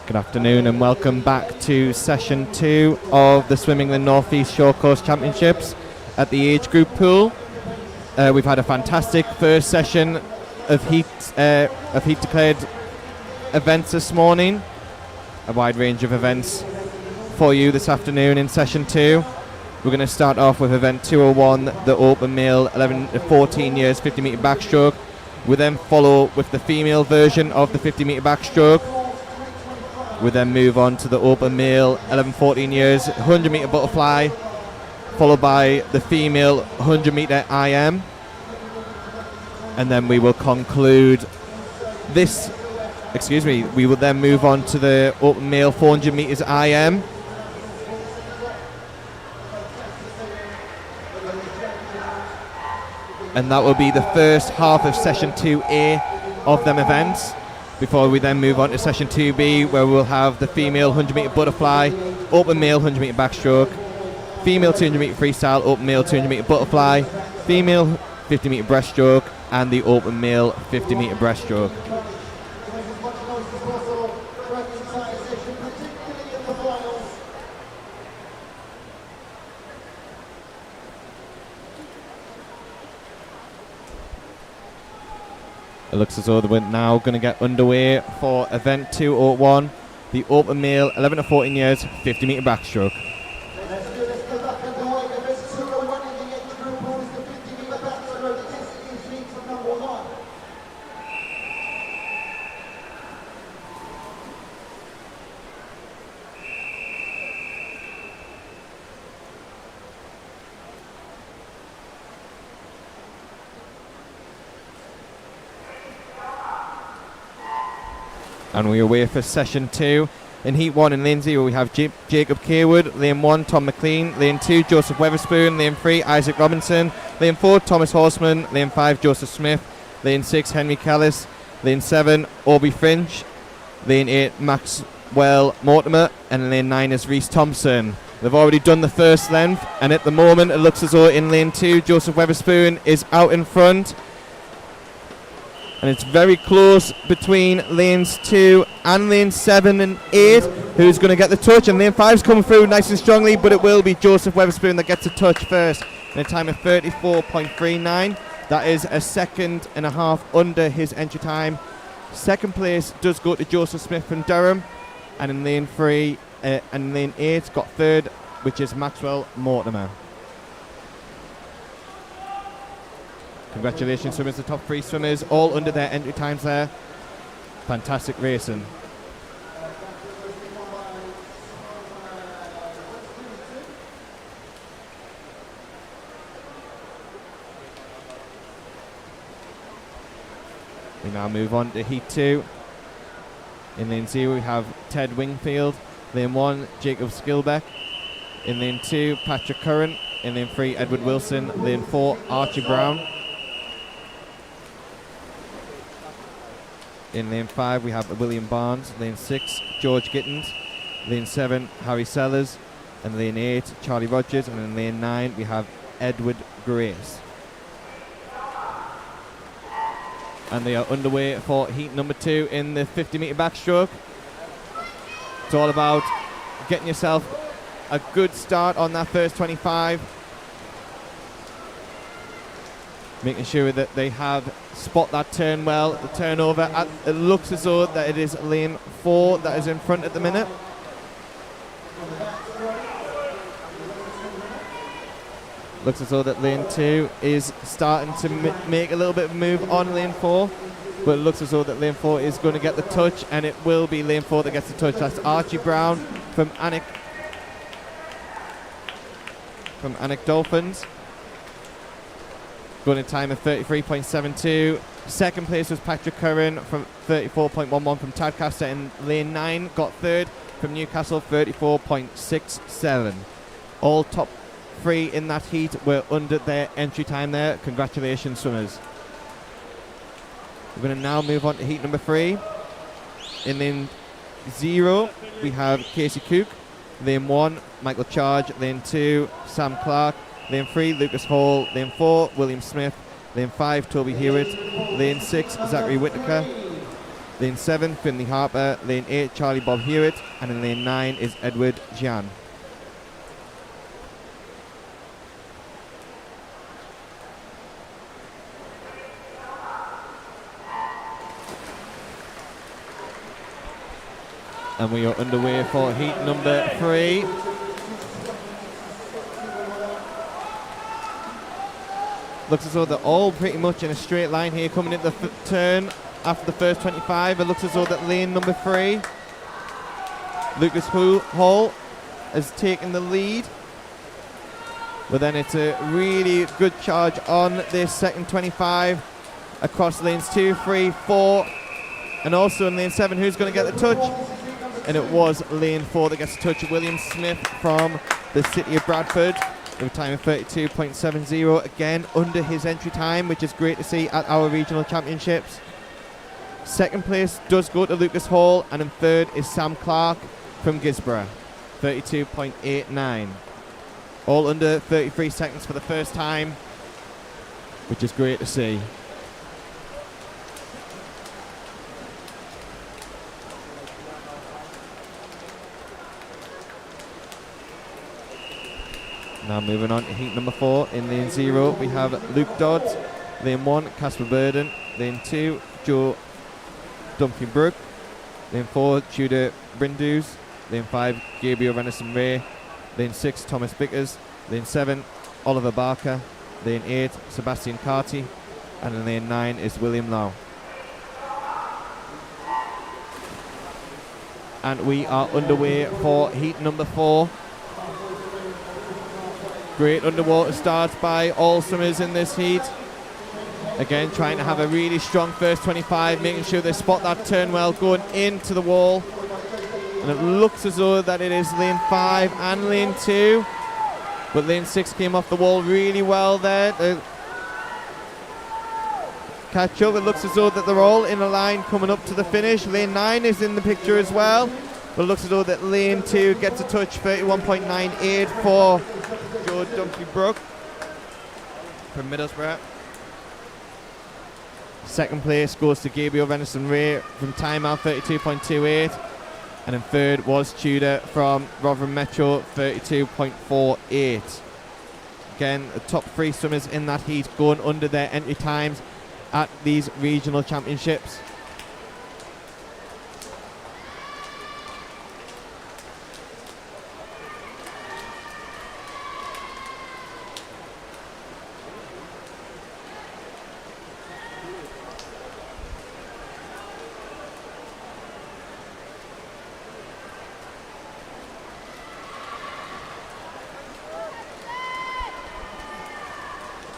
Good afternoon and welcome back to session 2 of the Swim England North East Short Course Championships at the age group pool. We've had a fantastic first session of heat declared events this morning. A wide range of events for you this afternoon in session 2. We're going to start off with event 201, the open male 11 to 14 years 50 metre backstroke. We then follow with the female version of the 50 metre backstroke. We then move on to the open male 11-14 years 100 metre butterfly, followed by the female 100 metre IM, and then we will conclude this. We will then move on to the open male 400 metres IM. And that will be the first half of session 2A of them events, before we then move on to session 2B, where we'll have the female 100 metre butterfly, open male 100 metre backstroke, female 200 metre freestyle, open male 200 metre butterfly, female 50 metre breaststroke, and the open male 50 metre breaststroke. It looks as though we're now going to get underway for event 201, the open male 11 to 14 years 50 metre backstroke. And we're away for session 2. In heat 1 in lane 0 we have Jacob Carewood, lane 1 Tom McLean, lane 2 Joseph Weatherspoon, lane 3 Isaac Robinson, lane 4 Thomas Horseman, lane 5 Joseph Smith, lane 6 Henry Callis, lane 7 Orby Finch, lane 8 Maxwell Mortimer, and lane 9 is Reese Thompson. They've already done the first length, and at the moment it looks as though in lane 2 Joseph Weatherspoon is out in front. And it's very close between lanes 2 and lanes 7 and 8. Who's going to get the touch? And lane 5's coming through nice and strongly, but it will be Joseph Weatherspoon that gets a touch first in a time of 34.39. That is a second and a half under his entry time. Second place does go to Joseph Smith from Durham. And in lane 3 and lane 8 got third, which is Maxwell Mortimer. Congratulations, swimmers, the top 3 swimmers, all under their entry times there. Fantastic racing. We now move on to heat 2. In lane 0 we have Ted Wingfield, lane 1 Jacob Skilbeck, in lane 2 Patrick Curran, in lane 3 Edward Wilson, lane 4 Archie Brown. In lane 5 we have William Barnes, lane 6 George Gittins, lane 7 Harry Sellers, and lane 8 Charlie Rogers, and in lane 9 we have Edward Grace. And they are underway for heat number 2 in the 50 metre backstroke. It's all about getting yourself a good start on that first 25, making sure that they have spot that turn well, the turnover. It looks as though that it is lane 4 that is in front at the minute. Looks as though that lane 2 is starting to make a little bit of a move on lane 4, but it looks as though that lane 4 is going to get the touch, and it will be lane 4 that gets the touch. That's Archie Brown from Anik Dolphins. Going in time of 33.72. Second place was Patrick Curran from 34.11 from Tadcaster in lane 9. Got third from Newcastle, 34.67. All top 3 in that heat were under their entry time there. Congratulations, swimmers. We're going to now move on to heat number 3. In lane 0, we have Casey Cook. Lane 1, Michael Charge. Lane 2, Sam Clark. Lane 3, Lucas Hall. Lane 4, William Smith. Lane 5, Toby Hewitt. Lane 6, Zachary Whittaker. Lane 7, Finley Harper. Lane 8, Charlie Bob Hewitt. And in lane 9 is Edward Jan. And we are underway for heat number 3. Looks as though they're all pretty much in a straight line here coming into the turn after the first 25. It looks as though that lane number 3, Lucas Hall, has taken the lead. But then it's a really good charge on this second 25 across lanes 2, 3, 4, and also in lane 7, who's going to get the touch? And it was lane 4 that gets a touch. William Smith from the city of Bradford with a time of 32.70, again under his entry time, which is great to see at our regional championships. Second place does go to Lucas Hall, and in third is Sam Clark from Gisborough, 32.89. All under 33 seconds for the first time, which is great to see. Now moving on to heat number 4. In lane 0, we have Luke Dodds. Lane 1, Casper Burden. Lane 2, Joe Dunphy-Brook. Lane 4, Tudor Brindus. Lane 5, Gabriel Renison Ray. Lane 6, Thomas Bickers. Lane 7, Oliver Barker. Lane 8, Sebastian Carty. And in lane 9 is William Lau. And we are underway for heat number 4. Great underwater starts by all swimmers in this heat. Again, trying to have a really strong first 25, making sure they spot that turn well going into the wall. And it looks as though that it is lane 5 and lane 2. But lane 6 came off the wall really well there. Catch up, it looks as though that they're all in a line coming up to the finish. Lane 9 is in the picture as well. But it looks as though that lane 2 gets a touch, 31.98 for Joe Dunphy-Brook from Middlesbrough. Second place goes to Gabriel Renison Ray from Timeout, 32.28. And in third was Tudor from Rotherham Metro, 32.48. Again, the top 3 swimmers in that heat going under their entry times at these regional championships.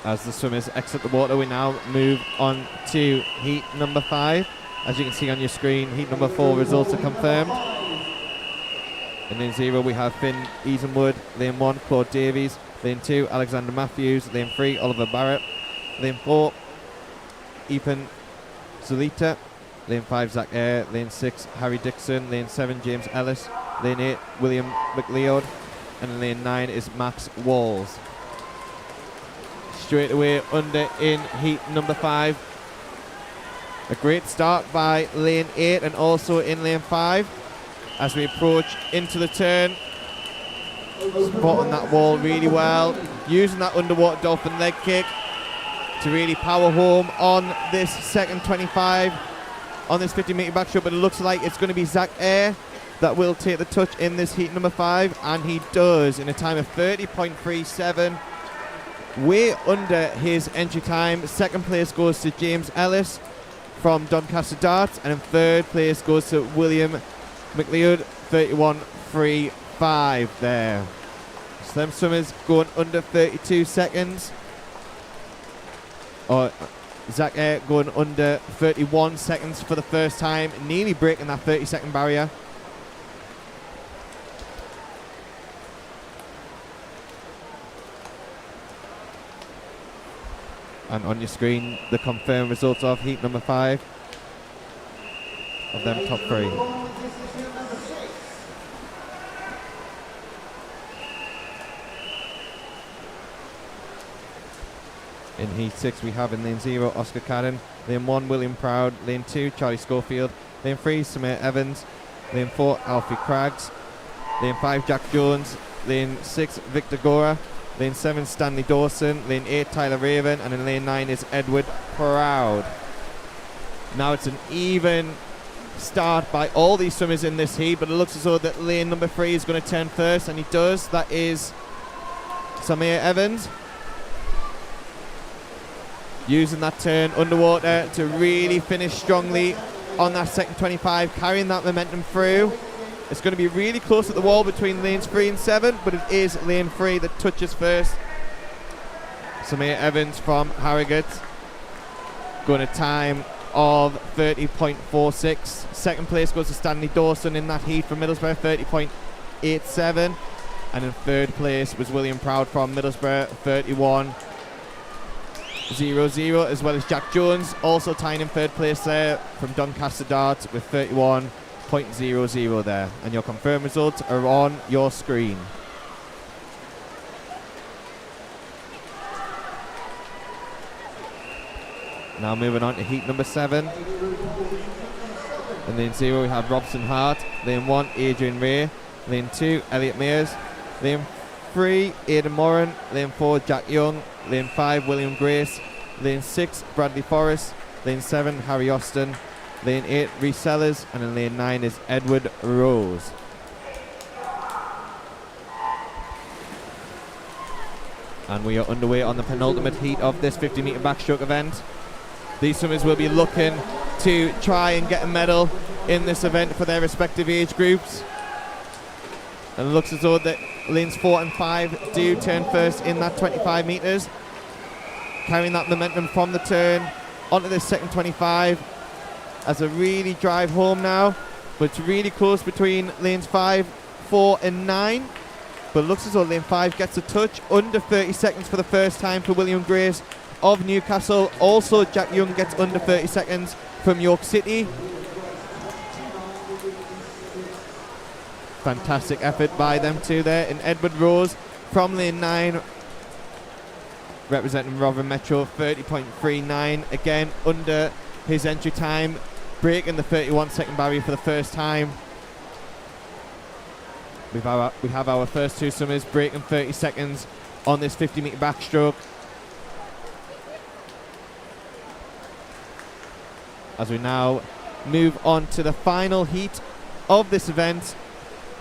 As the swimmers exit the water, we now move on to heat number 5. As you can see on your screen, heat number 4 results are confirmed. In lane 0, we have Finn Easenwood. Lane 1, Claude Davies. Lane 2, Alexander Matthews. Lane 3, Oliver Barrett. Lane 4, Ethan Zulita. Lane 5, Zach Eyre. Lane 6, Harry Dixon. Lane 7, James Ellis. Lane 8, William McLeod. And in lane 9 is Max Walls. Straight away under in heat number 5. A great start by lane 8 and also in lane 5 as we approach into the turn. Spotting that wall really well, using that underwater dolphin leg kick to really power home on this second 25 on this 50-meter backstroke, but it looks like it's going to be Zach Eyre that will take the touch in this heat number 5, and he does in a time of 30.37. Way under his entry time. Second place goes to James Ellis from Doncaster Darts, and in third place goes to William McLeod, 31.35 there. So them swimmers going under 32 seconds. Zach Eyre going under 31 seconds for the first time, nearly breaking that 30-second barrier. And on your screen, the confirmed results of heat number 5 of them top 3. In heat 6, we have in lane 0, Oscar Cadden. Lane 1, William Proud. Lane 2, Charlie Schofield. Lane 3, Samir Evans. Lane 4, Alfie Craggs. Lane 5, Jack Jones. Lane 6, Victor Gora. Lane 7, Stanley Dawson. Lane 8, Tyler Raven. And in lane 9 is Edward Proud. Now it's an even start by all these swimmers in this heat, but it looks as though that lane number 3 is going to turn first, and he does. That is Samir Evans. Using that turn underwater to really finish strongly on that second 25, carrying that momentum through. It's going to be really close at the wall between lanes 3 and 7, but it is lane 3 that touches first. Samir Evans from Harrogate going a time of 30.46. Second place goes to Stanley Dawson in that heat from Middlesbrough, 30.87. And in third place was William Proud from Middlesbrough, 31.00, as well as Jack Jones, also tying in third place there from Doncaster Darts with 31.00 there. And your confirmed results are on your screen. Now moving on to heat number 7. In lane 0 we have Robson Hart. Lane 1, Adrian Ray. Lane 2, Elliot Mears. Lane 3, Aidan Moran. Lane 4, Jack Young. Lane 5, William Grace. Lane 6, Bradley Forrest. Lane 7, Harry Austin. Lane 8, Reece Sellers. And in lane 9 is Edward Rose. And we are underway on the penultimate heat of this 50-metre backstroke event. These swimmers will be looking to try and get a medal in this event for their respective age groups. And it looks as though that lanes 4 and 5 do turn first in that 25 metres. Carrying that momentum from the turn onto this second 25 as a really drive home now. But it's really close between lanes 5, 4 and 9. But it looks as though lane 5 gets a touch under 30 seconds for the first time for William Grace of Newcastle. Also Jack Young gets under 30 seconds from York City. Fantastic effort by them two there. And Edward Rose from lane 9 representing Rotherham Metro, 30.39, again under his entry time, breaking the 31 second barrier for the first time. We have our first two swimmers breaking 30 seconds on this 50 metre backstroke. As we now move on to the final heat of this event,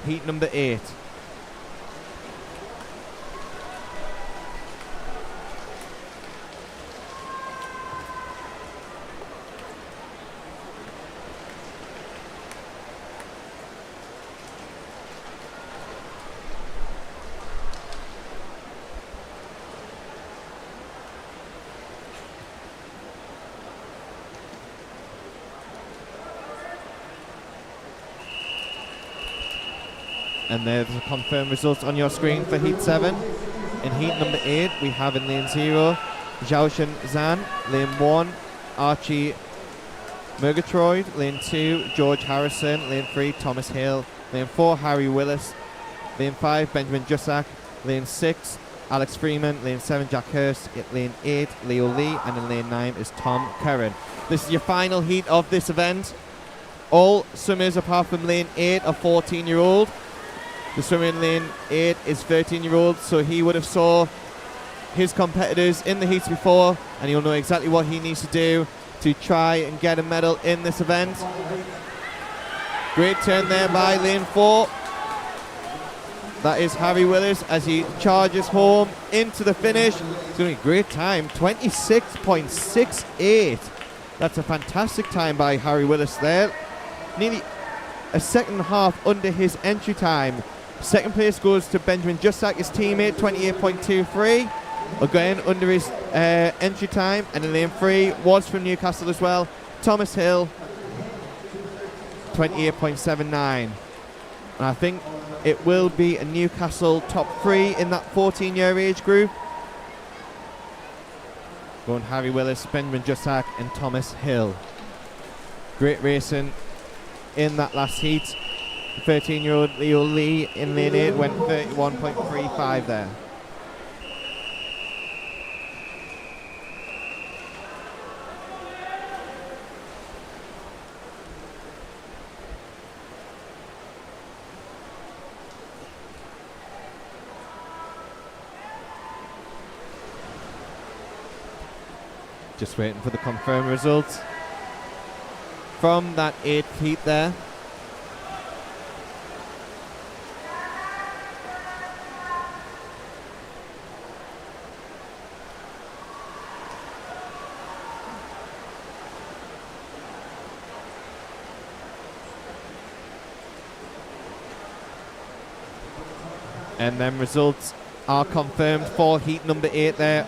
heat number 8. And there's the confirmed results on your screen for heat 7. In heat number 8, we have in lane 0, Zhaoshan Zhan. Lane 1, Archie Murgatroyd. Lane 2, George Harrison. Lane 3, Thomas Hill. Lane 4, Harry Willis. Lane 5, Benjamin Jussack. Lane 6, Alex Freeman. Lane 7, Jack Hurst. Lane 8, Leo Lee. And in lane 9 is Tom Curran. This is your final heat of this event. All swimmers apart from lane 8 are 14-year-old. The swimmer in lane 8 is 13-year-old, so he would have saw his competitors in the heats before, and he'll know exactly what he needs to do to try and get a medal in this event. Great turn there by lane 4. That is Harry Willis as he charges home into the finish. It's going to be a great time, 26.68. That's a fantastic time by Harry Willis there. Nearly a second and a half under his entry time. Second place goes to Benjamin Jussack, his teammate, 28.23. Again, under his entry time. And in lane 3 was from Newcastle as well, Thomas Hill, 28.79. And I think it will be a Newcastle top 3 in that 14-year age group. Going Harry Willis, Benjamin Jussack and Thomas Hill. Great racing in that last heat. 13-year-old Leo Lee in lane 8 went 31.35 there. Just waiting for the confirmed results from that 8th heat there. And then results are confirmed for heat number 8 there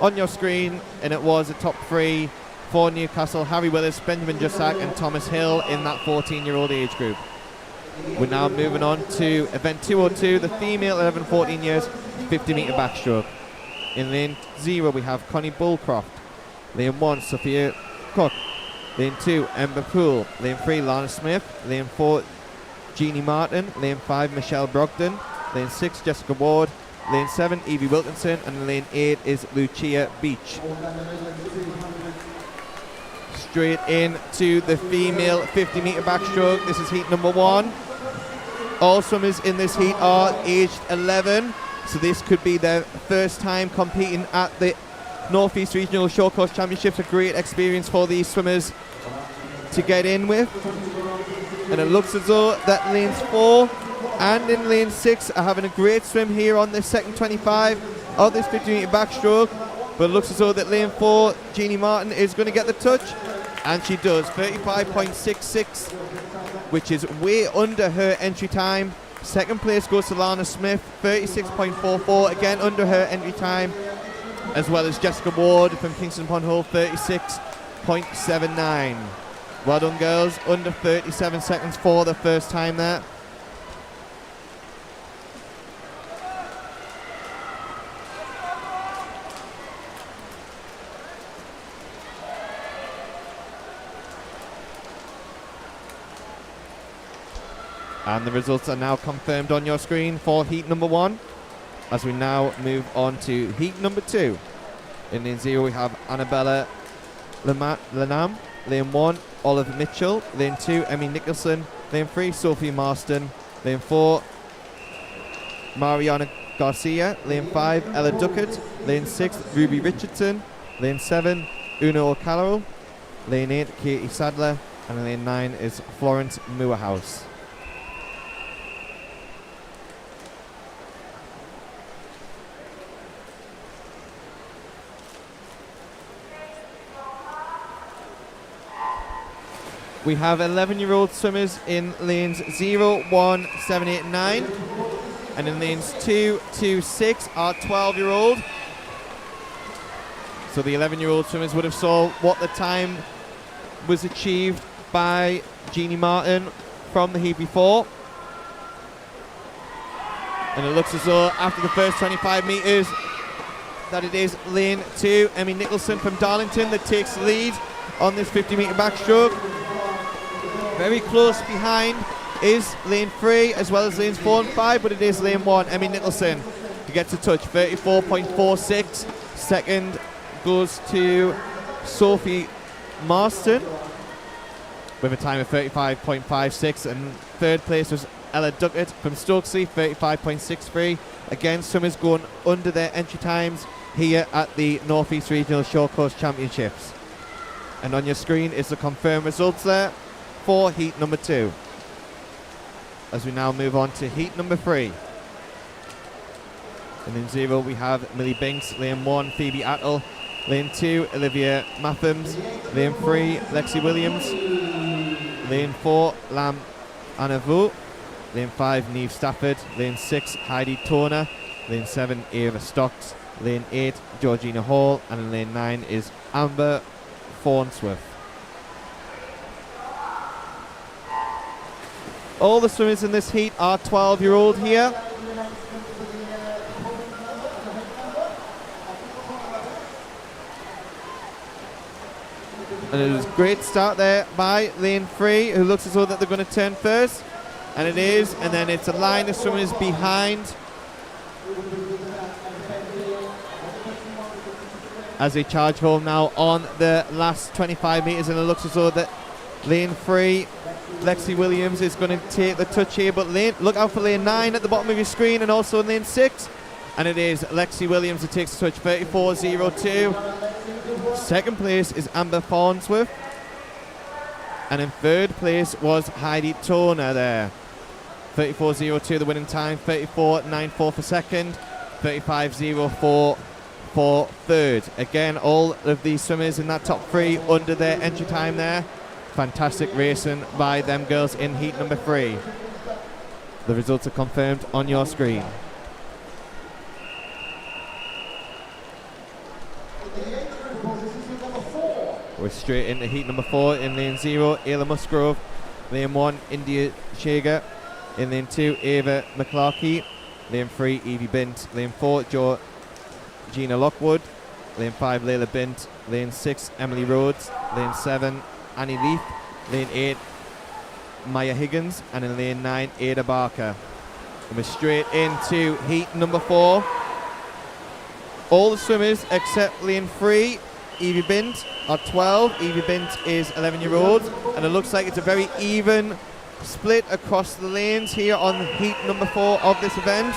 on your screen, and it was a top 3 for Newcastle: Harry Willis, Benjamin Jussack and Thomas Hill in that 14-year-old age group. We're now moving on to event 202, the female 11-14 years 50-metre backstroke. In lane 0 we have Connie Bullcroft. Lane 1 Sophia Cook. Lane 2 Ember Poole. Lane 3 Lana Smith. Lane 4 Jeannie Martin. Lane 5 Michelle Brogdon. Lane 6 Jessica Ward. Lane 7 Evie Wilkinson, and lane 8 is Lucia Beach. Straight in to the female 50-metre backstroke. This is heat number 1. All swimmers in this heat are aged 11, so this could be their first time competing at the North East Regional Short Course Championships. A great experience for these swimmers to get in with. And it looks as though that lanes 4 and in lane 6 are having a great swim here on this second 25 of this 50-metre backstroke. But it looks as though that lane 4, Jeannie Martin, is going to get the touch. And she does. 35.66, which is way under her entry time. Second place goes to Lana Smith, 36.44, again under her entry time. As well as Jessica Ward from Kingston upon Hull, 36.79. Well done, girls. Under 37 seconds for the first time there. And the results are now confirmed on your screen for heat number 1, as we now move on to heat number 2. In lane 0 we have Annabella Lanam. Lane 1 Olive Mitchell. Lane 2 Emmy Nicholson. Lane 3 Sophie Marston. Lane 4 Mariana Garcia. Lane 5 Ella Duckett. Lane 6 Ruby Richardson. Lane 7 Una O'Callaghan. Lane 8 Katie Sadler. And lane 9 is Florence Moorhouse. We have 11-year-old swimmers in lanes 0, 1, 7, 8, 9. And in lanes 2, 2, 6 are 12-year-old. So the 11-year-old swimmers would have saw what the time was achieved by Jeannie Martin from the heat before. And it looks as though after the first 25 metres that it is lane 2, Emmy Nicholson from Darlington, that takes the lead on this 50-metre backstroke. Very close behind is lane 3 as well as lanes 4 and 5, but it is lane 1, Emmy Nicholson, who gets a touch, 34.46. Second goes to Sophie Marston with a time of 35.56, and third place was Ella Duckett from Stokesley, 35.63. Again, swimmers going under their entry times here at the North East Regional Short Course Championships. And on your screen is the confirmed results there for heat number 2. As we now move on to heat number 3. And in 0 we have Millie Binks. Lane 1 Phoebe Attle. Lane 2 Olivia Mathams. Lane 3 Lexi Williams. Lane 4 Lam Anavu. Lane 5 Neve Stafford. Lane 6 Heidi Toner. Lane 7 Ava Stocks. Lane 8 Georgina Hall. And in lane 9 is Amber Thornsworth. All the swimmers in this heat are 12-year-old here. And it was a great start there by lane 3, who looks as though that they're going to turn first. And it is, and then it's a line of swimmers behind as they charge home now on the last 25 metres. And it looks as though that lane 3, Lexi Williams, is going to take the touch here, but look out for lane 9 at the bottom of your screen, and also in lane 6. And it is Lexi Williams who takes the touch, 34.02. Second place is Amber Farnsworth. And in third place was Heidi Toner there. 34.02 the winning time, 34.94 for second, 35.04 for third. Again, all of these swimmers in that top 3 under their entry time there. Fantastic racing by them girls in heat number 3. The results are confirmed on your screen. We're straight into heat number 4 in lane 0, Ayla Musgrove. Lane 1, India Shager. In lane 2, Ava McClarkey. Lane 3, Evie Bint. Lane 4, Gina Lockwood. Lane 5, Layla Bint. Lane 6, Emily Rhodes. Lane 7, Annie Leaf. Lane 8, Maya Higgins. And in lane 9, Ada Barker. And we're straight into heat number 4. All the swimmers except lane 3, Evie Bint, are 12. Evie Bint is 11-year-old. And it looks like it's a very even split across the lanes here on heat number 4 of this event.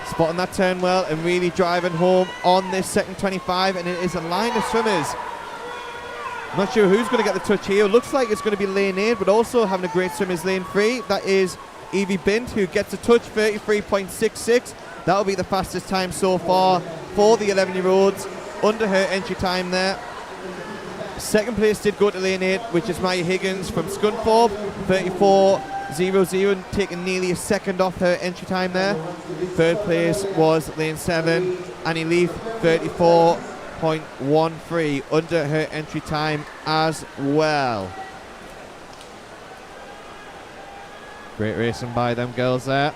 Spotting that turn well and really driving home on this second 25, and it is a line of swimmers. Not sure who's going to get the touch here. It looks like it's going to be lane 8, but also having a great swim is lane 3. That is Evie Bint, who gets a touch, 33.66. That'll be the fastest time so far for the 11-year-olds under her entry time there. Second place did go to lane 8, which is Maya Higgins from Scunthorpe, 34.00, and taking nearly a second off her entry time there. Third place was lane 7, Annie Leaf, 34.13 under her entry time as well. Great racing by them girls there.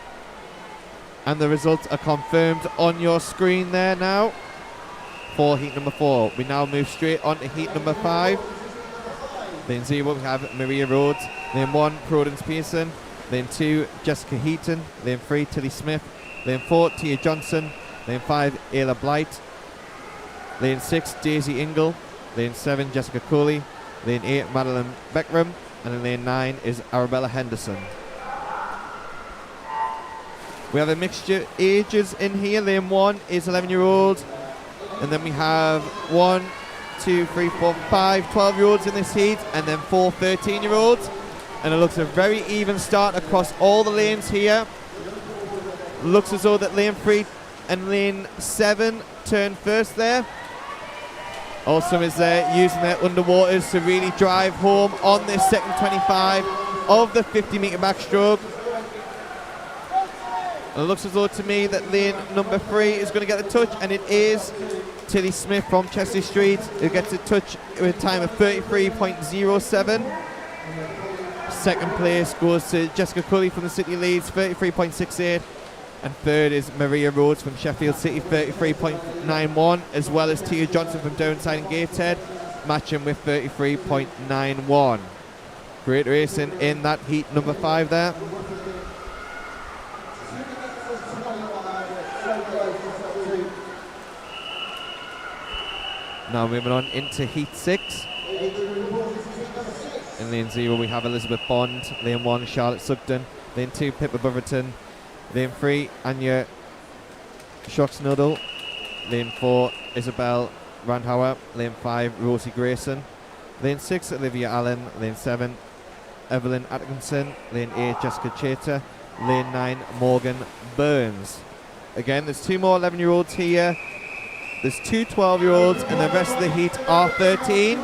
And the results are confirmed on your screen there now. For heat number 4. We now move straight on to heat number 5. Lane 0 we have Maria Rhodes. Lane 1 Prudence Pearson. Lane 2 Jessica Heaton. Lane 3 Tilly Smith. Lane 4 Tia Johnson. Lane 5 Ayla Blight. Lane 6 Daisy Ingle. Lane 7 Jessica Coley. Lane 8 Madeline Beckram. And in lane 9 is Arabella Henderson. We have a mixture ages in here. Lane 1 is 11-year-old. And then we have 1, 2, 3, 4, 5 12-year-olds in this heat, and then 4 13-year-olds. And it looks a very even start across all the lanes here. Looks as though that lane 3 and lane 7 turn first there. Also is there using their underwaters to really drive home on this second 25 of the 50-metre backstroke. And it looks as though to me that lane number 3 is going to get the touch, and it is Tilly Smith from Chesley Street who gets a touch with a time of 33.07. Second place goes to Jessica Cully from the City Leeds, 33.68. And third is Maria Rhodes from Sheffield City, 33.91, as well as Tia Johnson from Downside and Gateshead, matching with 33.91. Great racing in that heat number 5 there. Now moving on into heat 6. In lane 0 we have Elizabeth Bond. Lane 1 Charlotte Sugden. Lane 2 Pippa Buverton. Lane 3 Anya Schocksnudel. Lane 4 Isabel Randhauer. Lane 5 Rosie Grayson. Lane 6 Olivia Allen. Lane 7 Evelyn Atkinson. Lane 8 Jessica Chater. Lane 9 Morgan Burns. Again, there's 2 more 11-year-olds here. There's 2 12-year-olds, and the rest of the heat are 13.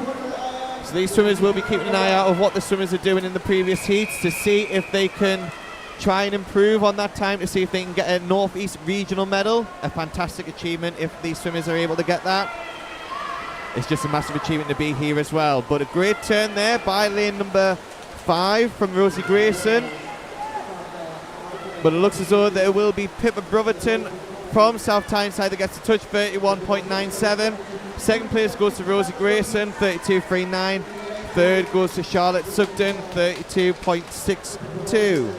So these swimmers will be keeping an eye out of what the swimmers are doing in the previous heats to see if they can try and improve on that time, to see if they can get a North East regional medal. A fantastic achievement if these swimmers are able to get that. It's just a massive achievement to be here as well. But a great turn there by lane number 5 from Rosie Grayson. But it looks as though there will be Pippa Brotherton from South Tyneside that gets the touch, 31.97. Second place goes to Rosie Grayson, 32.39. Third goes to Charlotte Sugden, 32.62.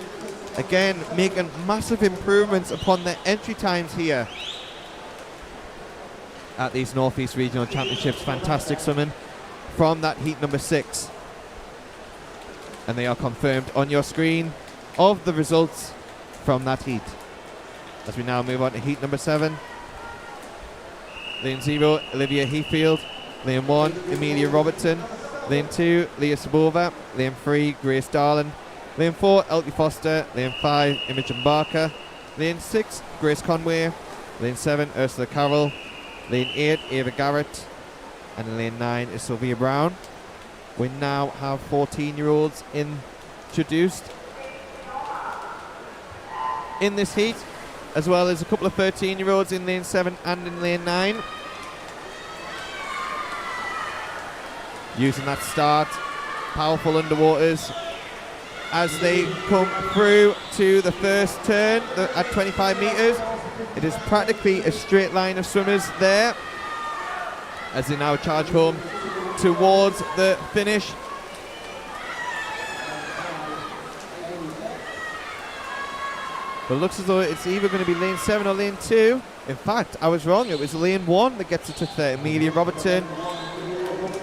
Again, making massive improvements upon their entry times here at these North East Regional Championships. Fantastic swimming from that heat number 6. And they are confirmed on your screen of the results from that heat. As we now move on to heat number 7. Lane 0, Olivia Heathfield. Lane 1, Amelia Robertson. Lane 2, Leah Sabova. Lane 3, Grace Darland. Lane 4, Elkie Foster. Lane 5, Imogen Barker. Lane 6, Grace Conway. Lane 7, Ursula Carroll. Lane 8, Ava Garrett. And in lane 9 is Sylvia Brown. We now have 14-year-olds introduced in this heat, as well as a couple of 13-year-olds in lane 7 and in lane 9. Using that start, powerful underwaters as they come through to the first turn at 25 metres. It is practically a straight line of swimmers there as they now charge home towards the finish. But it looks as though it's either going to be lane 7 or lane 2. In fact, I was wrong. It was lane 1 that gets it to Amelia Robertson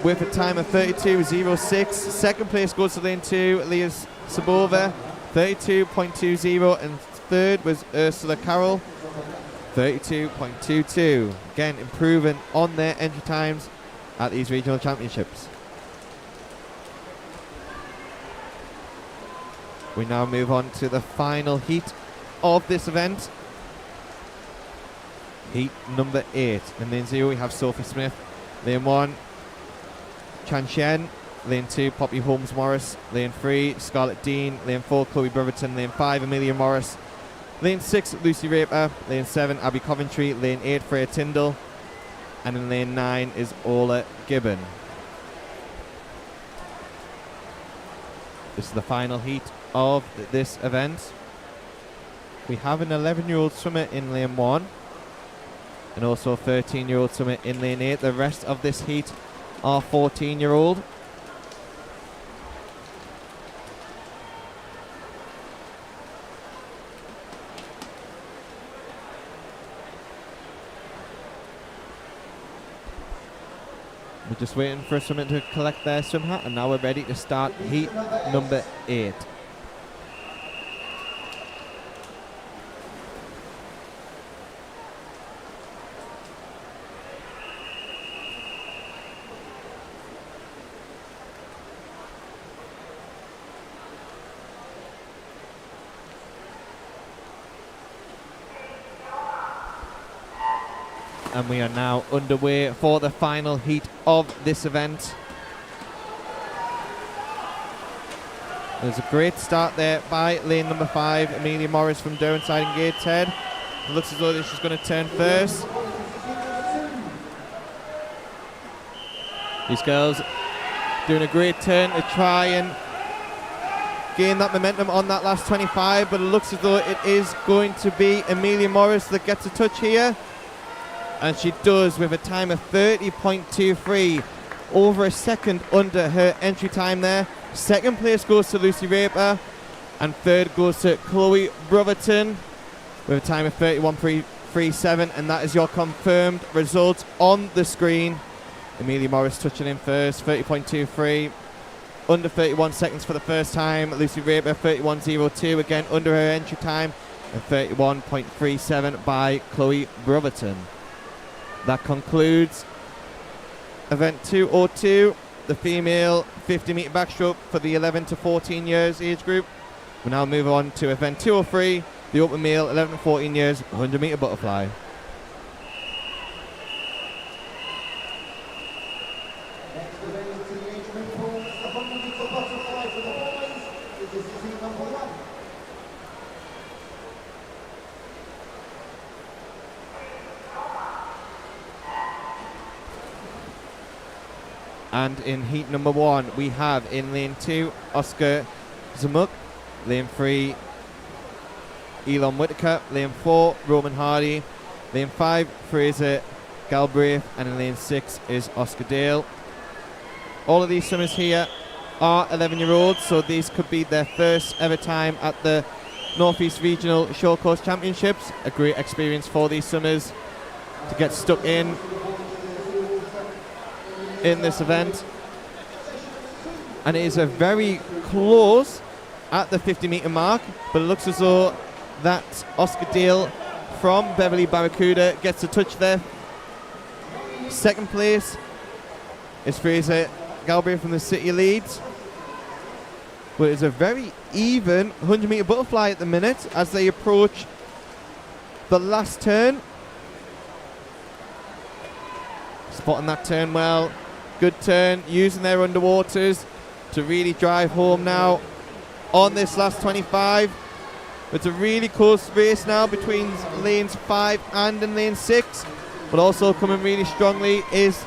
with a time of 32.06. Second place goes to lane 2, Leah Sabova, 32.20. And third was Ursula Carroll, 32.22. Again, improving on their entry times at these regional championships. We now move on to the final heat of this event. Heat number 8. In lane 0 we have Sophie Smith. Lane 1, Chan Shen. Lane 2, Poppy Holmes Morris. Lane 3, Scarlett Dean. Lane 4, Chloe Brotherton. Lane 5, Amelia Morris. Lane 6, Lucy Raper. Lane 7, Abby Coventry. Lane 8, Freya Tyndall. And in lane 9 is Ola Gibbon. This is the final heat of this event. We have an 11-year-old swimmer in lane 1 and also a 13-year-old swimmer in lane 8. The rest of this heat are 14-year-old. We're just waiting for someone to collect their swim hat, and now we're ready to start heat number 8. And we are now underway for the final heat of this event. There's a great start there by lane number 5, Amelia Morris from Derwenside and Gateshead. It looks as though this is going to turn first. These girls doing a great turn to try and gain that momentum on that last 25, but it looks as though it is going to be Amelia Morris that gets a touch here. And she does with a time of 30.23, over a second under her entry time there. Second place goes to Lucy Raper, and third goes to Chloe Brotherton with a time of 31.37, and that is your confirmed result on the screen. Amelia Morris touching in first, 30.23, under 31 seconds for the first time. Lucy Raper, 31.02, again under her entry time, and 31.37 by Chloe Brotherton. That concludes event 202, the female 50 metre backstroke for the 11 to 14 years age group. We now move on to event 203, the open male 11 to 14 years 100 metre butterfly. And in heat number 1, we have in lane 2, Oscar Zamuk. Lane 3, Elon Whitaker. Lane 4, Roman Hardy. Lane 5, Fraser Galbraith, and in lane 6 is Oscar Dale. All of these swimmers here are 11-year-olds, so these could be their first ever time at the North East Regional Short Course Championships. A great experience for these swimmers to get stuck in this event. And it is a very close at the 50-metre mark, but it looks as though that Oscar Dale from Beverley Barracuda gets a touch there. Second place is Fraser Galbraith from the City of Leeds. But it's a very even 100-metre butterfly at the minute as they approach the last turn. Spotting that turn well. Good turn, using their underwaters to really drive home now on this last 25. It's a really close race now between lanes 5 and in lane 6. But also coming really strongly is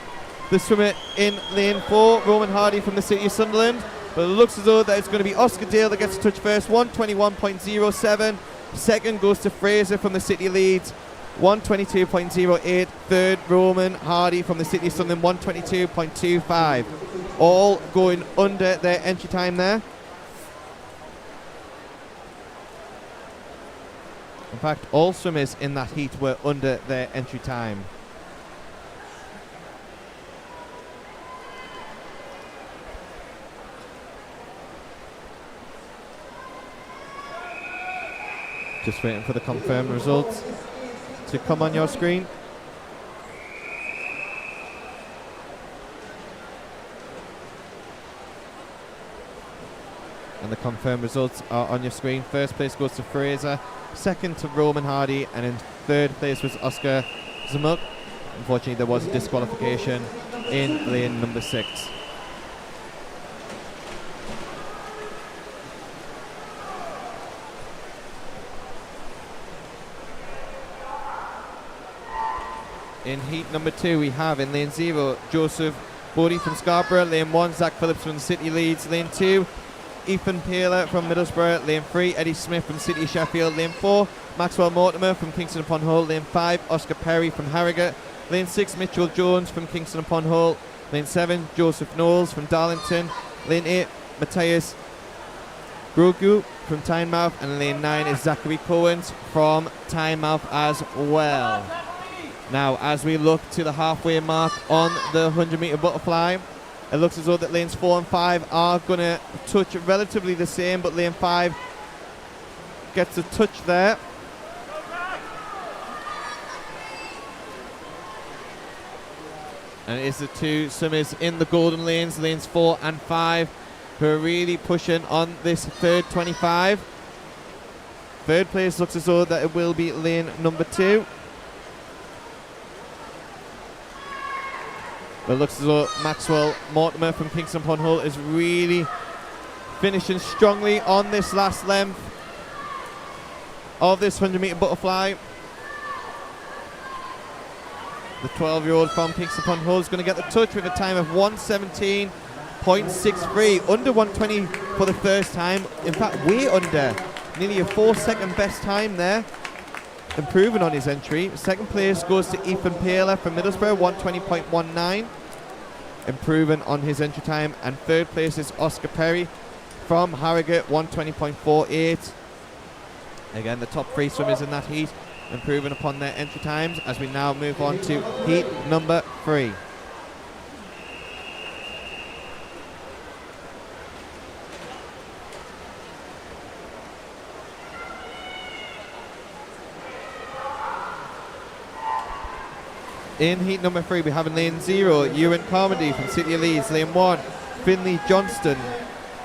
the swimmer in lane 4, Roman Hardy from the City of Sunderland. But it looks as though that it's going to be Oscar Dale that gets a touch first, 121.07. Second goes to Fraser from the City of Leeds, 122.08. Third, Roman Hardy from the City of Sunderland, 122.25. All going under their entry time there. In fact, all swimmers in that heat were under their entry time. Just waiting for the confirmed results to come on your screen. And the confirmed results are on your screen. First place goes to Fraser, second to Roman Hardy, and in third place was Oscar Zamuk. Unfortunately, there was a disqualification in lane number 6. In heat number 2, we have in lane 0, Joseph Bodie from Scarborough. Lane 1, Zach Phillips from the City Leeds. Lane 2, Ethan Paler from Middlesbrough. Lane 3, Eddie Smith from City Sheffield. Lane 4, Maxwell Mortimer from Kingston upon Hull. Lane 5, Oscar Perry from Harrogate. Lane 6, Mitchell Jones from Kingston upon Hull. Lane 7, Joseph Knowles from Darlington. Lane 8, Matthias Grogu from Tynemouth. And lane 9 is Zachary Coens from Tynemouth as well. Now, as we look to the halfway mark on the 100-metre butterfly, it looks as though that lanes 4 and 5 are going to touch relatively the same, but lane 5 gets a touch there. And it is the two swimmers in the golden lanes, lanes 4 and 5, who are really pushing on this third 25. Third place looks as though that it will be lane number 2. But it looks as though Maxwell Mortimer from Kingston upon Hull is really finishing strongly on this last length of this 100-metre butterfly. The 12-year-old from Kingston upon Hull is going to get the touch with a time of 117.63, under 120 for the first time. In fact, way under, nearly a 4-second best time there. Improving on his entry. Second place goes to Ethan Paler from Middlesbrough, 120.19. Improving on his entry time. And third place is Oscar Perry from Harrogate, 120.48. Again, the top 3 swimmers in that heat improving upon their entry times as we now move on to heat number 3. In heat number 3, we have in lane 0, Ewan Carmody from City of Leeds. Lane 1, Finley Johnston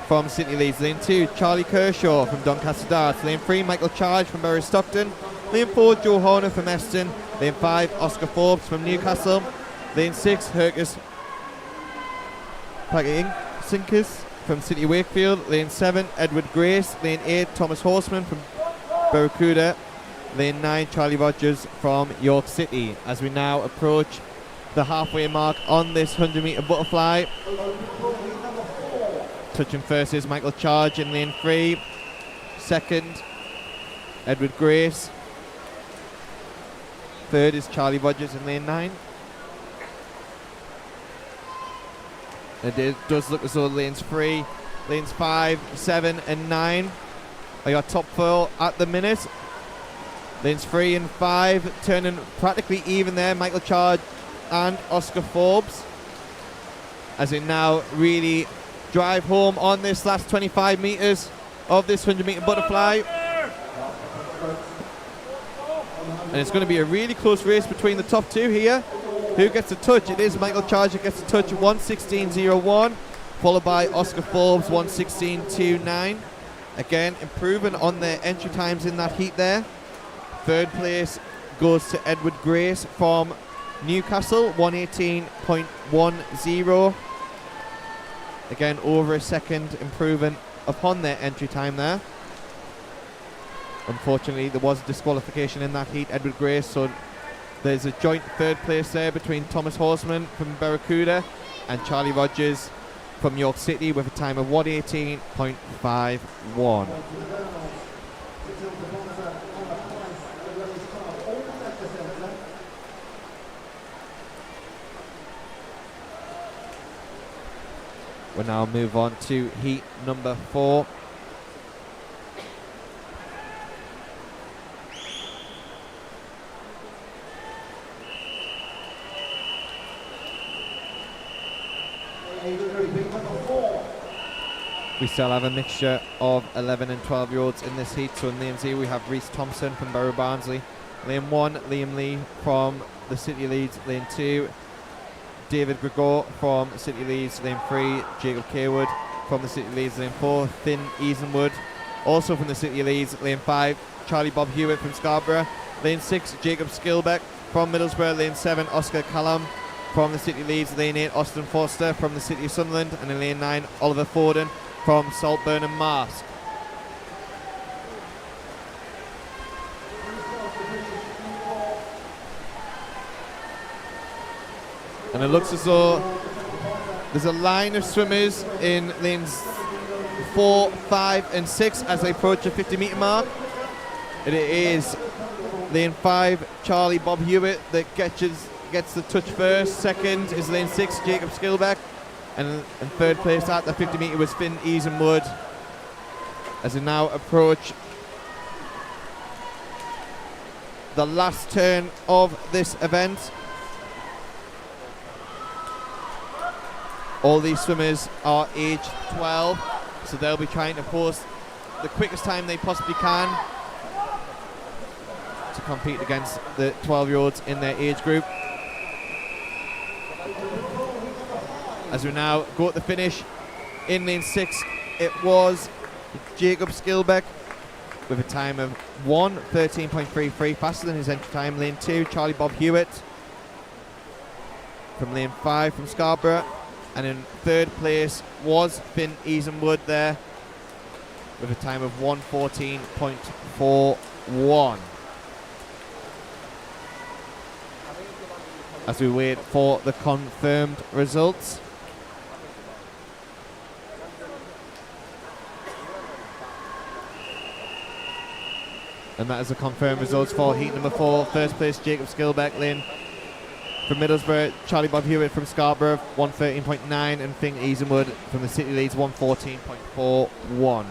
from City of Leeds. Lane 2, Charlie Kershaw from Doncaster Darts. Lane 3, Michael Charge from Bury Stockton. Lane 4, Joe Horner from Eston. Lane 5, Oscar Forbes from Newcastle. Lane 6, Hercus Sinkers from City Wakefield. Lane 7, Edward Grace. Lane 8, Thomas Horseman from Barracuda. Lane 9, Charlie Rogers from York City. As we now approach the halfway mark on this 100-metre butterfly. Touching first is Michael Charge in lane 3. Second, Edward Grace. Third is Charlie Rogers in lane 9. And it does look as though lanes 3, lanes 5, 7 and 9 are your top 4 at the minute. Lanes 3 and 5 turning practically even there. Michael Charge and Oscar Forbes, as they now really drive home on this last 25 metres of this 100-metre butterfly. And it's going to be a really close race between the top 2 here. Who gets a touch? It is Michael Charge that gets a touch, 1:16.01, followed by Oscar Forbes, 1:16.29. Again, improving on their entry times in that heat there. Third place goes to Edward Grace from Newcastle, 1:18.10. Again, over a second improving upon their entry time there. Unfortunately, there was a disqualification in that heat, Edward Grace, so there's a joint third place there between Thomas Horseman from Barracuda and Charlie Rogers from York City with a time of 1:18.51. We'll now move on to heat number 4. We still have a mixture of 11 and 12-year-olds in this heat. So in lane 0 we have Reese Thompson from Barrow Barnsley. Lane 1, Liam Lee from the City Leeds. Lane 2, David Gregor from City Leeds. Lane 3, Jacob Kaywood from the City Leeds. Lane 4, Finn Easenwood, also from the City Leeds. Lane 5, Charlie Bob Hewitt from Scarborough. Lane 6, Jacob Skilbeck from Middlesbrough. Lane 7, Oscar Callum from the City Leeds. Lane 8, Austin Foster from the City of Sunderland. And in lane 9, Oliver Foden from Saltburn and Marsk. And it looks as though there's a line of swimmers in lanes 4, 5 and 6 as they approach the 50-metre mark. And it is lane 5, Charlie Bob Hewitt, that gets the touch first. Second is lane 6, Jacob Skilbeck. And in third place at the 50-metre was Finn Easenwood, as they now approach the last turn of this event. All these swimmers are aged 12, so they'll be trying to post the quickest time they possibly can to compete against the 12-year-olds in their age group. As we now go at the finish, in lane 6, it was Jacob Skilbeck with a time of 1:13.33, faster than his entry time. Lane 2, Charlie Bob Hewitt from lane 5 from Scarborough. And in third place was Finn Easenwood there with a time of 1:14.41. As we wait for the confirmed results. And that is the confirmed results for heat number 4. First place, Jacob Skilbeck, lane from Middlesbrough. Charlie Bob Hewitt from Scarborough, 1:13.9, and Finn Easenwood from the City Leeds, 1:14.41.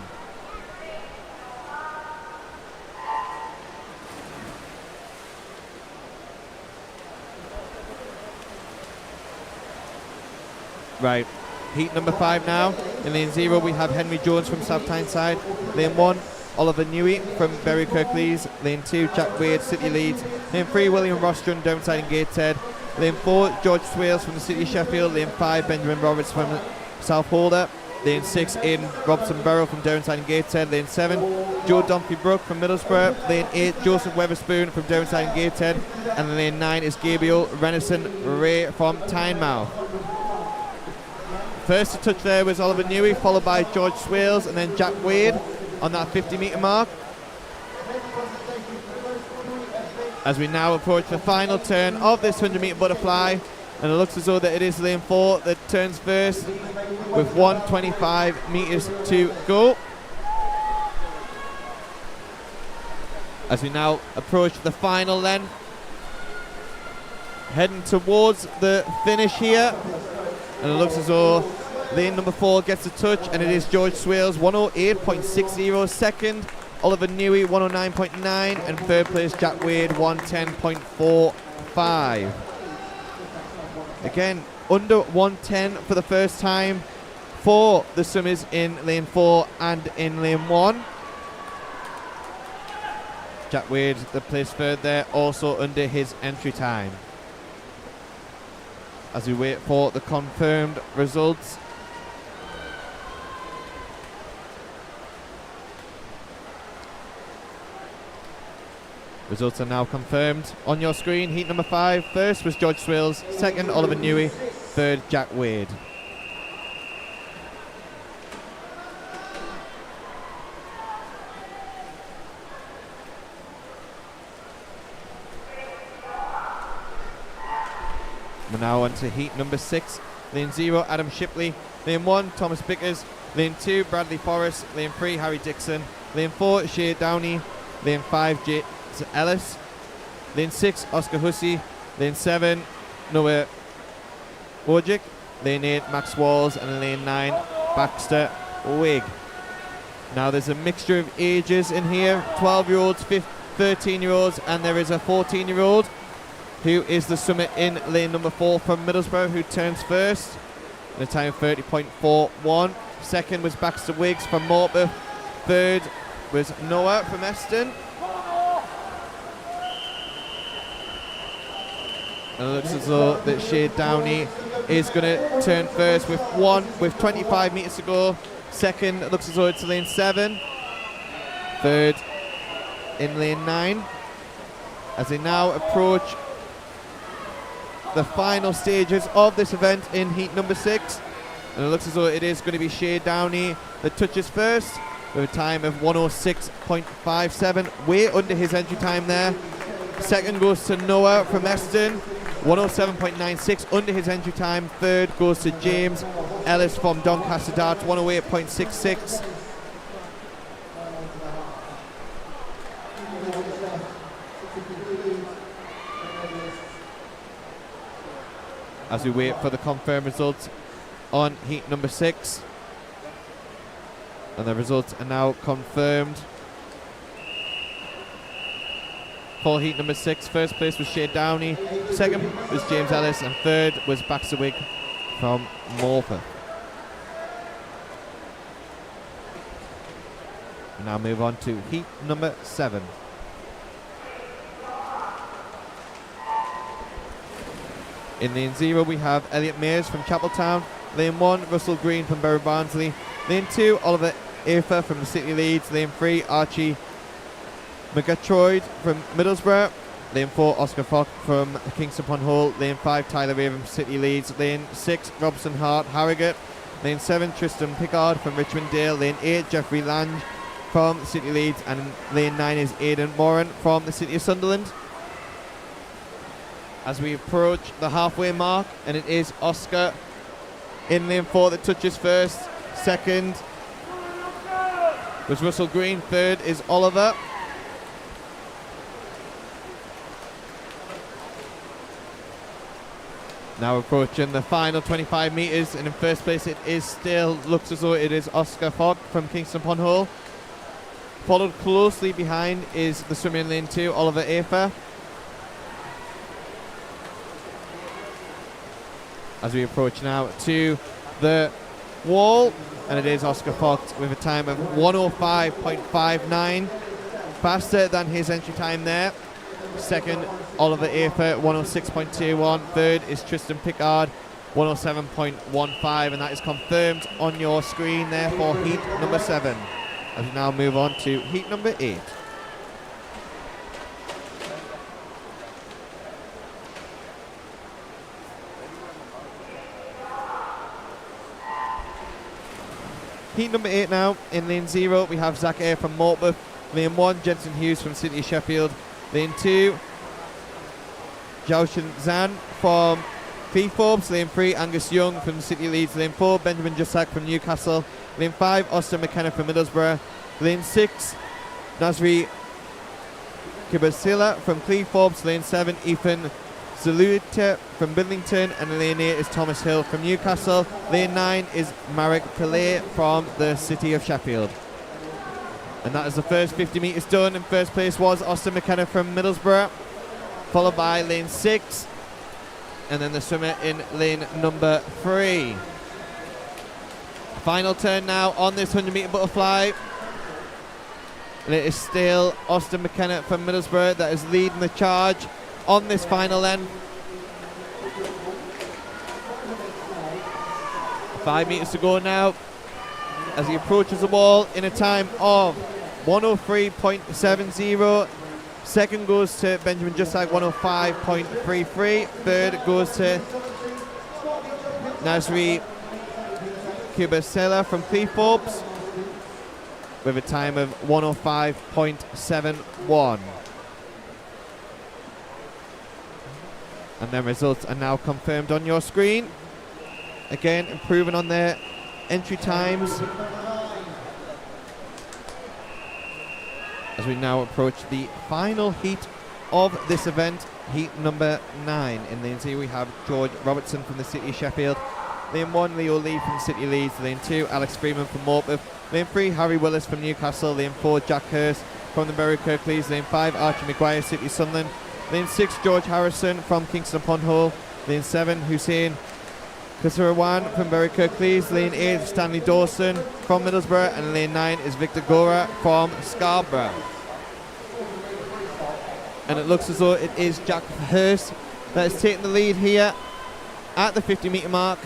Right, heat number 5 now. In lane 0 we have Henry Jones from South Tyneside. Lane 1, Oliver Newey from Bury Kirklees. Lane 2, Jack Wade, City Leeds. Lane 3, William Rostron, Downside and Gateshead. Lane 4, George Swales from the City of Sheffield. Lane 5, Benjamin Roberts from South Holder. Lane 6, Aidan Robson Burrow from Downside and Gateshead. Lane 7, Joe Dunphy Brook from Middlesbrough. Lane 8, Joseph Weatherspoon from Downside and Gateshead. And lane 9 is Gabriel Renison Ray from Tynemouth. First to touch there was Oliver Newey, followed by George Swales, and then Jack Wade on that 50-metre mark. As we now approach the final turn of this 100-metre butterfly, and it looks as though that it is lane 4 that turns first with 125 metres to go. As we now approach the final length heading towards the finish here. And it looks as though lane number 4 gets a touch, and it is George Swales, 108.60. Second, Oliver Newey, 109.9. And third place, Jack Wade, 110.45. Again, under 110 for the first time for the swimmers in lane 4 and in lane 1. Jack Wade, the place third there, also under his entry time. As we wait for the confirmed results. Results are now confirmed on your screen. Heat number 5, first was George Swales, second Oliver Newey, third Jack Wade. We're now on to heat number 6. Lane 0, Adam Shipley. Lane 1, Thomas Bickers. Lane 2, Bradley Forrest. Lane 3, Harry Dixon. Lane 4, Shea Downey. Lane 5, James Ellis. Lane 6, Oscar Hussey. Lane 7, Noah Wojcik. Lane 8, Max Walls. And lane 9, Baxter Wig. Now there's a mixture of ages in here. 12-year-olds, 13-year-olds, and there is a 14-year-old. Who is the swimmer in lane number 4 from Middlesbrough, who turns first in a time of 30.41. Second was Baxter Wiggs from Morpeth. Third was Noah from Eston. And it looks as though that Shea Downey is going to turn first with 25 metres to go. Second, it looks as though it's lane 7. Third in lane 9. As they now approach the final stages of this event in heat number 6, and it looks as though it is going to be Shea Downey that touches first with a time of 106.57, way under his entry time there. Second goes to Noah from Eston, 107.96, under his entry time. Third goes to James Ellis from Doncaster Darts, 108.66. As we wait for the confirmed results on heat number 6. And the results are now confirmed. For heat number 6, first place was Shea Downey, second was James Ellis, and third was Baxter Wig from Morpeth. We now move on to heat number 7. In lane 0 we have Elliot Mears from Chapeltown. Lane 1, Russell Green from Bury Barnsley. Lane 2, Oliver Afer from the City Leeds. Lane 3, Archie McGatroyd from Middlesbrough. Lane 4, Oscar Fock from Kingston upon Hull. Lane 5, Tyler Raven from City Leeds. Lane 6, Robson Hart, Harrogate. Lane 7, Tristan Pickard from Richmond Dale. Lane 8, Jeffrey Lange from City Leeds. And lane 9 is Aidan Moran from the City of Sunderland. As we approach the halfway mark, and it is Oscar in lane 4 that touches first. Second was Russell Green. Third is Oliver. Now approaching the final 25 metres, and in first place it is still, looks as though it is Oscar Fogg from Kingston upon Hull. Followed closely behind is the swimmer in lane 2, Oliver Afer. As we approach now to the wall, and it is Oscar Fox with a time of 105.59, faster than his entry time there. Second, Oliver Afer, 106.21. Third is Tristan Pickard, 107.15, and that is confirmed on your screen there for heat number 7. As we now move on to heat number 8. Heat number 8 now. In lane 0 we have Zach Eyre from Morpeth. Lane 1, Jensen Hughes from City of Sheffield. Lane 2, Joushin Zan from Forbes. Lane 3, Angus Young from City Leeds. Lane 4, Benjamin Jussack from Newcastle. Lane 5, Austin McKenna from Middlesbrough. Lane 6, Nasri Kibasila from Forbes. Lane 7, Ethan Zaluta from Bidlington, and lane 8 is Thomas Hill from Newcastle. Lane 9 is Marek Pillay from the city of Sheffield. And that is the first 50 metres done. In first place was Austin McKenna from Middlesbrough, followed by lane 6, and then the swimmer in lane number 3. Final turn now on this 100 metre butterfly. And it is still Austin McKenna from Middlesbrough that is leading the charge on this final end. 5 metres to go now as he approaches the wall in a time of 103.70. Second goes to Benjamin Jusag, 105.33. Third goes to Nasri Kubasela from Cleethorpes with a time of 105.71. And then results are now confirmed on your screen. Again, improving on their entry times as we now approach the final heat of this event, heat number 9. In lane 0 we have George Robertson from the city of Sheffield. Lane 1, Leo Lee from the city of Leeds. Lane 2, Alex Freeman from Morpeth. Lane 3, Harry Willis from Newcastle. Lane 4, Jack Hurst from the Bury Kirklees. Lane 5, Archie Maguire, City Sunderland. Lane 6, George Harrison from Kingston upon Hull. Lane 7, Hussein Kasarawan from Bury Kirklees. Lane 8, Stanley Dawson from Middlesbrough. And lane 9 is Victor Gora from Scarborough. And it looks as though it is Jack Hurst that is taking the lead here at the 50 metre mark.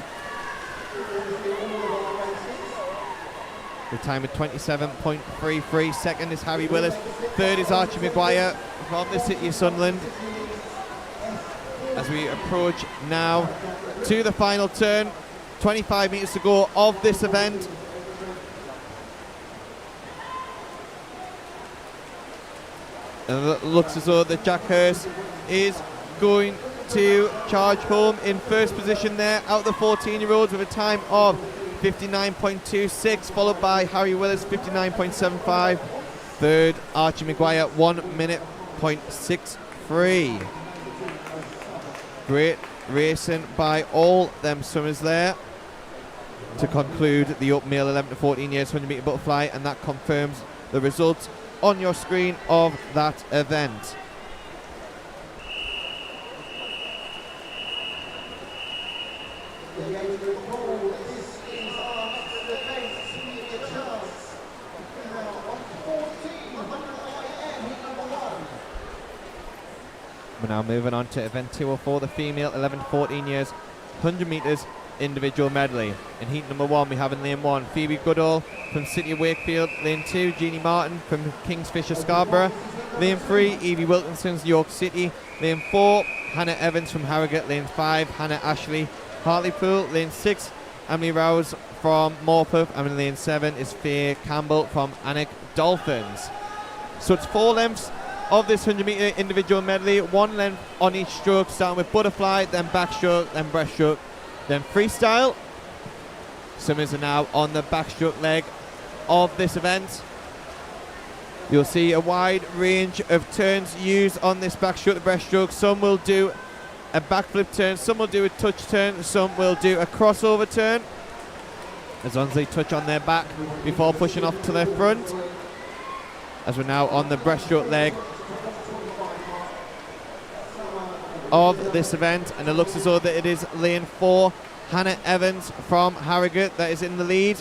The time of 27.33. Second is Harry Willis. Third is Archie Maguire from the city of Sunderland. As we approach now to the final turn, 25 metres to go of this event. And it looks as though that Jack Hurst is going to charge home in first position there out of the 14-year-olds with a time of 59.26, followed by Harry Willis, 59.75. Third, Archie Maguire, 1 minute .63. Great racing by all them swimmers there to conclude the open male 11 to 14 years 100 metre butterfly, and that confirms the results on your screen of that event. We're now moving on to event 204, the female 11 to 14 years 100 metres individual medley. In heat number 1 we have in lane 1 Phoebe Goodall from City of Wakefield. Lane 2 Jeannie Martin from Kingsfisher Scarborough. Lane 3 Evie Wilkinson's York City. Lane 4 Hannah Evans from Harrogate. Lane 5 Hannah Ashley Hartlepool. Lane 6 Emily Rouse from Morpeth. And in lane 7 is Faye Campbell from Annick Dolphins. So it's 4 lengths of this 100 metre individual medley, 1 length on each stroke, starting with butterfly, then backstroke, then breaststroke, then freestyle. Swimmers are now on the backstroke leg of this event. You'll see a wide range of turns used on this backstroke to breaststroke. Some will do a backflip turn, some will do a touch turn, some will do a crossover turn, as long as they touch on their back before pushing off to their front. As we're now on the breaststroke leg of this event, and it looks as though that it is lane 4 Hannah Evans from Harrogate that is in the lead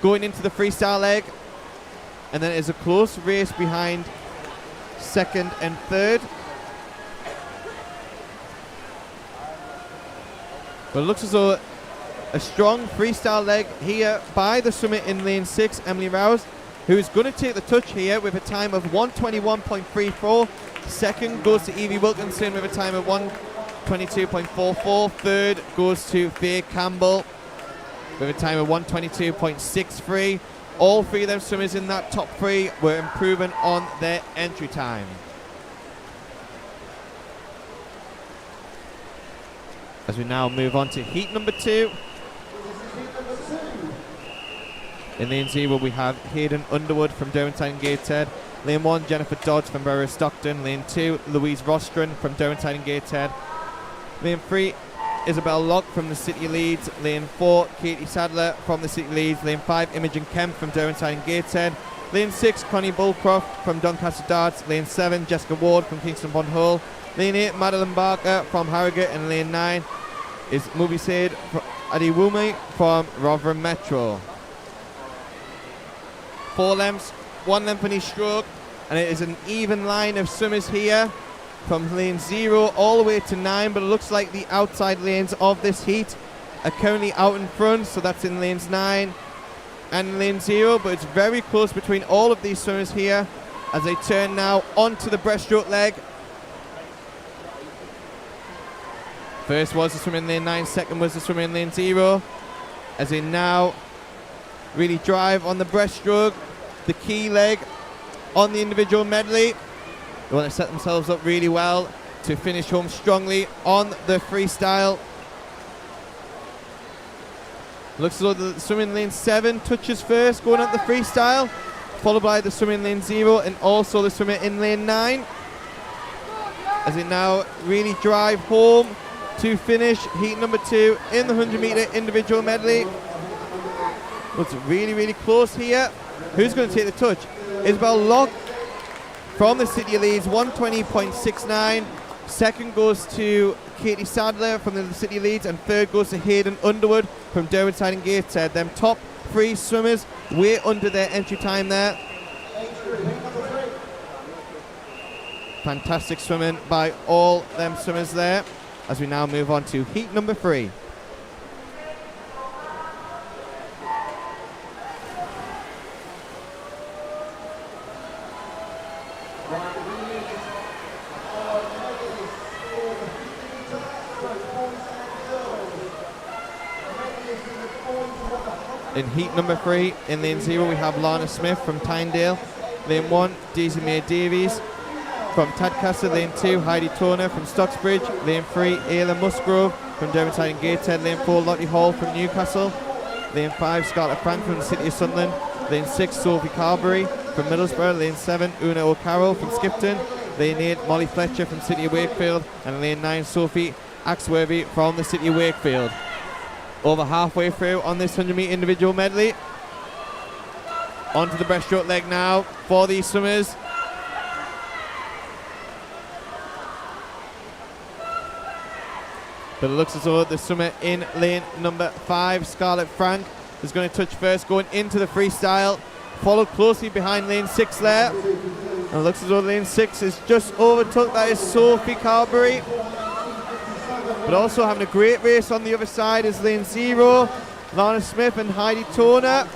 going into the freestyle leg, and then it is a close race behind second and third. But it looks as though a strong freestyle leg here by the swimmer in lane 6, Emily Rouse, who is going to take the touch here with a time of 121.34. Second goes to Evie Wilkinson with a time of 122.44. Third goes to Faye Campbell with a time of 122.63. All 3 of them swimmers in that top 3 were improving on their entry time. As we now move on to heat number 2. In lane 0 we have Hayden Underwood from Derwentine and Gateshead. Lane 1 Jennifer Dodds from Borough Stockton. Lane 2 Louise Rostron from Derwentine and Gateshead. Lane 3, Isabel Locke from the City of Leeds. Lane 4, Katie Sadler from the City of Leeds. Lane 5, Imogen Kemp from Derwentide and Gateshead. Lane 6, Connie Bullcroft from Doncaster Darts. Lane 7, Jessica Ward from Kingston upon Hull. Lane 8, Madeline Barker from Harrogate. And lane 9 is Mubisaid Adiwumi from Rotherham Metro. 4 lengths, 1 length on each stroke, and it is an even line of swimmers here from lane 0 all the way to 9, but it looks like the outside lanes of this heat are currently out in front, so that's in lanes 9 and lane 0, but it's very close between all of these swimmers here as they turn now onto the breaststroke leg. First was the swimmer in lane 9, second was the swimmer in lane 0, as they now really drive on the breaststroke, the key leg on the individual medley. They want to set themselves up really well to finish home strongly on the freestyle. Looks as though the swimmer in lane 7 touches first going on the freestyle, followed by the swimmer in lane 0 and also the swimmer in lane 9, as they now really drive home to finish heat number 2 in the 100-meter individual medley. Looks really, really close here. Who's going to take the touch? Isabel Locke from the City of Leeds, 120.69. Second goes to Katie Sadler from the City of Leeds, and third goes to Hayden Underwood from Derwentide and Gateshead. Them top 3 swimmers way under their entry time there. Fantastic swimming by all them swimmers there, as we now move on to heat number 3. In heat number 3, in lane 0, we have Lana Smith from Tynedale. Lane 1, Daisy Mae Davies from Tadcaster. Lane 2, Heidi Toner from Stocksbridge. Lane 3, Ayla Musgrove from Derwentide and Gateshead. Lane 4, Lottie Hall from Newcastle. Lane 5, Scarlett Frank from the City of Sunderland. Lane 6, Sophie Carberry from Middlesbrough. Lane 7, Una O'Carroll from Skipton. Lane 8, Molly Fletcher from City of Wakefield. And lane 9, Sophie Axworthy from the City of Wakefield. Over halfway through on this 100-meter individual medley. Onto the breaststroke leg now for these swimmers. But it looks as though the swimmer in lane number 5, Scarlett Frank, is going to touch first going into the freestyle. Followed closely behind lane 6 there. And it looks as though lane 6 is just overtook. That is Sophie Carberry. But also having a great race on the other side is lane 0, Lana Smith and Heidi Toner.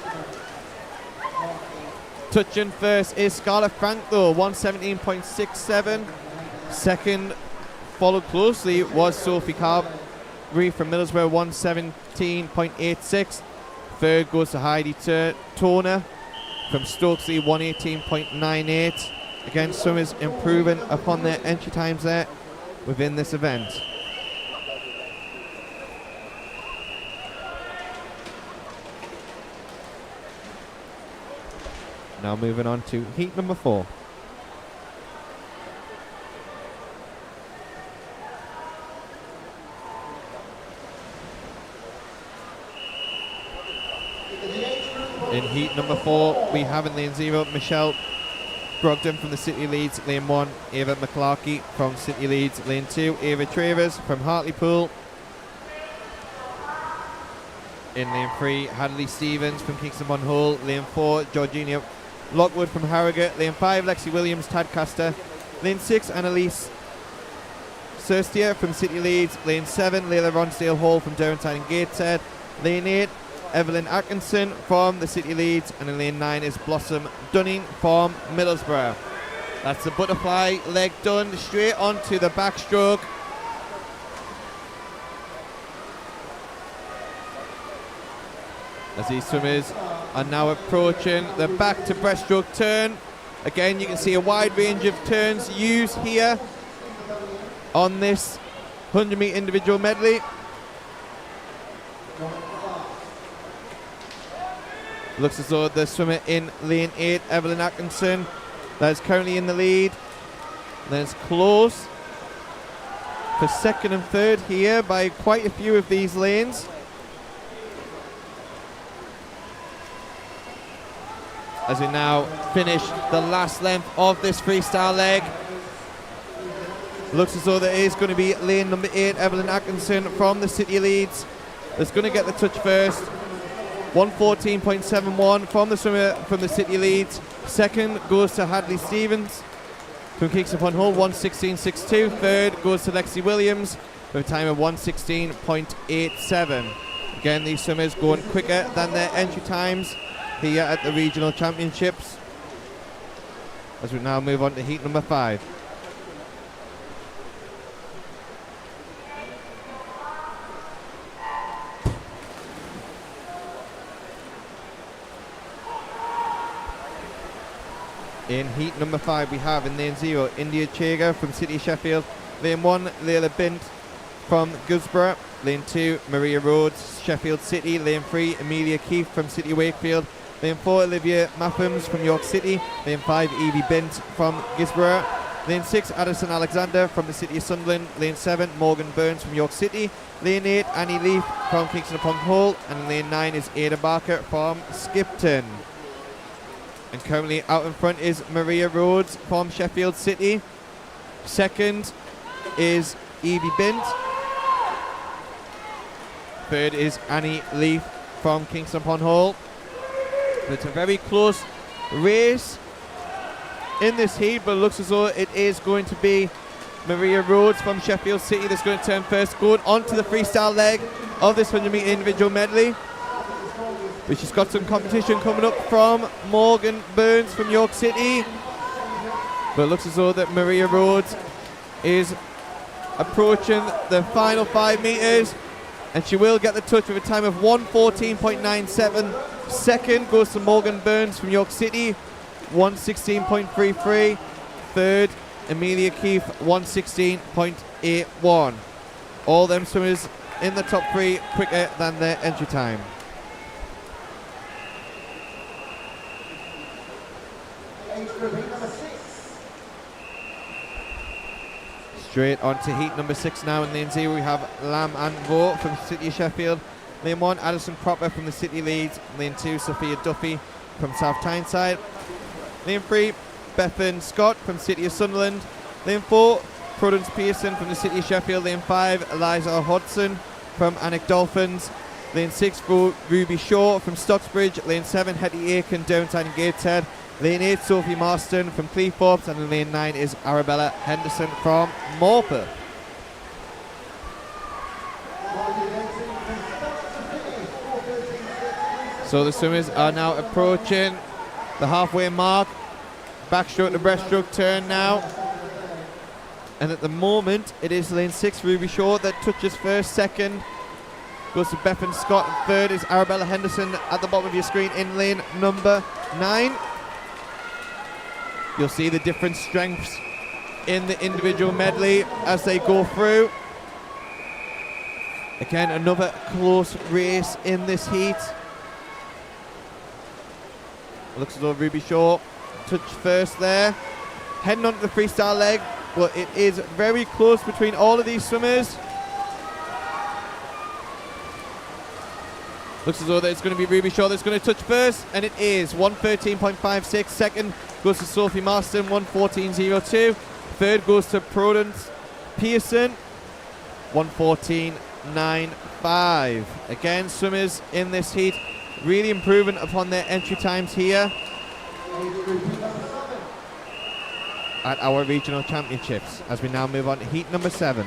Touching first is Scarlett Frank though, 117.67. Second, followed closely, was Sophie Carberry from Middlesbrough, 117.86. Third goes to Heidi Toner from Stokesley, 118.98. Again, swimmers improving upon their entry times there within this event. Now moving on to heat number 4. In heat number 4, we have in lane 0, Michelle Brogdon from the City of Leeds. Lane 1, Ava McClarkey from City of Leeds. Lane 2, Ava Travers from Hartlepool. In lane 3, Hadley Stevens from Kingston upon Hull. Lane 4, Georgina Lockwood from Harrogate. Lane 5, Lexi Williams, Tadcaster. Lane 6, Annalise Surstia from City Leeds. Lane 7, Layla Ronsdale Hall from Derwentide and Gateshead. Lane 8, Evelyn Atkinson from the City Leeds. And in lane 9 is Blossom Dunning from Middlesbrough. That's the butterfly leg done. Straight onto the backstroke. As these swimmers are now approaching the back to breaststroke turn. Again, you can see a wide range of turns used here on this 100-meter individual medley. Looks as though the swimmer in lane 8, Evelyn Atkinson, that is currently in the lead. That's close for second and third here by quite a few of these lanes. As we now finish the last length of this freestyle leg. Looks as though there is going to be lane number 8, Evelyn Atkinson from the City Leeds, that's going to get the touch first. 1:14.71 from the swimmer from the City Leeds. Second goes to Hadley Stevens from Kingston upon Hull, 1:16.62. Third goes to Lexi Williams with a time of 1:16.87. Again, these swimmers going quicker than their entry times here at the regional championships. As we now move on to heat number 5. In heat number 5 we have in lane 0 India Chega from City Sheffield, lane 1 Layla Bint from Guilsborough, lane 2 Maria Rhodes, Sheffield City, lane 3 Amelia Keefe from City Wakefield, lane 4 Olivia Maphams from York City, lane 5 Evie Bint from Guilsborough, lane 6 Addison Alexander from the City of Sunderland, lane 7 Morgan Burns from York City, lane 8 Annie Leaf from Kingston upon Hull, and lane 9 is Ada Barker from Skipton. And currently out in front is Maria Rhodes from Sheffield City. Second is Evie Bint. Third is Annie Leaf from Kingston upon Hull. It's a very close race in this heat, but it looks as though it is going to be Maria Rhodes from Sheffield City that's going to turn first, going on to the freestyle leg of this 100-metre individual medley. But she's got some competition coming up from Morgan Burns from York City. But it looks as though that Maria Rhodes is approaching the final 5 metres, and she will get the touch with a time of 1:14.97. Second goes to Morgan Burns from York City, 1:16.33. Third, Amelia Keefe, 1:16.81. All them swimmers in the top 3 quicker than their entry time. Straight on to heat number 6 now. In lane 0 we have Lam and Vo from City of Sheffield. Lane 1 Addison Cropper from the City Leeds. Lane 2 Sophia Duffy from South Tyneside. Lane 3 Bethan Scott from City of Sunderland. Lane 4 Prudence Pearson from the City of Sheffield. Lane 5 Eliza Hodson from Annick Dolphins. Lane 6 Ruby Shaw from Stocksbridge. Lane 7 Hetty Aiken Downside and Gateshead. Lane 8 Sophie Marston from Cleethorpes, and in lane 9 is Arabella Henderson from Morpeth. So the swimmers are now approaching the halfway mark. Backstroke to breaststroke turn now. And at the moment it is lane 6 Ruby Shaw that touches first. Second goes to Bethan Scott, and third is Arabella Henderson at the bottom of your screen in lane number 9. You'll see the different strengths in the individual medley as they go through. Again, another close race in this heat. Looks as though Ruby Shaw touched first there. Heading on to the freestyle leg, but it is very close between all of these swimmers. Looks as though that it's going to be Ruby Shaw that's going to touch first, and it is 1:13.56. Second goes to Sophie Marston, 1:14.02. Third goes to Prudence Pearson, 1:14.95. Again, swimmers in this heat really improving upon their entry times here at our regional championships, as we now move on to heat number 7.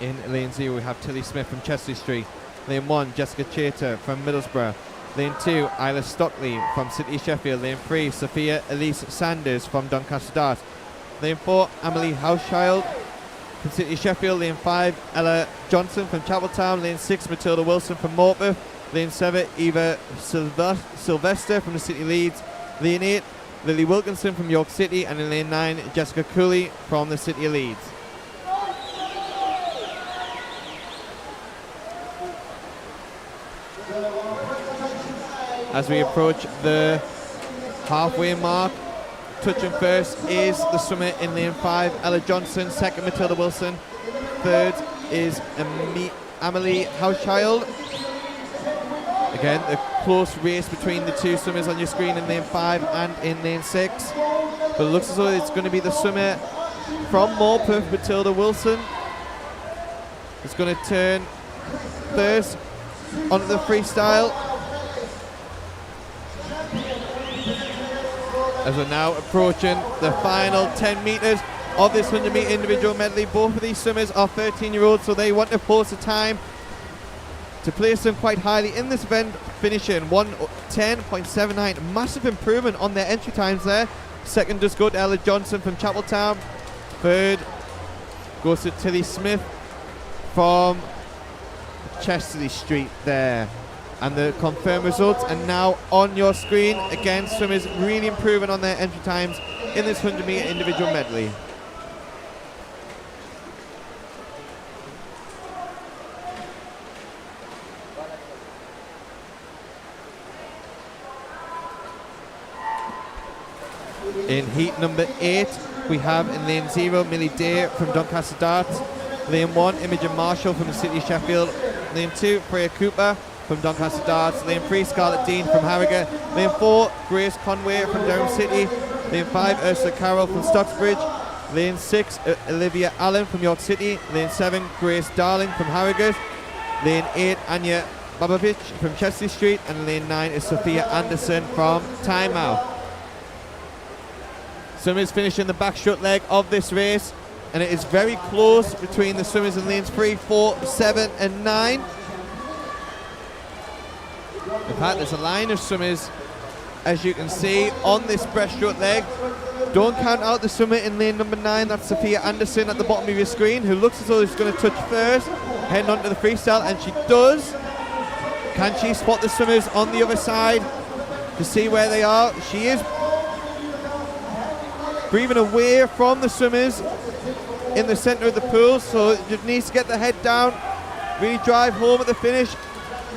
In lane 0 we have Tilly Smith from Chesley Street. Lane 1 Jessica Chater from Middlesbrough. Lane 2 Isla Stockley from City Sheffield. Lane 3 Sophia Elise Sanders from Doncaster Dart. Lane 4 Emily Housechild from City Sheffield. Lane 5 Ella Johnson from Chapeltown. Lane 6 Matilda Wilson from Morpeth. Lane 7 Eva Sylvester from the City Leeds. Lane 8 Lily Wilkinson from York City. And in lane 9 Jessica Cooley from the City of Leeds. As we approach the halfway mark. Touching first is the swimmer in lane 5, Ella Johnson. Second, Matilda Wilson. Third is Amelie Hauschild. Again, a close race between the two swimmers on your screen in lane 5 and in lane 6. But it looks as though it's going to be the swimmer from Morpeth, Matilda Wilson. It's going to turn first onto the freestyle. As we're now approaching the final 10 metres of this 100 metre individual medley. Both of these swimmers are 13-year-olds, so they want to post a time to place them quite highly in this event, finishing 1:10.79. Massive improvement on their entry times there. Second does go to Ella Johnson from Chapeltown. Third goes to Tilly Smith from Chesterley Street there. And the confirmed results are now on your screen. Again, swimmers really improving on their entry times in this 100 metre individual medley. In heat number 8, we have in lane 0, Millie Day from Doncaster Darts. Lane 1, Imogen Marshall from the City of Sheffield. Lane 2, Freya Cooper from Doncaster Darts. Lane 3, Scarlett Dean from Harrogate. Lane 4, Grace Conway from Durham City. Lane 5, Ursula Carroll from Stocksbridge. Lane 6, Olivia Allen from York City. Lane 7, Grace Darling from Harrogate. Lane 8, Anya Babovich from Chesley Street. And lane 9 is Sophia Anderson from Tynemouth. Swimmers finishing the backstroke leg of this race, and it is very close between the swimmers in lanes 3, 4, 7 and 9. In fact, there's a line of swimmers, as you can see, on this breaststroke leg. Don't count out the swimmer in lane number 9, that's Sophia Anderson at the bottom of your screen, who looks as though she's going to touch first, heading onto the freestyle, and she does. Can she spot the swimmers on the other side to see where they are? She is breathing away from the swimmers in the centre of the pool, so just needs to get the head down, really drive home at the finish,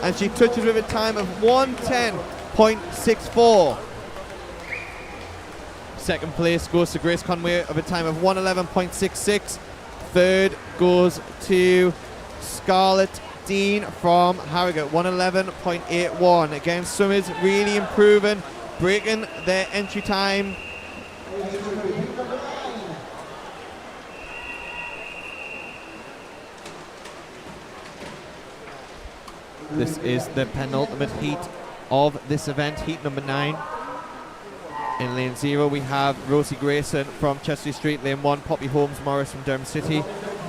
and she touches with a time of 1:10.64. Second place goes to Grace Conway of a time of 1:11.66. Third goes to Scarlett Dean from Harrogate, 1:11.81. Again, swimmers really improving, breaking their entry time. This is the penultimate heat of this event, heat number 9. In lane 0 we have Rosie Grayson from Chesley Street. Lane 1, Poppy Holmes Morris from Durham City.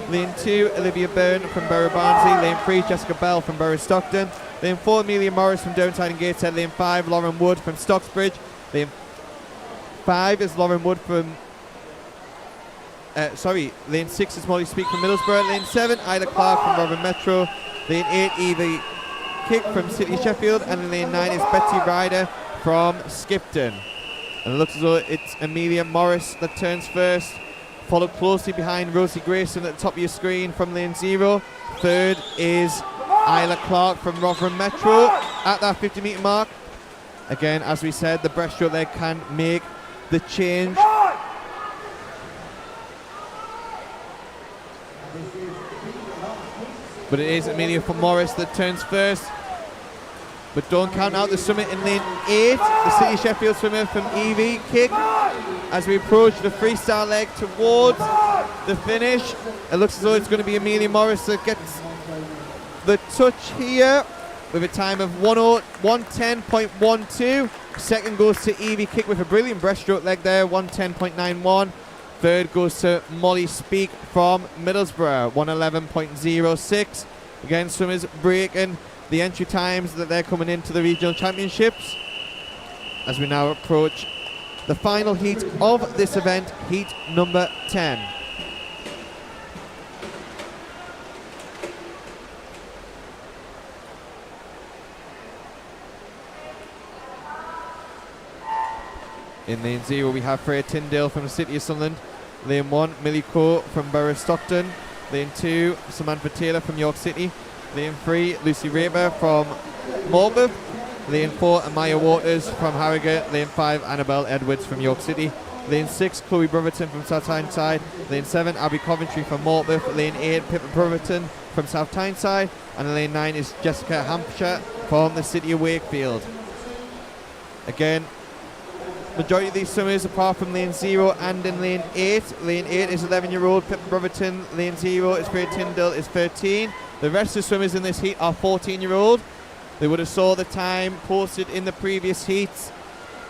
Lane 2, Olivia Byrne from Borough Barnsley. Lane 3, Jessica Bell from Borough Stockton. Lane 4, Amelia Morris from Downside and Gateshead. Lane 5, Lauren Wood from Stocksbridge. Lane 5 is Lauren Wood from lane 6 is Molly Speak from Middlesbrough. Lane 7, Ida Clark from Robin Metro. Lane 8, Evie Kick from City of Sheffield. And in lane 9 is Betsy Ryder from Skipton. And it looks as though it's Amelia Morris that turns first, followed closely behind Rosie Grayson at the top of your screen from lane 0. Third is Isla Clark from Rotherham Metro at that 50 metre mark. Again, as we said, the breaststroke leg can make the change. But it is Amelia from Morris that turns first. But don't count out the swimmer in lane 8, the City Sheffield swimmer from Evie Kick. As we approach the freestyle leg towards the finish, it looks as though it's going to be Amelia Morris that gets the touch here with a time of 1:10.12. Second goes to Evie Kick with a brilliant breaststroke leg there, 1:10.91. Third goes to Molly Speak from Middlesbrough, 1:11.06. Again, swimmers breaking the entry times that they're coming into the regional championships. As we now approach the final heat of this event, heat number 10. In lane 0 we have Freya Tyndale from the City of Sunderland. Lane 1, Millie Coe from Borough Stockton. Lane 2, Samantha Taylor from York City. Lane 3, Lucy Raper from Morpeth. Lane 4, Amaya Waters from Harrogate. Lane 5, Annabelle Edwards from York City. Lane 6, Chloe Brotherton from South Tyneside. Lane 7, Abby Coventry from Morpeth. Lane 8, Pippa Brotherton from South Tyneside. And lane 9 is Jessica Hampshire from the City of Wakefield. Again, majority of these swimmers, apart from lane 0 and in lane 8. Lane 8 is 11-year-old Pippa Brotherton. Lane 0 is Faye Tyndall, is 13. The rest of the swimmers in this heat are 14-year-old. They would have saw the time posted in the previous heats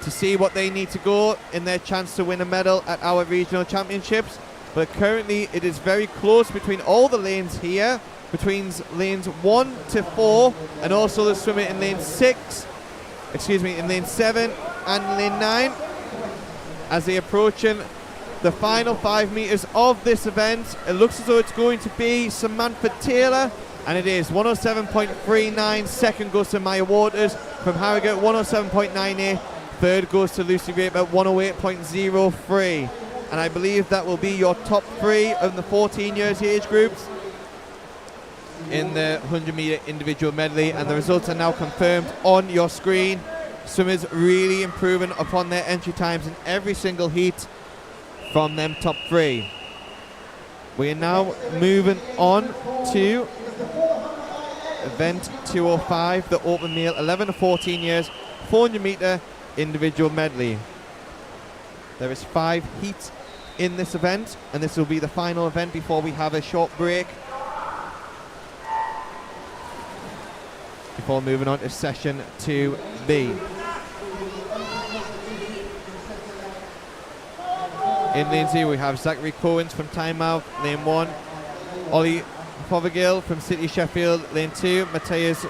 to see what they need to go in their chance to win a medal at our regional championships. But currently it is very close between all the lanes here, between lanes 1 to 4, and also the swimmer in lane 7 and lane 9, as they approaching the final 5 meters of this event. It looks as though it's going to be Samantha Taylor, and it is. 107.39. Second goes to Maya Waters from Harrogate. 107.98. Third goes to Lucy Raper. 108.03. And I believe that will be your top 3 of the 14 years age groups in the 100-meter individual medley, and the results are now confirmed on your screen. Swimmers really improving upon their entry times in every single heat from them top 3. We are now moving on to event 205, the open male 11 to 14 years 400 meter individual medley. There is 5 heats in this event, and this will be the final event before we have a short break before moving on to session 2B. In lane 0 we have Zachary Cohens from Tynemouth. Lane 1, Ollie Fothergill from City Sheffield. Lane 2, Matthias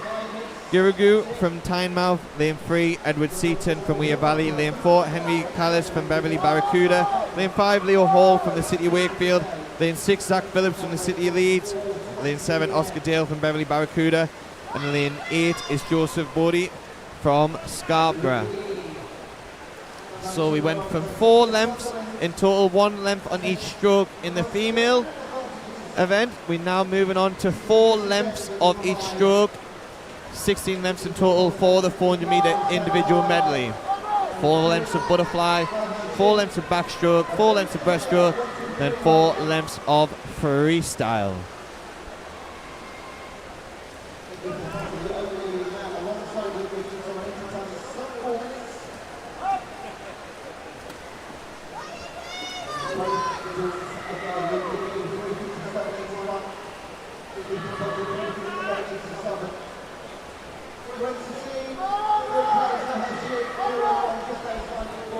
Giragu from Tynemouth. Lane 3, Edward Seaton from Weir Valley. Lane 4, Henry Callis from Beverley Barracuda. Lane 5, Leo Hall from the City of Wakefield. Lane 6, Zach Phillips from the City of Leeds. Lane 7, Oscar Dale from Beverley Barracuda. And lane 8 is Joseph Bodie from Scarborough. So we went from 4 lengths in total, 1 length on each stroke in the female event. We're now moving on to 4 lengths of each stroke, 16 lengths in total for the 400 meter individual medley. 4 lengths of butterfly, 4 lengths of backstroke, 4 lengths of breaststroke, and 4 lengths of freestyle.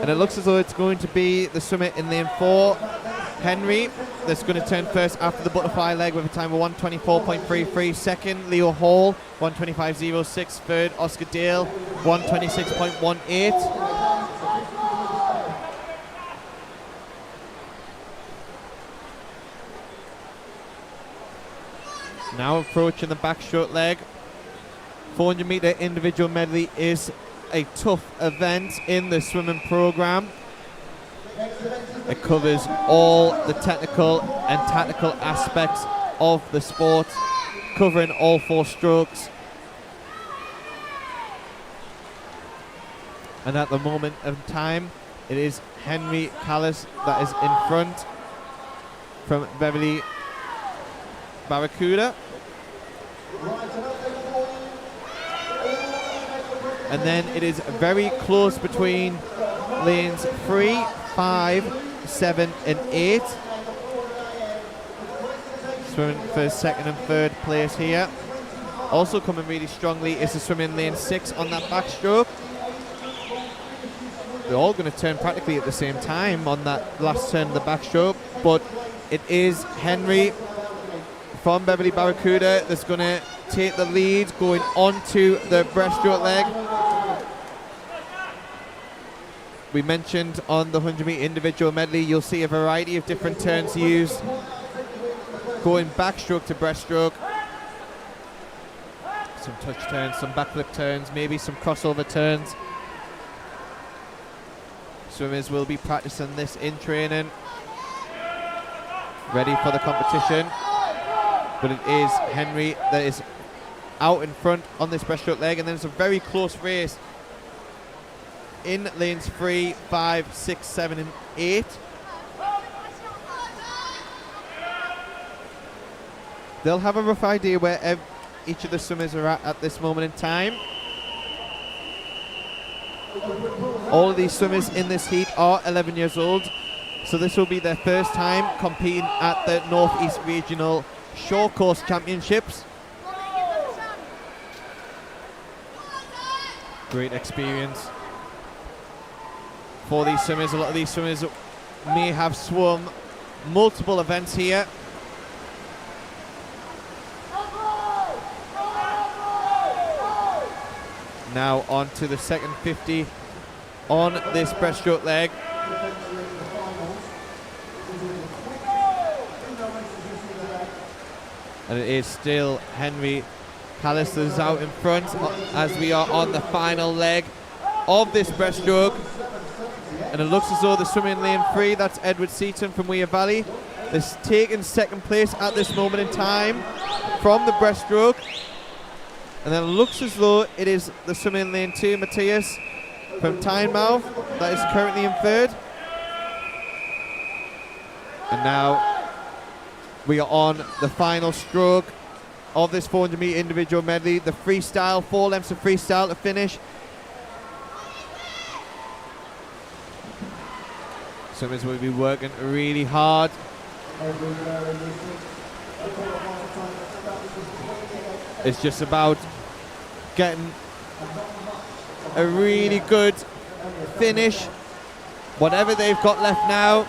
And it looks as though it's going to be the swimmer in lane 4, Henry, that's going to turn first after the butterfly leg with a time of 124.33. Second, Leo Hall, 125.06. Third, Oscar Dale, 126.18. Now approaching the backstroke leg. 400 meter individual medley is a tough event in the swimming program. It covers all the technical and tactical aspects of the sport, covering all 4 strokes. And at the moment of time, it is Henry Callis that is in front from Beverley Barracuda. And then it is very close between lanes 3, 5, 7 and 8. Swimming for second and third place here. Also coming really strongly is the swim in lane 6 on that backstroke. They're all going to turn practically at the same time on that last turn of the backstroke, but it is Henry from Beverley Barracuda that's going to take the lead going onto the breaststroke leg. We mentioned on the 100 meter individual medley, you'll see a variety of different turns used, going backstroke to breaststroke. Some touch turns, some backflip turns, maybe some crossover turns. Swimmers will be practicing this in training, ready for the competition. But it is Henry that is out in front on this breaststroke leg, and then it's a very close race in lanes 3, 5, 6, 7 and 8. They'll have a rough idea where each of the swimmers are at this moment in time. All of these swimmers in this heat are 11 years old, so this will be their first time competing at the North East Regional Shore Course Championships. Great experience for these swimmers. A lot of these swimmers may have swum multiple events here. Now on to the second 50 on this breaststroke leg. And it is still Henry Callis that is out in front as we are on the final leg of this breaststroke. And it looks as though the swimmer in lane 3, that's Edward Seaton from Weir Valley, is taking second place at this moment in time from the breaststroke. And then it looks as though it is the swimmer in lane 2, Matthias from Tynemouth, that is currently in third. And now we are on the final stroke of this 400 metre individual medley, the freestyle, 4 lengths of freestyle to finish. Swimmers will be working really hard. It's just about getting a really good finish, whatever they've got left now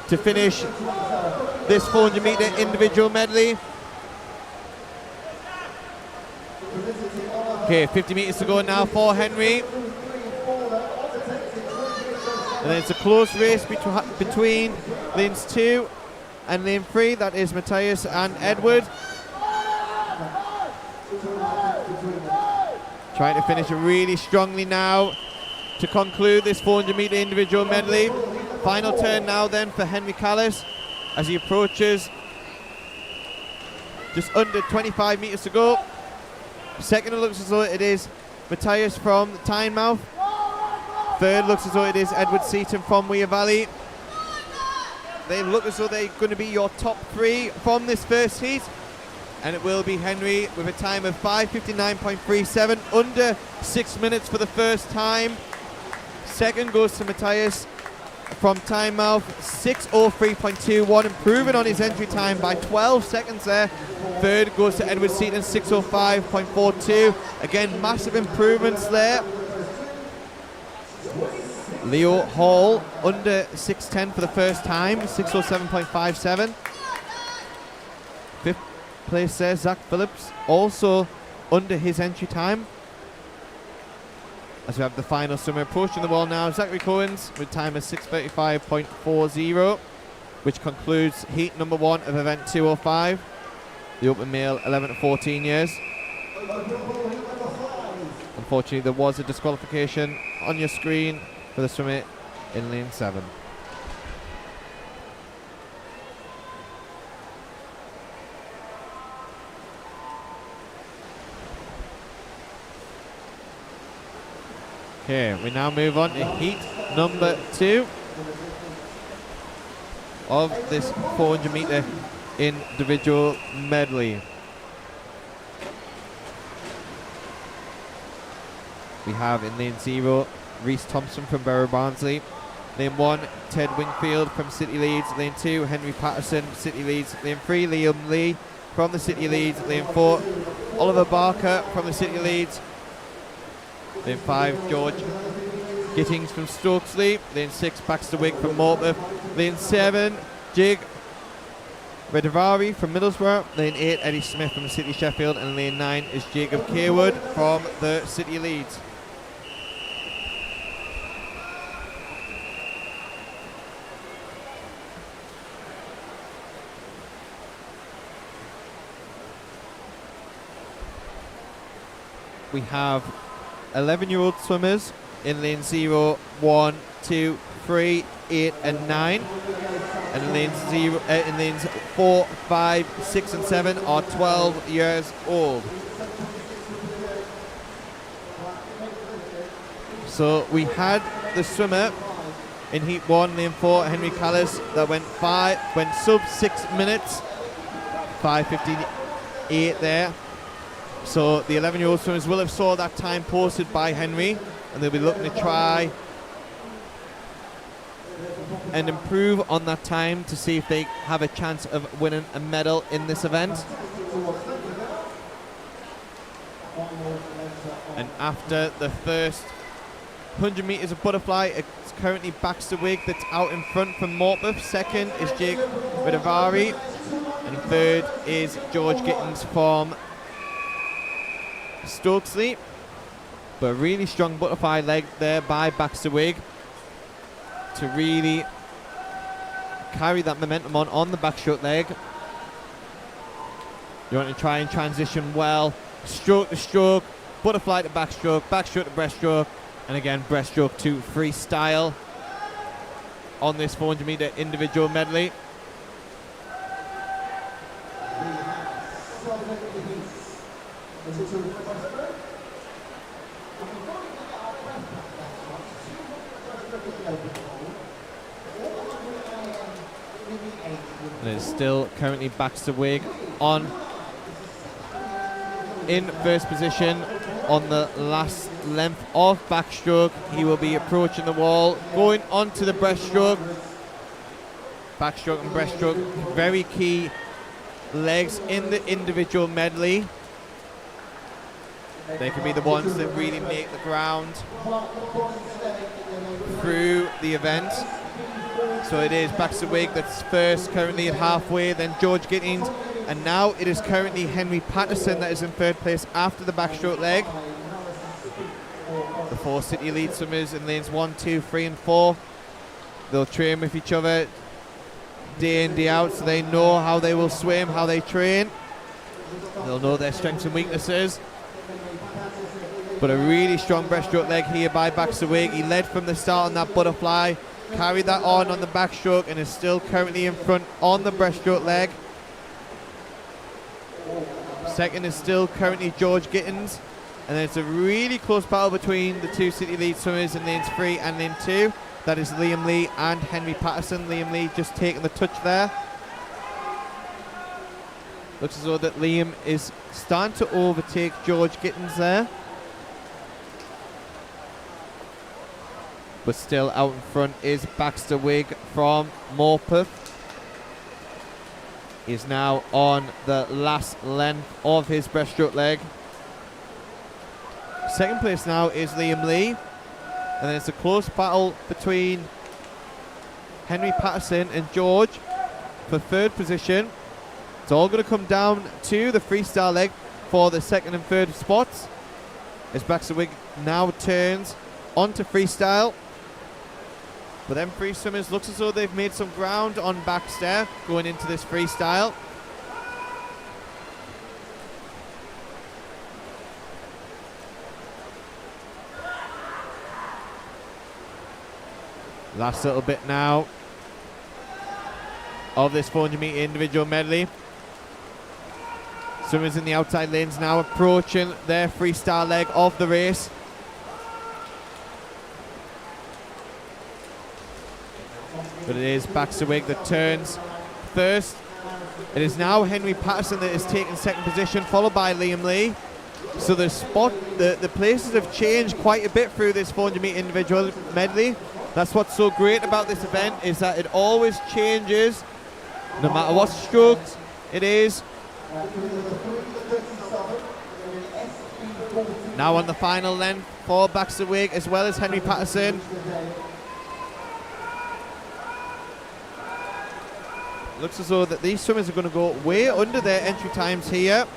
to finish this 400 metre individual medley. Okay, 50 metres to go now for Henry. And then it's a close race between lanes 2 and lane 3. That is Matthias and Edward. Trying to finish really strongly now to conclude this 400 metre individual medley. Final turn now then for Henry Callis as he approaches just under 25 metres to go. Second, it looks as though it is Matthias from Tynemouth. Third looks as though it is Edward Seaton from Weir Valley. They look as though they're going to be your top 3 from this first heat. And it will be Henry with a time of 5:59.37, under 6 minutes for the first time. Second goes to Matthias from Tynemouth, 6:03.21, improving on his entry time by 12 seconds there. Third goes to Edward Seaton, 6:05.42. Again, massive improvements there. Leo Hall under 6:10 for the first time, 6:07.57. Fifth place there, Zach Phillips, also under his entry time. As we have the final swimmer approaching the wall now, Zachary Cohens with time of 6:35.40, which concludes heat number 1 of event 205, the open male 11 to 14 years. Unfortunately, there was a disqualification on your screen for the swimmer in lane 7. Okay, we now move on to heat number 2 of this 400 metre individual medley. We have in lane 0 Reese Thompson from Barrow Barnsley. Lane 1 Ted Wingfield from City Leeds. Lane 2 Henry Patterson, City Leeds. Lane 3 Liam Lee from the City Leeds. Lane 4 Oliver Barker from the City Leeds. Lane 5 George Gittings from Stokesley. Lane 6 Baxter Wigg from Morpeth. Lane 7 Jig Redavari from Middlesbrough. Lane 8 Eddie Smith from the City Sheffield. And lane 9 is Jacob Carewood from the City Leeds. We have 11-year-old swimmers in lane 0, 1, 2, 3, 8 and 9. And in lanes 4, 5, 6 and 7 are 12 years old. So we had the swimmer in heat 1, lane 4, Henry Callis, that went sub 6 minutes, 5:58 there. So the 11-year-old swimmers will have saw that time posted by Henry, and they'll be looking to try and improve on that time to see if they have a chance of winning a medal in this event. And after the first 100 metres of butterfly, it's currently Backstroke that's out in front from Morpeth. Second is Jake Ridavari, and third is George Gittins from Stokesley. But a really strong butterfly leg there by Backstroke to really carry that momentum on the backstroke leg. You want to try and transition well, stroke to stroke, butterfly to backstroke, backstroke to breaststroke, and again breaststroke to freestyle on this 400 metre individual medley. And it's still currently Backstroke in first position on the last length of backstroke. He will be approaching the wall, going onto the breaststroke. Backstroke and breaststroke, very key legs in the individual medley. They can be the ones that really make the ground through the event. So it is Backstroke that's first, currently at halfway, then George Gittins, and now it is currently Henry Patterson that is in third place after the backstroke leg. The 4 city lead swimmers in lanes 1, 2, 3 and 4. They'll train with each other day in, day out, so they know how they will swim, how they train. They'll know their strengths and weaknesses. But a really strong breaststroke leg here by Backstroke. He led from the start on that butterfly, carried that on the backstroke, and is still currently in front on the breaststroke leg. Second is still currently George Gittins, and then it's a really close battle between the 2 city lead swimmers in lanes 3 and lane 2. That is Liam Lee and Henry Patterson. Liam Lee just taking the touch there. Looks as though that Liam is starting to overtake George Gittins there. But still out in front is Backstroke from Morpeth. He's now on the last length of his breaststroke leg. Second place now is Liam Lee. And then it's a close battle between Henry Patterson and George for third position. It's all going to come down to the freestyle leg for the second and third spots, as Backstroke now turns onto freestyle. But them free swimmers looks as though they've made some ground on backstair going into this freestyle. Last little bit now of this 400 metre individual medley. Swimmers in the outside lanes now approaching their freestyle leg of the race. But it is Backstroke that turns first. It is now Henry Patterson that is taking second position, followed by Liam Lee. So the places have changed quite a bit through this 400 metre individual medley. That's what's so great about this event, is that it always changes, no matter what strokes it is. Now on the final length for Backstroke, as well as Henry Patterson. Looks as though that these swimmers are going to go way under their entry times here.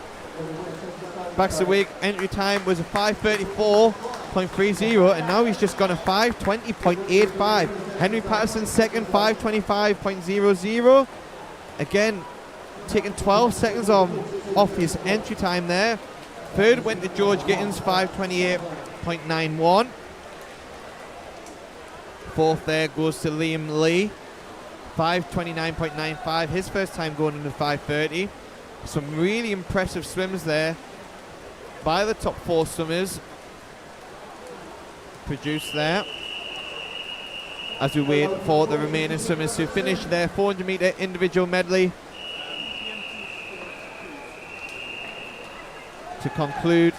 Backstroke entry time was a 5:34.30, and now he's just gone a 5:20.85. Henry Patterson second, 5:25.00. Again, taking 12 seconds off his entry time there. Third went to George Gittins, 5:28.91. Fourth there goes to Liam Lee, 5:29.95. His first time going into 5:30. Some really impressive swims there by the top 4 swimmers. produced there. As we wait for the remaining swimmers to finish their 400 metre individual medley to conclude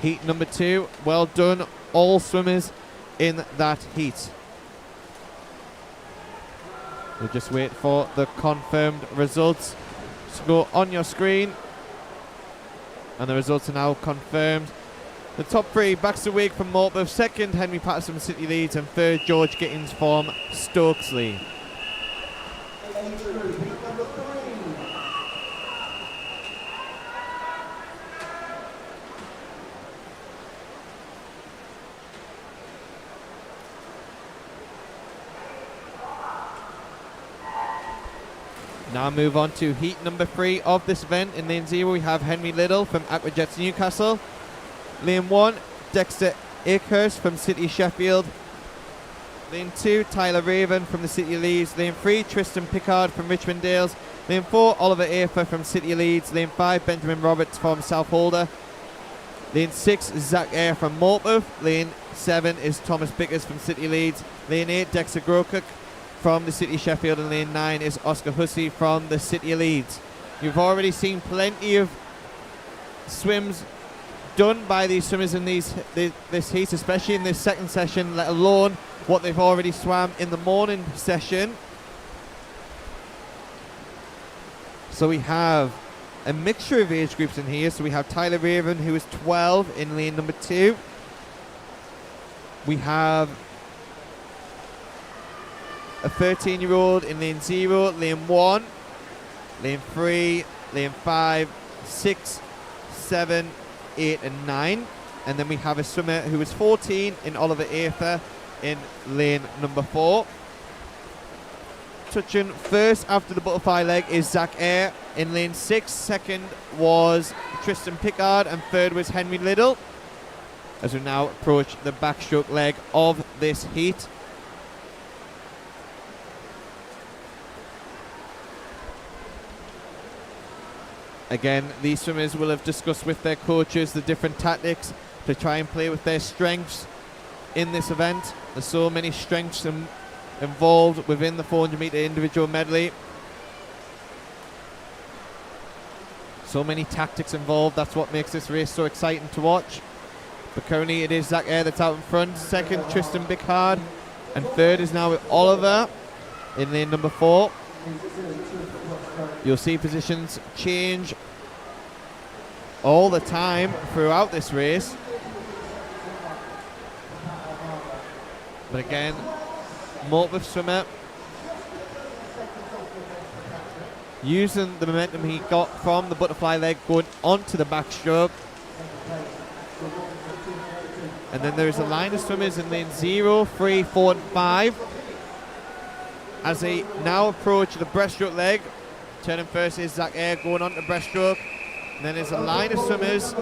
heat number 2. Well done, all swimmers in that heat. We'll just wait for the confirmed results to go on your screen. And the results are now confirmed. The top 3, Baxter Wake from Morpeth, second Henry Patterson from City Leeds, and third George Gittins from Stokesley. Now move on to heat number 3 of this event. In lane 0 we have Henry Liddell from Aquajets Newcastle. Lane 1, Dexter Akehurst from City Sheffield. Lane 2, Tyler Raven from the City Leeds. Lane 3, Tristan Pickard from Richmond Dales. Lane 4, Oliver Afer from City Leeds. Lane 5, Benjamin Roberts from Southolder. Lane 6, Zach Eyre from Morpeth. Lane 7 is Thomas Bickers from City Leeds. Lane 8, Dexter Grokuk from the City Sheffield. And lane 9 is Oscar Hussey from the City Leeds. You've already seen plenty of swims done by these swimmers in this heat, especially in this second session, let alone what they've already swam in the morning session. So we have a mixture of age groups in here. So we have Tyler Raven, who is 12 in lane number 2. We have a 13-year-old in lane 0, lane 1, lane 3, lane 5, 6, 7, 8 and 9. And then we have a swimmer who is 14 in Oliver Afer in lane number 4. Touching first after the butterfly leg is Zach Eyre in lane 6. Second was Tristan Pickard, and third was Henry Liddell. As we now approach the backstroke leg of this heat. Again, these swimmers will have discussed with their coaches the different tactics to try and play with their strengths in this event. There's so many strengths involved within the 400 metre individual medley. So many tactics involved. That's what makes this race so exciting to watch. But currently it is Zach Eyre that's out in front. Second, Tristan Bickard. And third is now Oliver in lane number 4. You'll see positions change all the time throughout this race. But again, Morpeth swimmer using the momentum he got from the butterfly leg going onto the backstroke. And then there is a line of swimmers in lane 0, 3, 4 and 5 as they now approach the breaststroke leg. Turning first is Zach Eyre going on to breaststroke. And then there's a line of swimmers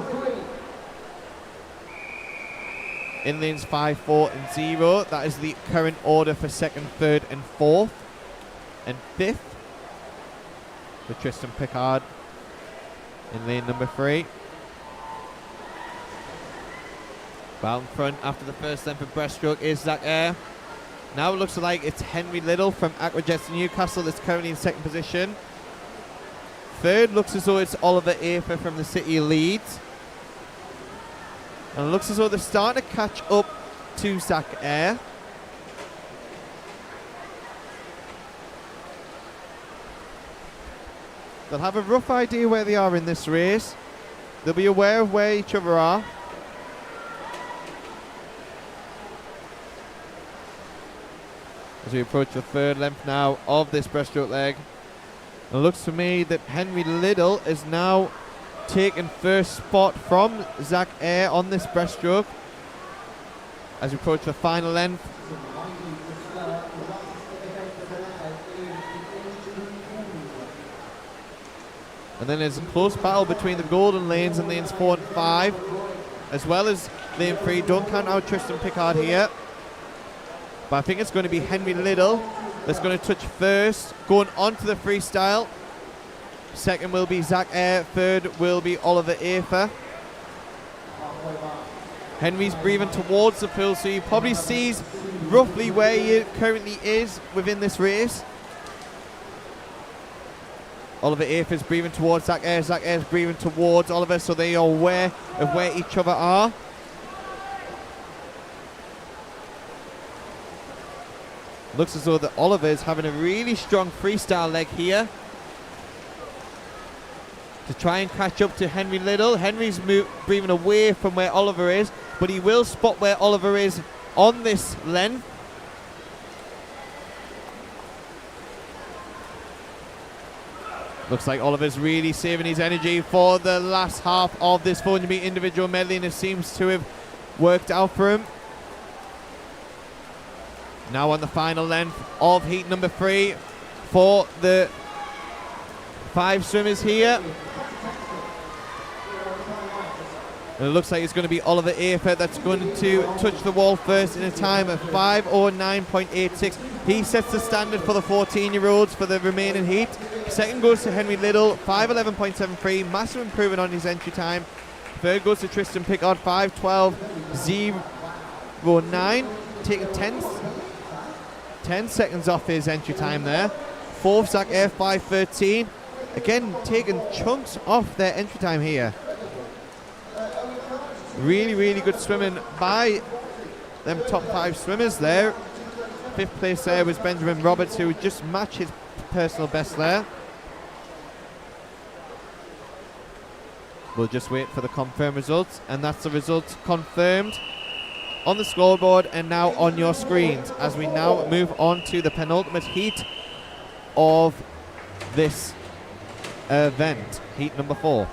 in lanes 5, 4 and 0. That is the current order for second, third and fourth and fifth. With Tristan Pickard in lane number 3. Out in front after the first length of breaststroke is Zach Eyre. Now it looks like it's Henry Liddell from Aquajets Newcastle that's currently in second position. Third looks as though it's Oliver Afer from the City Leeds. And it looks as though they're starting to catch up to Zach Eyre. They'll have a rough idea where they are in this race. They'll be aware of where each other are. As we approach the third length now of this breaststroke leg. It looks to me that Henry Liddell is now taking first spot from Zach Eyre on this breaststroke. As we approach the final length. And then there's a close battle between the golden lanes and lanes 4 and 5. As well as lane 3. Don't count out Tristan Pickard here. But I think it's going to be Henry Liddell that's going to touch first, going on to the freestyle. Second will be Zach Eyre. Third will be Oliver Afer. Henry's breathing towards the pool, so he probably sees roughly where he currently is within this race. Oliver Afer's breathing towards Zach Ayres. Zach Ayres breathing towards Oliver, so they are aware of where each other are. Looks as though that Oliver is having a really strong freestyle leg here to try and catch up to Henry Little. Henry's breathing away from where Oliver is, but he will spot where Oliver is on this length. Looks like Oliver's really saving his energy for the last half of this 400 metre individual medley, and it seems to have worked out for him. Now on the final length of heat number 3 for the 5 swimmers here. And it looks like it's going to be Oliver Afer that's going to touch the wall first in a time of 5:09.86. He sets the standard for the 14-year-olds for the remaining heat. Second goes to Henry Little, 5:11.73, massive improvement on his entry time. Third goes to Tristan Pickard, 5:12.09, taking 10 seconds off his entry time there. Fourth, Zach Ayres, 5:13. Again, taking chunks off their entry time here. Really, really good swimming by them top 5 swimmers there. 5th place there was Benjamin Roberts, who just matched his personal best there. We'll just wait for the confirmed results, and that's the results confirmed on the scoreboard and now on your screens as we now move on to the penultimate heat of this event, heat number 4.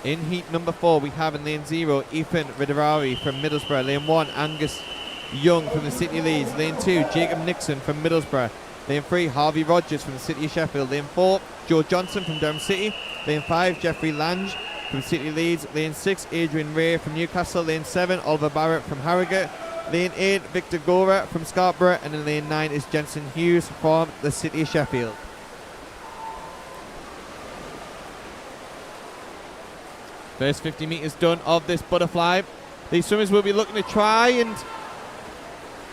In heat number 4, we have in lane 0, Ethan Ridarari from Middlesbrough. Lane 1, Angus Young from the City of Leeds. Lane 2, Jacob Nixon from Middlesbrough. Lane 3, Harvey Rogers from the City of Sheffield. Lane 4, Joe Johnson from Durham City. Lane 5, Jeffrey Lange from City of Leeds. Lane 6, Adrian Ray from Newcastle. Lane 7, Oliver Barrett from Harrogate. Lane 8, Victor Gora from Scarborough. And in lane 9 is Jensen Hughes from the City of Sheffield. First 50 metres done of this butterfly. These swimmers will be looking to try and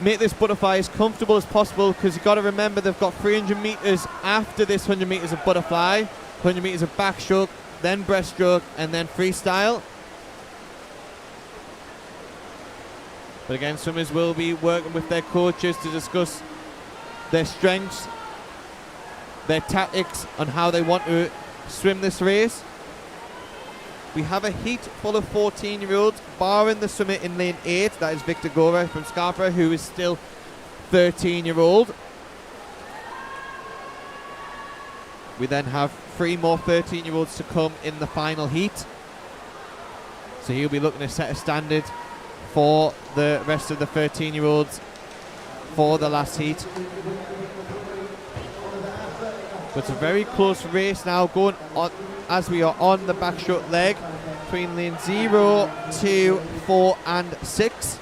make this butterfly as comfortable as possible, because you've got to remember they've got 300 metres after this 100 metres of butterfly, 100 metres of backstroke, then breaststroke, and then freestyle. But again, swimmers will be working with their coaches to discuss their strengths, their tactics on how they want to swim this race. We have a heat full of 14-year-olds, barring the swimmer in lane 8, that is Victor Gora from Scarborough, who is still 13-year-old. We then have 3 more 13-year-olds to come in the final heat. So he'll be looking to set a standard for the rest of the 13-year-olds for the last heat. But it's a very close race now going on as we are on the backstroke leg between lane 0, 2, 4 and 6.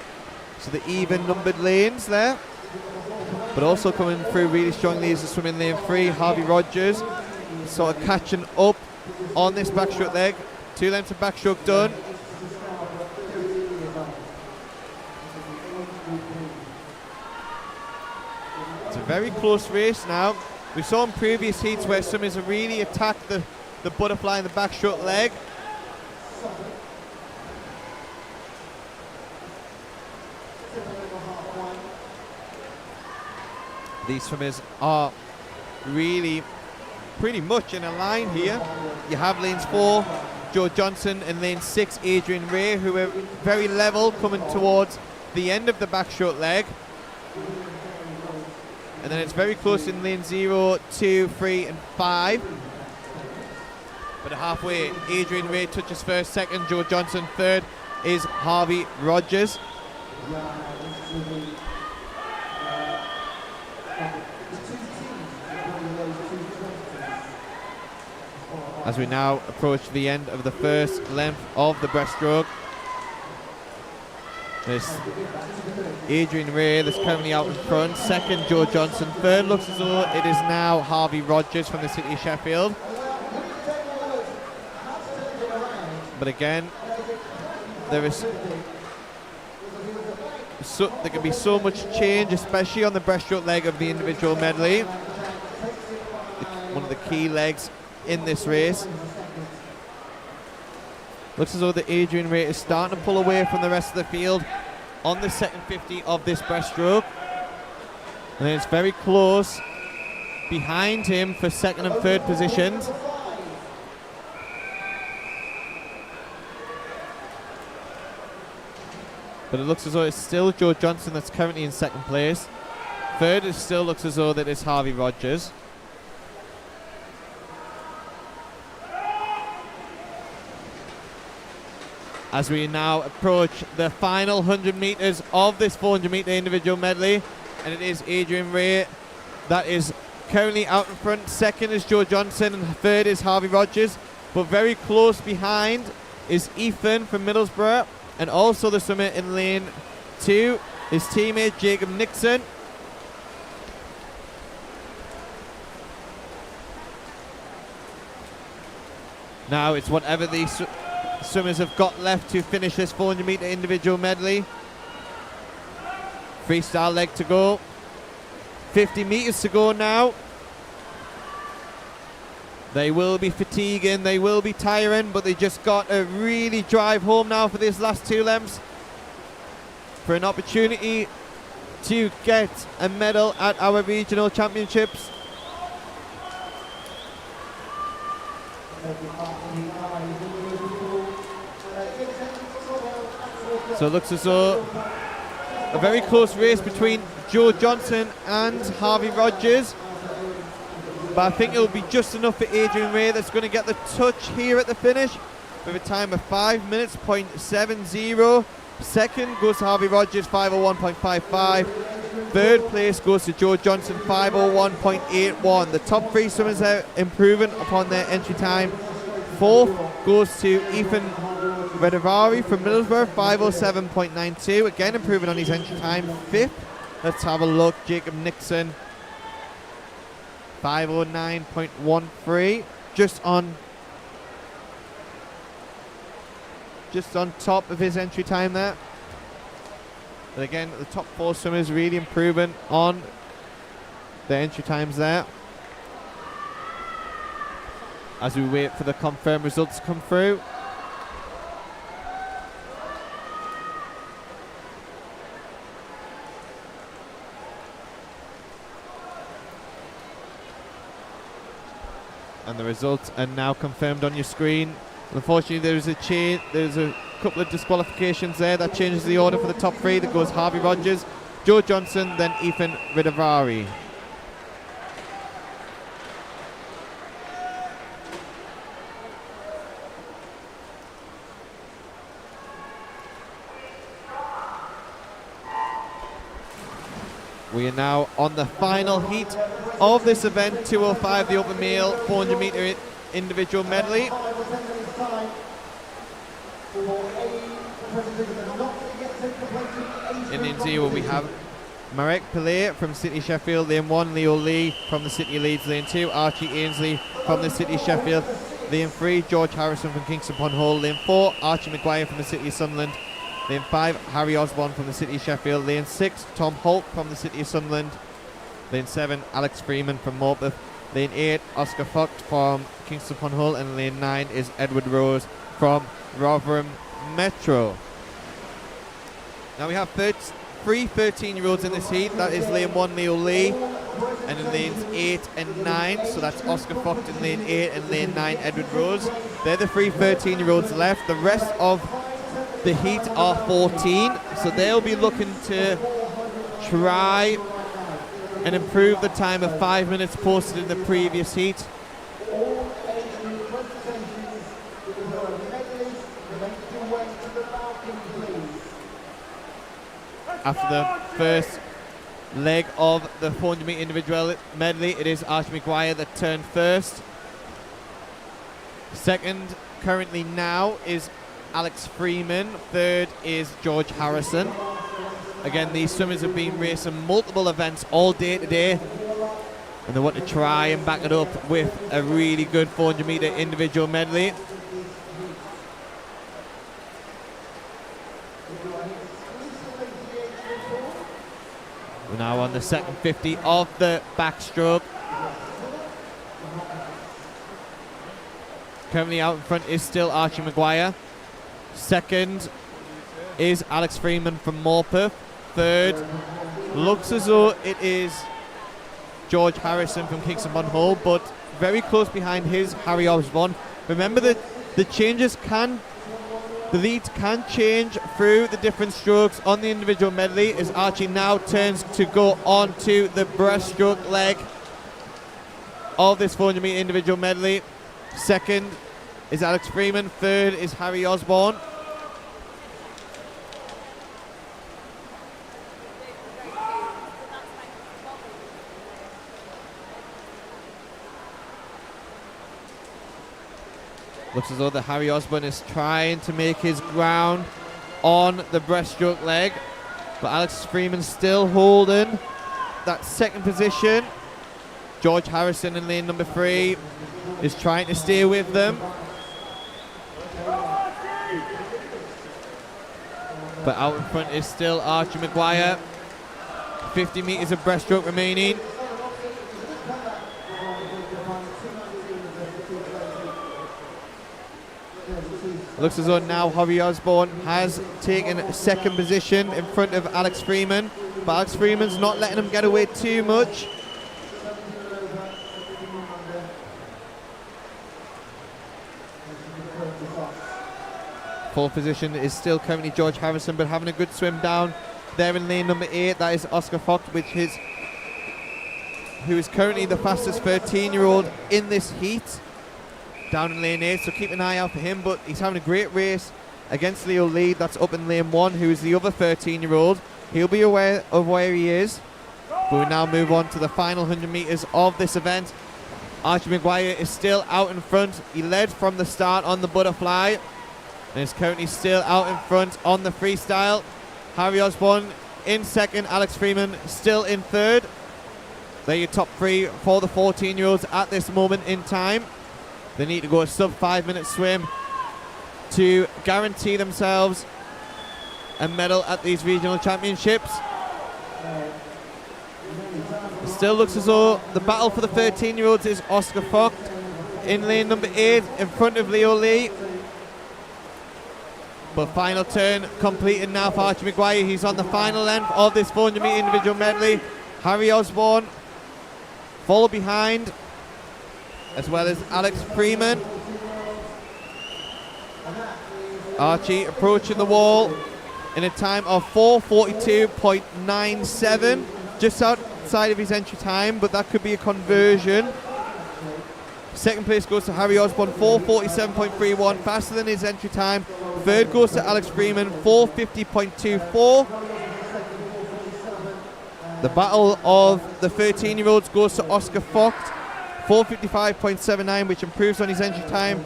So the even numbered lanes there. But also coming through really strongly is the swimming lane 3, Harvey Rogers. Sort of catching up on this backstroke leg. 2 lengths of backstroke done. It's a very close race now. We saw in previous heats where swimmers have really attacked the butterfly in the backstroke leg. These swimmers are really pretty much in a line here. You have lanes 4, Joe Johnson, and lane 6, Adrian Ray, who are very level coming towards the end of the backstroke leg. And then it's very close in lane 0, 2, 3 and 5. But halfway, Adrian Ray touches first, second Joe Johnson, third is Harvey Rogers. As we now approach the end of the first length of the breaststroke. There's Adrian Ray that's currently out in front. Second, Joe Johnson. Third looks as though it is now Harvey Rogers from the city of Sheffield. But again, there can be so much change, especially on the breaststroke leg of the individual medley. One of the key legs in this race. Looks as though the Adrian Ray is starting to pull away from the rest of the field on the second 50 of this breaststroke. And then it's very close behind him for second and third positions. But it looks as though it's still Joe Johnson that's currently in second place. Third, it still looks as though that it's Harvey Rogers. As we now approach the final 100 metres of this 400 metre individual medley. And it is Adrian Ray that is currently out in front. Second is Joe Johnson and third is Harvey Rogers. But very close behind is Ethan from Middlesbrough. And also the swimmer in lane 2, his teammate Jacob Nixon. Now it's whatever these swimmers have got left to finish this 400 metre individual medley. Freestyle leg to go. 50 metres to go now. They will be fatiguing, they will be tiring, but they just got to really drive home now for these last two lengths for an opportunity to get a medal at our regional championships. So it looks as though a very close race between Joe Johnson and Harvey Rogers. But I think it'll be just enough for Adrian Ray that's going to get the touch here at the finish with a time of 5 minutes, .70. Second goes to Harvey Rogers, 5:01.55. Third place goes to Joe Johnson, 5:01.81. The top three swimmers are improving upon their entry time. Fourth goes to Ethan Redivari from Middlesbrough, 5:07.92. Again, improving on his entry time. Fifth, let's have a look, Jacob Nixon, 5:09.13, just on top of his entry time there. But again, the top four swimmers really improving on their entry times there. As we wait for the confirmed results to come through. And the results are now confirmed on your screen. Unfortunately, there's a couple of disqualifications there. That changes the order for the top three. That goes Harvey Rogers, Joe Johnson, then Ethan Redivari. We are now on the final heat of this event, 2:05, the open male 400 metre individual medley. In lane 0 we have Marek Pillay from City Sheffield, lane 1 Leo Lee from the City of Leeds, lane 2 Archie Ainsley from the City of Sheffield, lane 3 George Harrison from Kingston upon Hull, lane 4 Archie Maguire from the City of Sunderland, lane 5 Harry Osborne from the City of Sheffield, lane 6 Tom Holt from the City of Sunderland, lane 7 Alex Freeman from Morpeth, lane 8 Oscar Fox from Kingston upon Hull, and lane 9 is Edward Rose from Rotherham Metro. Now we have three 13-year-olds in this heat. That is lane 1 Leo Lee, and in lanes 8 and 9, so that's Oscar Fox in lane 8 and lane 9 Edward Rose. They're the three 13-year-olds left. The rest of the heat are 14, so they'll be looking to try and improve the time of 5 minutes posted in the previous heat. After the first leg of the 400 metre individual medley, it is Archie Maguire that turned first. Second, currently now, is Alex Freeman. Third is George Harrison. Again, these swimmers have been racing multiple events all day today, and they want to try and back it up with a really good 400 meter individual medley. We're now on the second 50 of the backstroke. Currently out in front is still Archie Maguire. Second is Alex Freeman from Morpeth. Third looks as though it is George Harrison from Kingston upon Hull, but very close behind his Harry Osborne. Remember that the leads can change through the different strokes on the individual medley, as Archie now turns to go on to the breaststroke leg of this 400 meter individual medley. Second is Alex Freeman. Third is Harry Osborne. Looks as though the Harry Osborne is trying to make his ground on the breaststroke leg, but Alex Freeman still holding that second position. George Harrison in lane number 3 is trying to stay with them, but out in front is still Archie Maguire. 50 metres of breaststroke remaining. Looks as though now Harry Osborne has taken second position in front of Alex Freeman, but Alex Freeman's not letting him get away too much. Fourth position is still currently George Harrison, but having a good swim down there in lane number 8. That is Oscar Fox, who is currently the fastest 13-year-old in this heat, down in lane 8, so keep an eye out for him. But he's having a great race against Leo Lee, that's up in lane 1, who is the other 13-year-old. He'll be aware of where he is. But we now move on to the final 100 metres of this event. Archie Maguire is still out in front. He led from the start on the butterfly, and is currently still out in front on the freestyle. Harry Osborne in second, Alex Freeman still in third. They're your top 3 for the 14-year-olds at this moment in time. They need to go a sub 5-minute swim to guarantee themselves a medal at these regional championships. It still looks as though the battle for the 13-year-olds is Oscar Fox in lane number 8 in front of Leo Lee. But final turn completed now for Archie Maguire. He's on the final length of this 400 metre individual medley. Harry Osborne follow behind, as well as Alex Freeman. Archie approaching the wall in a time of 4:42.97, just outside of his entry time, but that could be a conversion. Second place goes to Harry Osborne, 4:47.31, faster than his entry time. Third goes to Alex Freeman, 4:50.24. The battle of the 13-year-olds goes to Oscar Fox, 4:55.79, which improves on his entry time.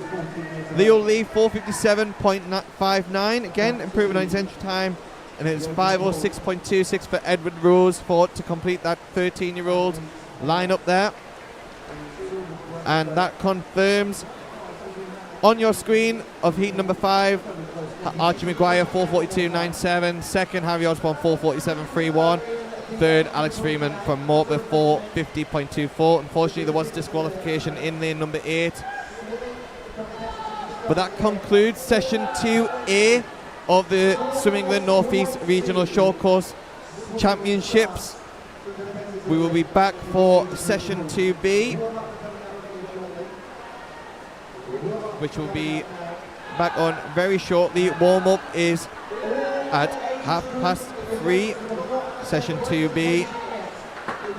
Leo Lee, 4:57.59, again improving on his entry time. And it's 5:06.26 for Edward Rose to complete that 13-year-old lineup there. And that confirms on your screen of heat number 5, Archie Maguire 4:42.97, second Harry Osborne 4:47.31, third Alex Freeman from Morpeth 4:50.24. Unfortunately there was disqualification in lane number 8. But that concludes session 2A of the Swim England North East Regional Short Course Championships. We will be back for session 2B, which will be back on very shortly. Warm-up is at 3:30, session 2B,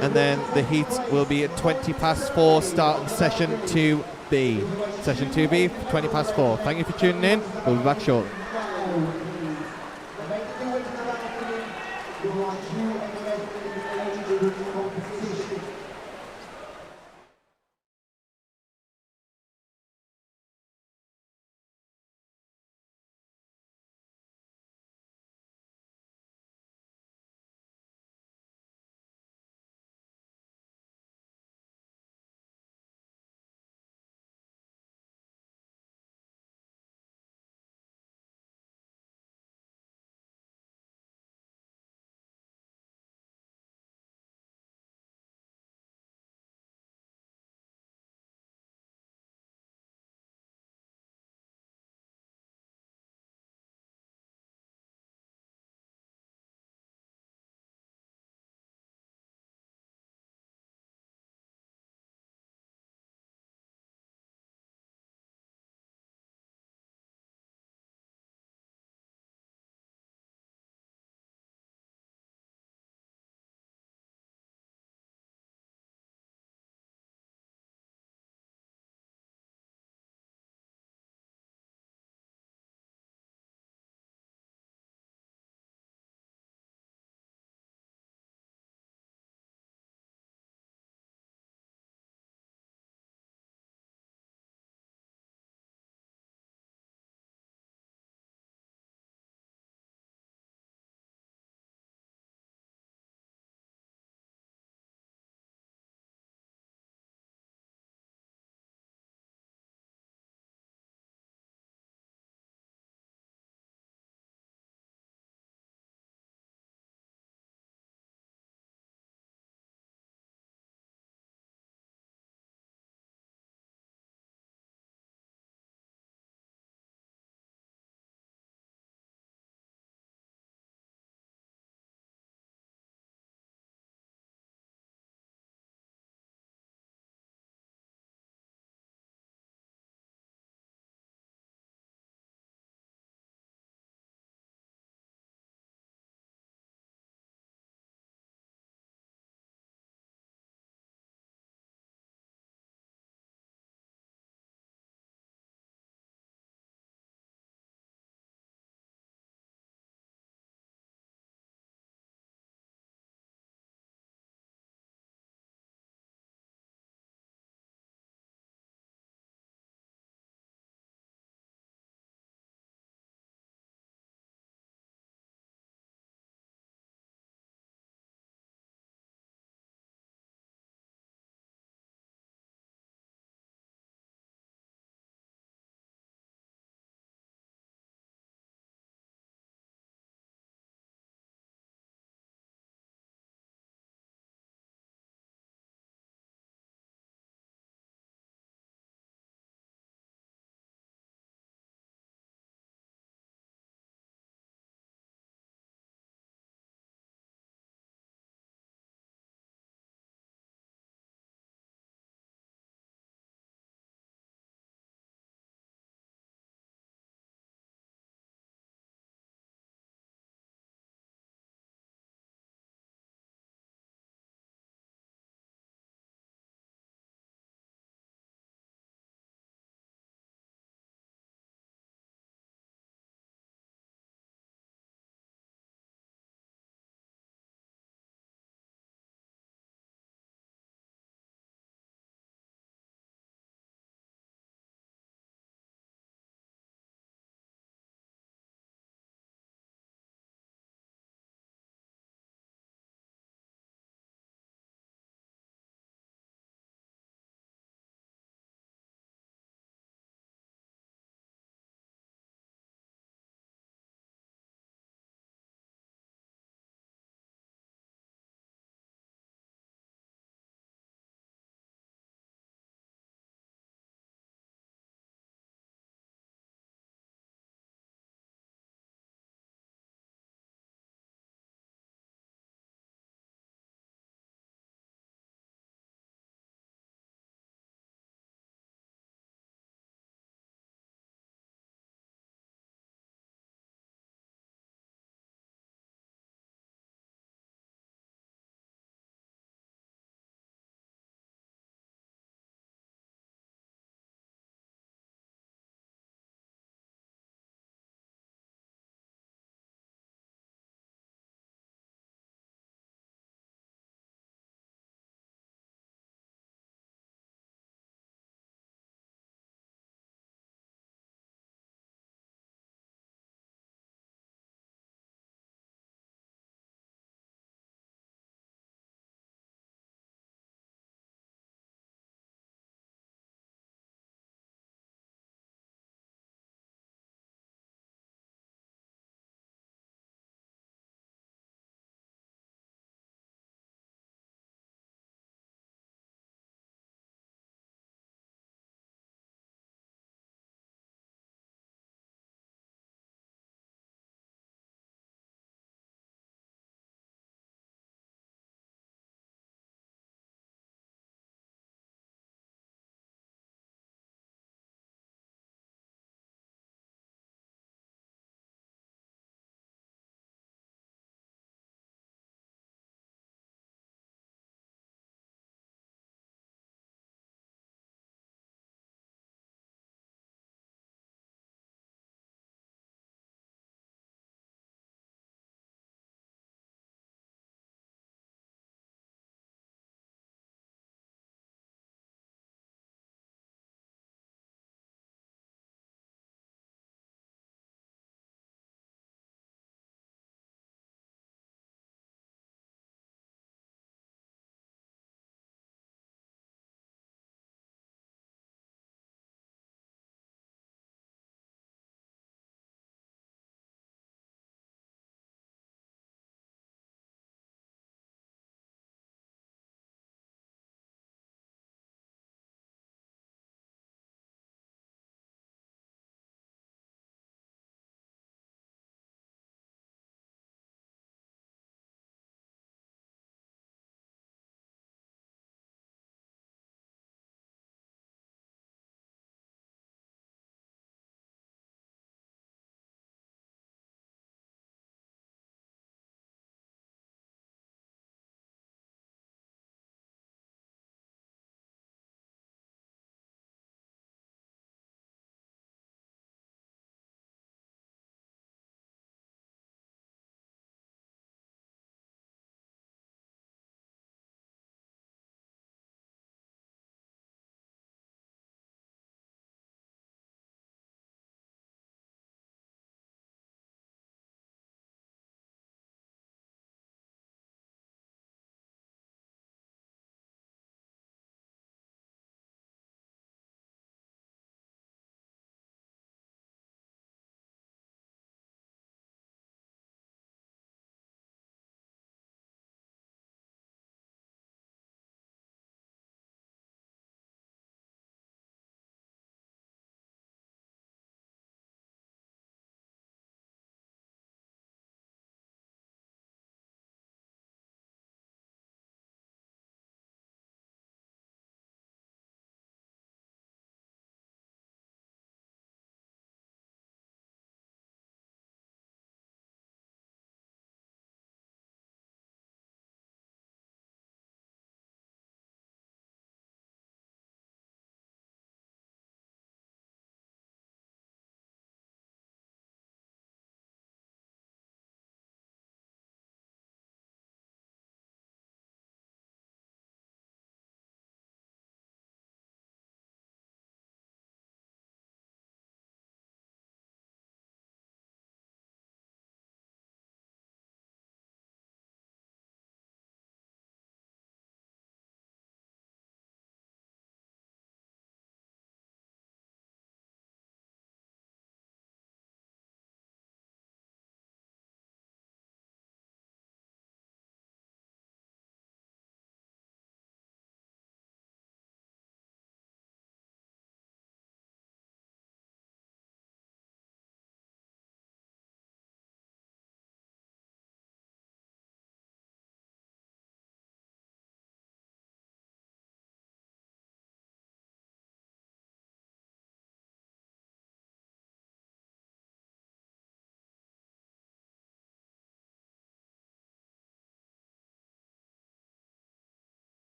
and then the heats will be at 4:20, starting session 2B. Session 2B, 4:20. Thank you for tuning in. We'll be back shortly.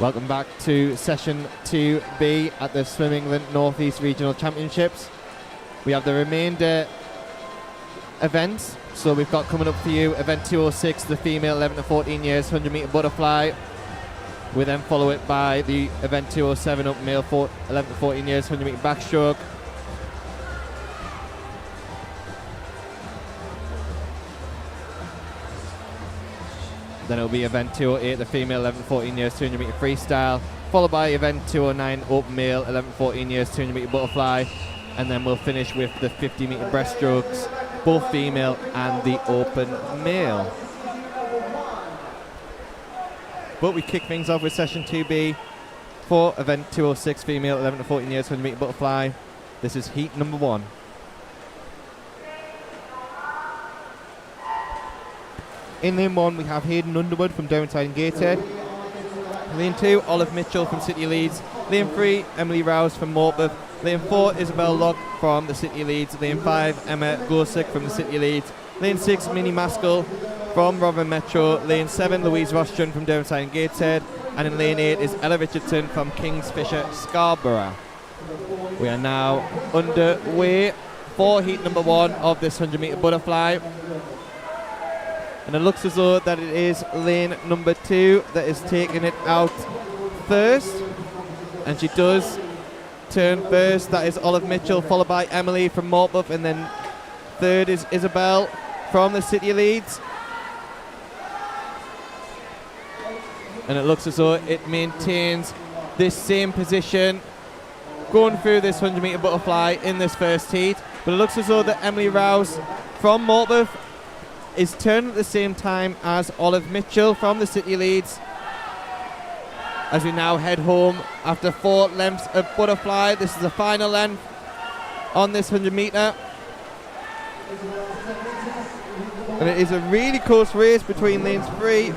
Welcome back to session 2B at the Swim England North East Regional Championships. We have the remainder events. So we've got coming up for you event 206, the female 11 to 14 years 100 metre butterfly. We then follow it by the event 207 up male 11 to 14 years 100 metre backstroke. Then it'll be event 208, the female 11 to 14 years 200 metre freestyle, followed by event 209 open male 11 to 14 years 200 metre butterfly, and then we'll finish with the 50 metre breaststrokes, both female and the open male. But we kick things off with session 2B for event 206, female 11 to 14 years 100 metre butterfly. This is heat number 1. In lane 1 we have Hayden Underwood from Downside and Gateshead. Lane 2, Olive Mitchell from City Leeds. Lane 3, Emily Rouse from Morpeth. Lane 4, Isabel Locke from the City Leeds. Lane 5, Emma Gorsick from the City Leeds. Lane 6, Minnie Maskell from Rotherham Metro. Lane 7, Louise Rostron from Downside and Gateshead. And in lane 8 is Ella Richardson from Kingsfisher Scarborough. We are now underway for heat number 1 of this 100 metre butterfly. And it looks as though that it is lane number 2 that is taking it out first. And she does turn first. That is Olive Mitchell, followed by Emily from Morpeth, and then third is Isabel from the City Leeds. And it looks as though it maintains this same position going through this 100 metre butterfly in this first heat. But it looks as though that Emily Rouse from Morpeth is turning at the same time as Olive Mitchell from the City Leeds. As we now head home after 4 lengths of butterfly. This is the final length on this 100 metre. And it is a really close race between lanes 2,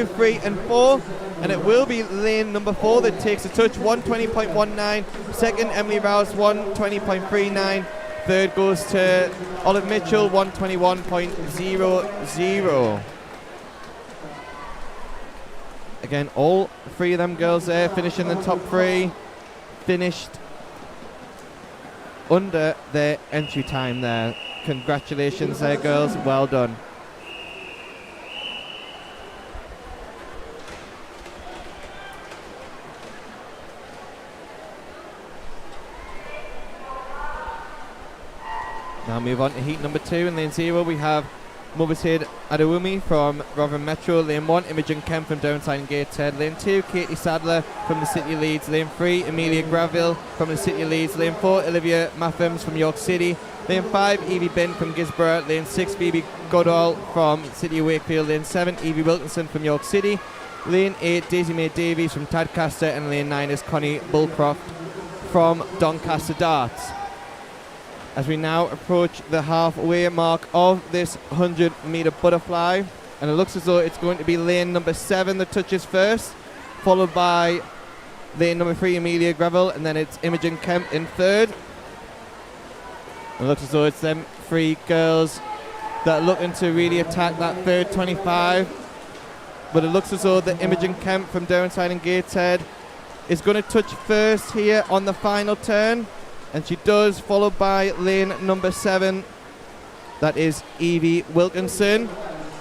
3 and 4. And it will be lane number 4 that takes a touch, 120.19. Second, Emily Rouse, 120.39. Third goes to Olive Mitchell, 121.00. Again, all 3 of them girls there finishing the top 3. Finished under their entry time there. Congratulations there, girls. Well done. Now move on to heat number 2. In lane 0 we have Mothershead Adewumi from Rotherham Metro. Lane 1, Imogen Kemp from Downside and Gateshead. Lane 2, Katie Sadler from the City Leeds. Lane 3, Amelia Graville from the City Leeds. Lane 4, Olivia Mathams from York City. Lane 5, Evie Bin from Gisborough. Lane 6, Phoebe Goodall from City of Wakefield. Lane 7, Evie Wilkinson from York City. Lane 8, Daisy Mae Davies from Tadcaster. And lane 9 is Connie Bullcroft from Doncaster Darts. As we now approach the halfway mark of this 100 metre butterfly, and it looks as though it's going to be lane number 7 that touches first, followed by lane number 3, Amelia Gravel, and then it's Imogen Kemp in third. And it looks as though it's them 3 girls that are looking to really attack that third 25. But it looks as though the Imogen Kemp from Downside and Gateshead is going to touch first here on the final turn. And she does, followed by lane number 7. That is Evie Wilkinson.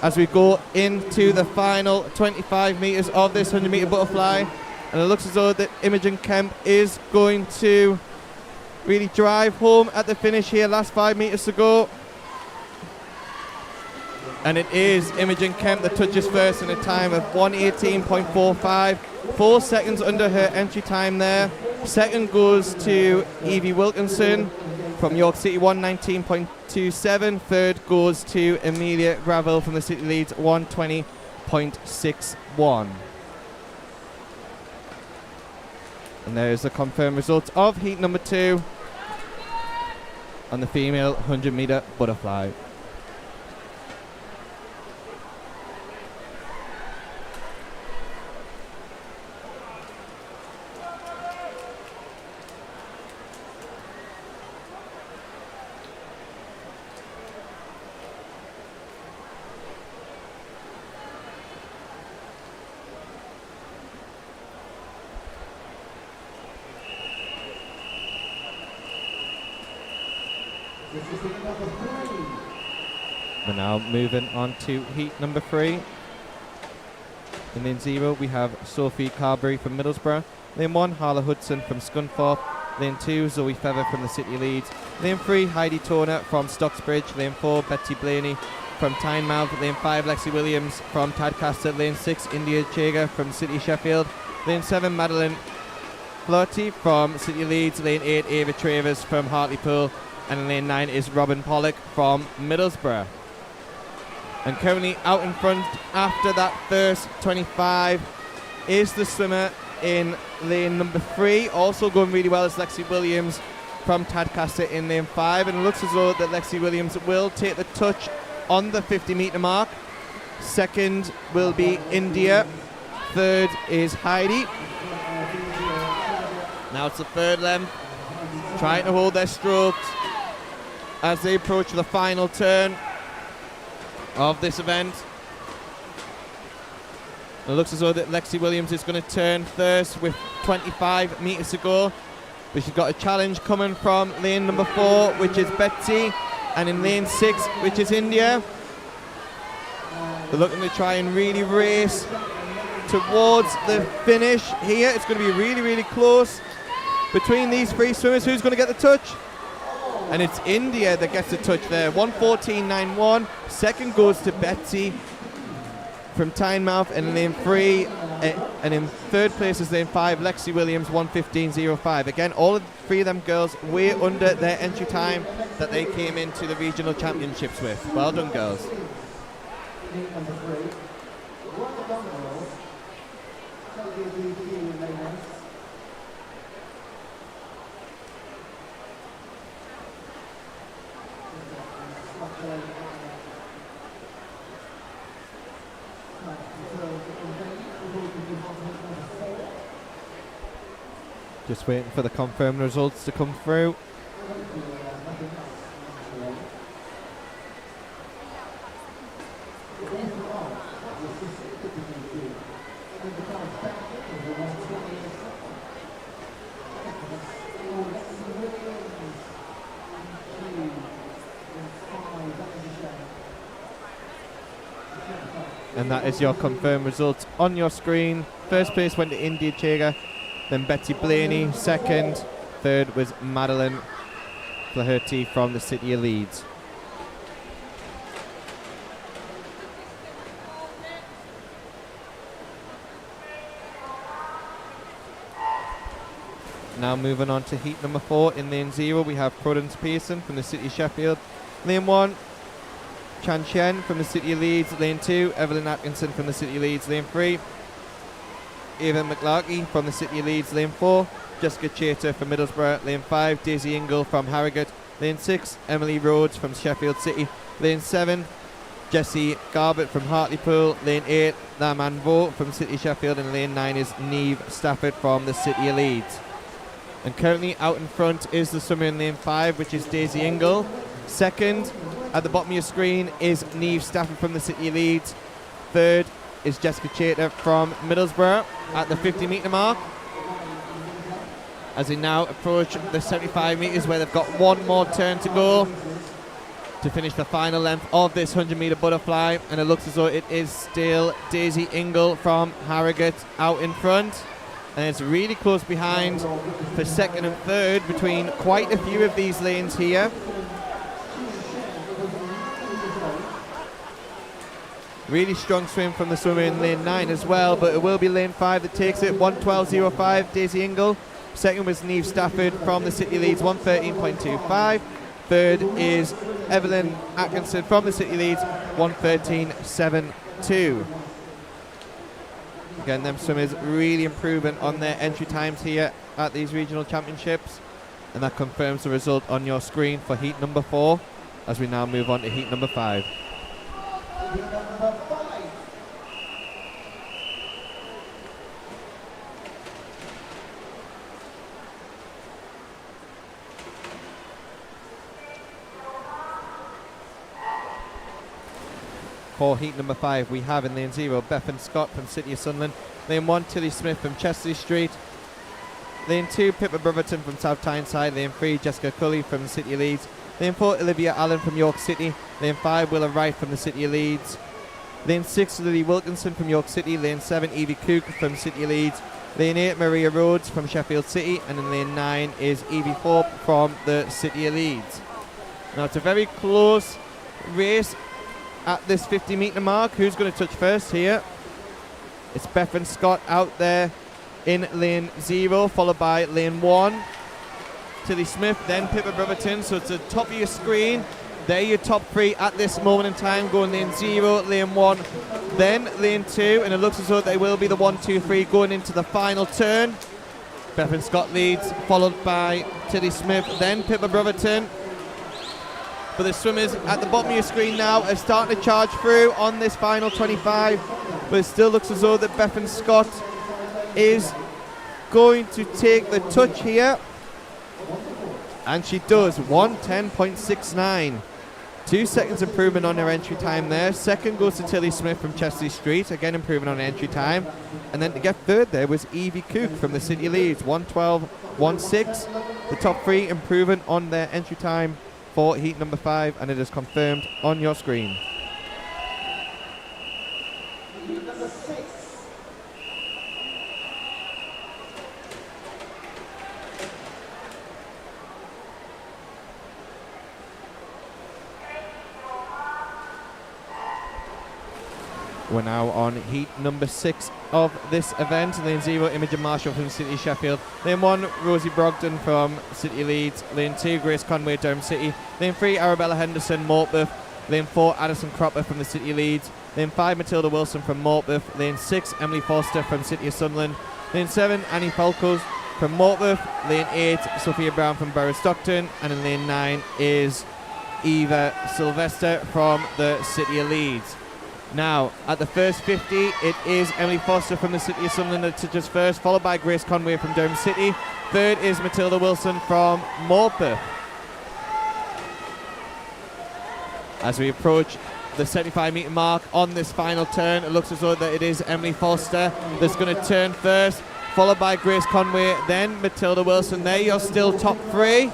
As we go into the final 25 metres of this 100 metre butterfly. And it looks as though that Imogen Kemp is going to really drive home at the finish here. Last 5 metres to go. And it is Imogen Kemp that touches first in a time of 1:18.45. 4 seconds under her entry time there. Second goes to Evie Wilkinson from York City, 1:19.27. Third goes to Amelia Gravel from the City Leeds, 1:20.61. And there's the confirmed results of heat number 2 on the female 100 metre butterfly. We're now moving on to heat number 3. In lane 0, we have Sophie Carberry from Middlesbrough. Lane 1, Harla Hudson from Scunthorpe. Lane 2, Zoe Feather from the City Leeds. Lane 3, Heidi Turner from Stocksbridge. Lane 4, Betty Blaney from Tynemouth. Lane 5, Lexi Williams from Tadcaster. Lane 6, India Chega from City Sheffield. Lane 7, Madeline Flirty from City Leeds. Lane 8, Ava Travers from Hartlepool. And in lane 9 is Robin Pollock from Middlesbrough. And currently out in front after that first 25 is the swimmer in lane number 3. Also going really well is Lexi Williams from Tadcaster in lane 5. And it looks as though that Lexi Williams will take the touch on the 50-metre mark. Second will be India. Third is Heidi. Now it's the third length. Trying to hold their strokes as they approach the final turn of this event. It looks as though that Lexi Williams is going to turn first with 25 metres to go. But she's got a challenge coming from lane number 4, which is Betsy, and in lane 6, which is India. They're looking to try and really race towards the finish here. It's going to be really, really close between these 3 swimmers. Who's going to get the touch? And it's India that gets the touch there. 1:14.91. Second goes to Betsy from Tynemouth in lane 3. And in third place is lane 5, Lexi Williams, 1:15.05. Again, all of 3 of them girls way under their entry time that they came into the regional championships with. Well done, girls. Just waiting for the confirmed results to come through. And that is your confirmed results on your screen. First place went to India Chega, then Betty Blaney. Second, third was Madeline Flaherty from the City of Leeds. Now moving on to heat number 4. In lane 0, we have Prudence Pearson from the City of Sheffield. Lane 1, Chan Chen from the City of Leeds. Lane 2, Evelyn Atkinson from the City of Leeds. Lane 3, Ava McLarkey from the City of Leeds. Lane 4, Jessica Chater from Middlesbrough. Lane 5, Daisy Ingle from Harrogate. Lane 6, Emily Rhodes from Sheffield City. Lane 7, Jessie Garbett from Hartlepool. Lane 8, Laman Vo from City Sheffield. And lane 9 is Neve Stafford from the City of Leeds. And currently out in front is the swimmer in lane 5, which is Daisy Ingle. Second, at the bottom of your screen, is Neve Stafford from the City of Leeds. Third is Jessica Chater from Middlesbrough at the 50-metre mark. As they now approach the 75 metres, where they've got one more turn to go to finish the final length of this 100-metre butterfly. And it looks as though it is still Daisy Ingle from Harrogate out in front. And it's really close behind for second and third between quite a few of these lanes here. Really strong swim from the swimmer in lane 9 as well, but it will be lane 5 that takes it. 1:12.05, Daisy Ingle. Second was Neve Stafford from the City Leeds, 1:13.25. Third is Evelyn Atkinson from the City Leeds, 1:13.72. Again, them swimmers really improving on their entry times here at these regional championships. And that confirms the result on your screen for heat number 4, as we now move on to heat number 5. For heat number 5, we have in lane 0, Bethan Scott from City of Sunderland. Lane 1, Tilly Smith from Chesley Street. Lane 2, Pippa Brotherton from South Tyneside. Lane 3, Jessica Cully from the City of Leeds. Lane 4, Olivia Allen from York City. Lane 5, Willa Wright from the City of Leeds. Lane 6, Lily Wilkinson from York City. Lane 7, Evie Cook from City of Leeds. Lane 8, Maria Rhodes from Sheffield City. And in lane 9 is Evie Thorpe from the City of Leeds. Now it's a very close race at this 50-metre mark. Who's going to touch first here? It's Bethan Scott out there in lane 0, followed by lane 1. Tilly Smith, then Pippa Brotherton. So it's the top of your screen. They're your top 3 at this moment in time, going lane 0, lane 1, then lane 2, and it looks as though they will be the 1, 2, 3 going into the final turn. Bethan Scott leads, followed by Tilly Smith, then Pippa Brotherton. But the swimmers at the bottom of your screen now are starting to charge through on this final 25, but it still looks as though that Bethan Scott is going to take the touch here. And she does, 1:10.69. 2 seconds improvement on her entry time there. Second goes to Tilly Smith from Chesley Street, again improving on entry time. And then to get third there was Evie Cook from the City of Leeds, 1:12.16. The top 3 improving on their entry time for heat number 5, and it is confirmed on your screen. We're now on heat number 6 of this event. Lane 0, Imogen Marshall from the City of Sheffield. Lane 1, Rosie Brogdon from City of Leeds. Lane 2, Grace Conway, Durham City. Lane 3, Arabella Henderson, Morpeth. Lane 4, Addison Cropper from the City of Leeds. Lane 5, Matilda Wilson from Morpeth. Lane 6, Emily Foster from City of Sunderland. Lane 7, Annie Falcos from Morpeth. Lane 8, Sophia Brown from Borough Stockton. And in lane 9 is Eva Sylvester from the City of Leeds. Now, at the first 50, it is Emily Foster from the City of Sunderland that touches first, followed by Grace Conway from Durham City. Third is Matilda Wilson from Morpeth. As we approach the 75-metre mark on this final turn, it looks as though that it is Emily Foster that's going to turn first, followed by Grace Conway, then Matilda Wilson. There you're still top 3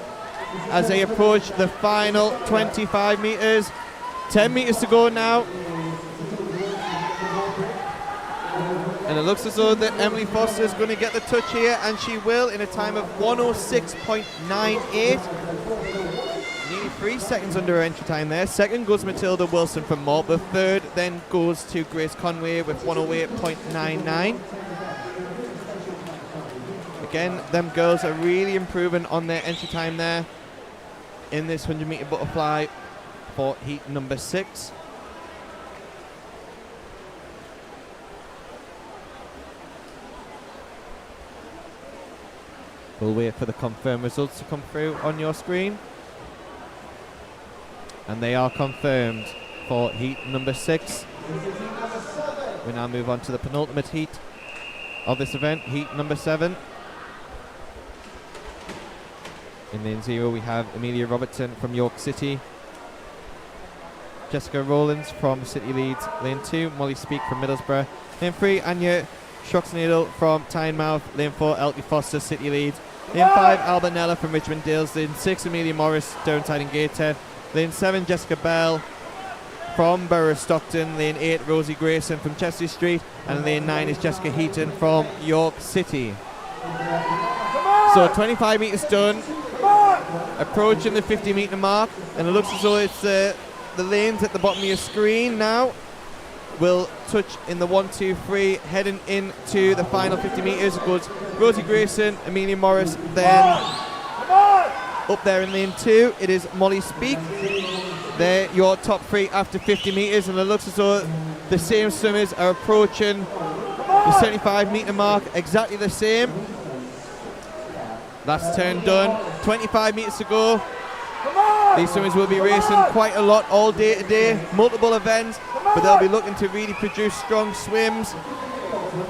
as they approach the final 25 metres. 10 metres to go now. And it looks as though that Emily Foster is going to get the touch here, and she will in a time of 1:06.98. Nearly 3 seconds under her entry time there. Second goes Matilda Wilson from Morpeth. Third then goes to Grace Conway with 1:08.99. Again, them girls are really improving on their entry time there in this 100-metre butterfly for heat number 6. We'll wait for the confirmed results to come through on your screen. And they are confirmed for heat number 6. We now move on to the penultimate heat of this event, heat number 7. In lane 0 we have Amelia Robertson from York City. Jessica Rowlands from City Leeds. Lane 2, Molly Speak from Middlesbrough. Lane 3, Anya Schrocksnadel from Tynemouth. Lane 4, Elkie Foster, City Leeds. Lane 5, Albanella from Richmond Dales. Lane 6, Amelia Morris, Downside and Gateshead. Lane 7, Jessica Bell from Borough Stockton. Lane 8, Rosie Grayson from Chelsea Street. And lane 9 is Jessica Heaton from York City. So 25 metres done. Approaching the 50-metre mark. And it looks as though it's the lanes at the bottom of your screen now will touch in the 1, 2, 3, heading into the final 50 metres. It goes Rosie Grayson, Amelia Morris, then up there in lane 2 it is Molly Speak. They're your top 3 after 50 metres, and it looks as though the same swimmers are approaching the 75-metre mark exactly the same. Last turn done, 25 metres to go. These swimmers will be racing quite a lot all day today, multiple events, but they'll be looking to really produce strong swims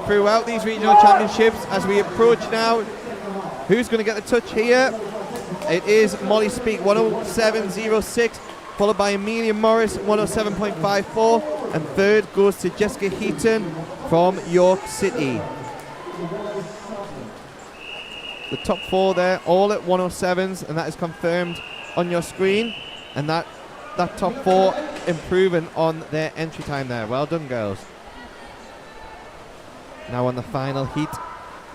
throughout these regional championships. As we approach now, who's going to get the touch here? It is Molly Speak, 1:07.06, followed by Amelia Morris, 1:07.54, and third goes to Jessica Heaton from York City. The top 4 there, all at 1:07s, and that is confirmed on your screen, and that top 4 improving on their entry time there. Well done, girls. Now on the final heat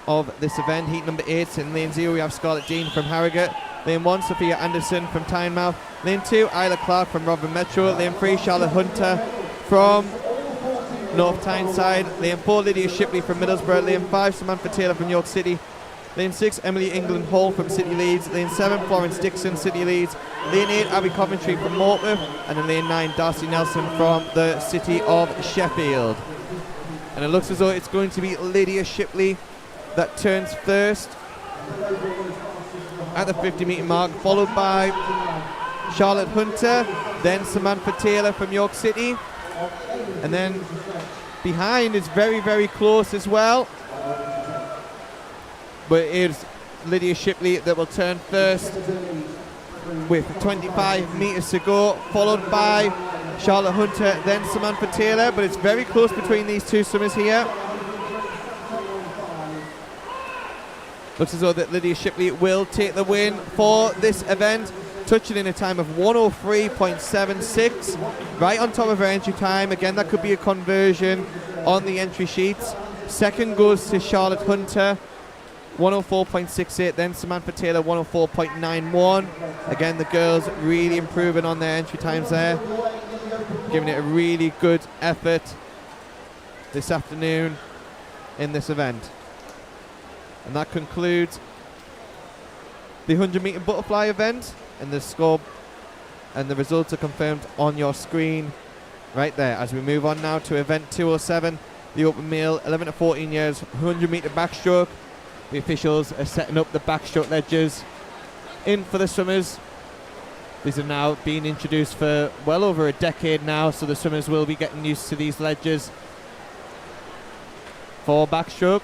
of this event, heat number 8. In lane 0 we have Scarlett Dean from Harrogate. Lane 1, Sophia Anderson from Tynemouth. Lane 2, Isla Clark from Rotherham Metro. Lane 3, Charlotte Hunter from North Tyneside. Lane 4, Lydia Shipley from Middlesbrough. Lane 5, Samantha Taylor from York City. Lane 6, Emily England Hall from City Leeds. Lane 7, Florence Dixon, City Leeds. Lane 8, Abby Coventry from Morpeth. And in lane 9, Darcy Nelson from the City of Sheffield. And it looks as though it's going to be Lydia Shipley that turns first at the 50-metre mark, followed by Charlotte Hunter, then Samantha Taylor from York City, and then behind is very, very close as well, but it is Lydia Shipley that will turn first with 25 metres to go, followed by Charlotte Hunter, then Samantha Taylor, but it's very close between these two swimmers here. Looks as though that Lydia Shipley will take the win for this event, touching in a time of 103.76, right on top of her entry time. Again, that could be a conversion on the entry sheets. Second goes to Charlotte Hunter, 104.68, then Samantha Taylor, 104.91. Again, the girls really improving on their entry times there, giving it a really good effort this afternoon in this event. And that concludes the 100-metre butterfly event, and the score and the results are confirmed on your screen right there. As we move on now to event 207, the open male 11 to 14 years 100-metre backstroke. The officials are setting up the backstroke ledges in for the swimmers. These have now been introduced for well over a decade now, so the swimmers will be getting used to these ledges for backstroke.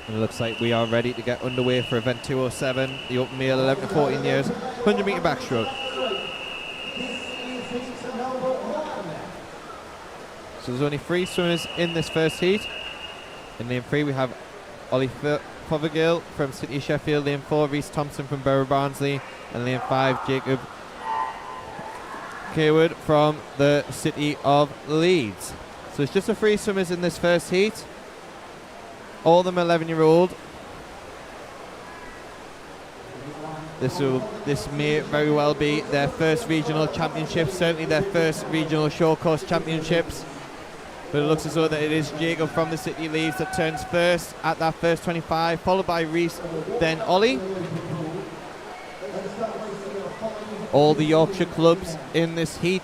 And it looks like we are ready to get underway for event 207, the open male 11 to 14 years 100-metre backstroke. So there's only 3 swimmers in this first heat. In lane 3 we have Ollie Fothergill from City of Sheffield, lane 4 Reese Thompson from Borough Barnsley, and lane 5 Jacob Kaywood from the City of Leeds. So it's just the 3 swimmers in this first heat. All of them 11-year-old. This may very well be their first regional championships, certainly their first regional short course championships. But it looks as though that it is Jacob from the City Leeds that turns first at that first 25, followed by Reese, then Ollie. All the Yorkshire clubs in this heat.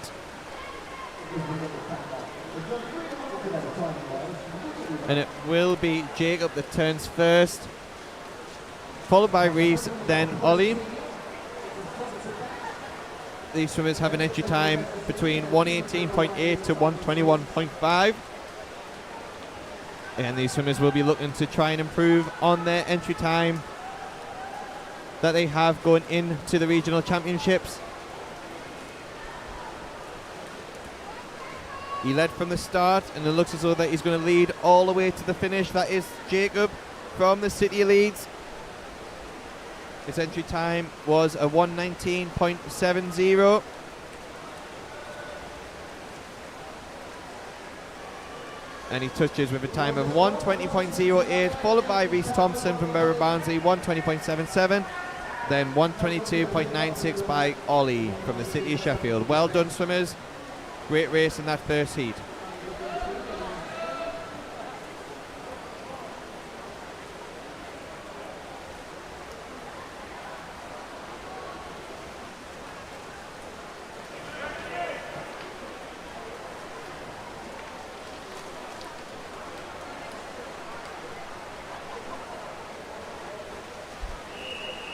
And it will be Jacob that turns first, followed by Reese, then Ollie. These swimmers have an entry time between 118.8 to 121.5. And these swimmers will be looking to try and improve on their entry time that they have going into the regional championships. He led from the start, and it looks as though that he's going to lead all the way to the finish. That is Jacob from the City of Leeds. His entry time was a 119.70. And he touches with a time of 120.08, followed by Reese Thompson from Borough Barnsley, 120.77. Then 122.96 by Ollie from the City of Sheffield. Well done, swimmers. Great race in that first heat.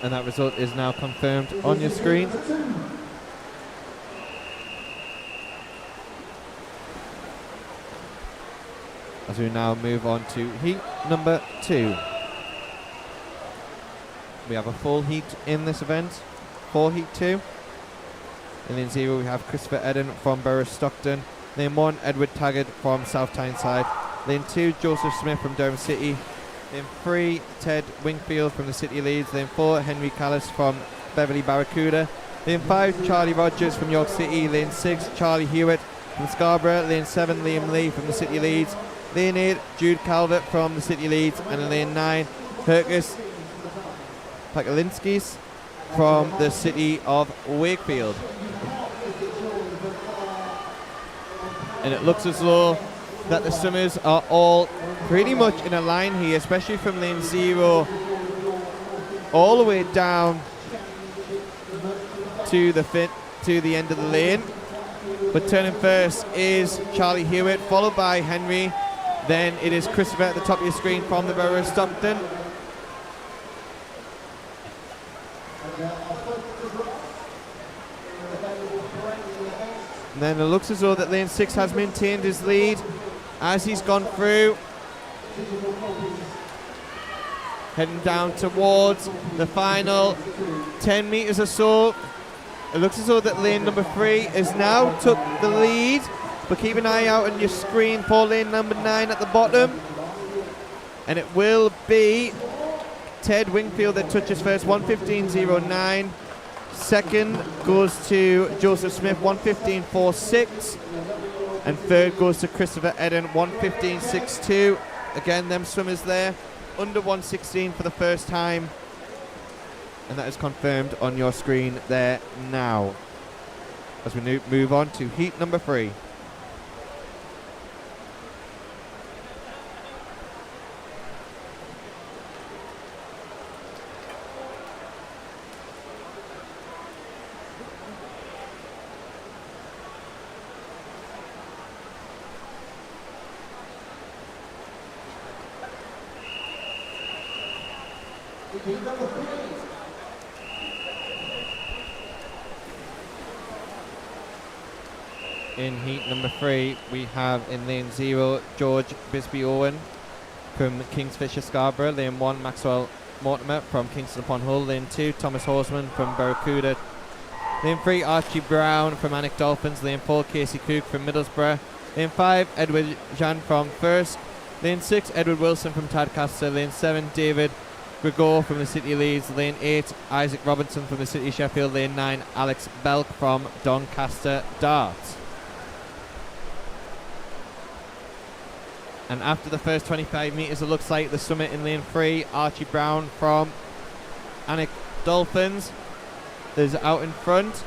And that result is now confirmed on your screen. As we now move on to heat number 2. We have a full heat in this event for heat 2. In lane 0 we have Christopher Eden from Borough Stockton. Lane 1 Edward Taggart from South Tyneside. Lane 2 Joseph Smith from Durham City. Lane 3 Ted Wingfield from the City Leeds. Lane 4 Henry Callis from Beverley Barracuda. Lane 5 Charlie Rogers from York City. Lane 6 Charlie Hewitt from Scarborough. Lane 7 Liam Lee from the City Leeds. Lane 8 Jude Calvert from the City Leeds. And in lane 9 Herkus Pakalinskis from the City of Wakefield. And it looks as though that the swimmers are all pretty much in a line here, especially from lane 0 all the way down to the end of the lane. But turning first is Charlie Hewitt, followed by Henry. Then it is Christopher at the top of your screen from the Borough of Stockton. And then it looks as though that lane 6 has maintained his lead as he's gone through. Heading down towards the final 10 metres or so. It looks as though that lane number 3 has now took the lead. But keep an eye out on your screen for lane number 9 at the bottom. And it will be Ted Wingfield that touches first, 1:15.09. Second goes to Joseph Smith, 1:15.46. And third goes to Christopher Eden, 1:15.62. Again, them swimmers there, under 1:16 for the first time. And that is confirmed on your screen there now. As we move on to heat number 3. In heat number 3, we have in lane 0 George Bisbee Owen from Kingsfisher Scarborough. Lane 1 Maxwell Mortimer from Kingston upon Hull. Lane 2 Thomas Horseman from Barracuda. Lane 3 Archie Brown from Alnwick Dolphins. Lane 4 Casey Cook from Middlesbrough. Lane 5 Edward Jean from First. Lane 6 Edward Wilson from Tadcaster. Lane 7 David Gregor from the City Leeds. Lane 8 Isaac Robinson from the City of Sheffield. Lane 9 Alex Belk from Doncaster Darts. And after the first 25 metres, it looks like the swimmer in lane 3, Archie Brown from Alnwick Dolphins, is out in front.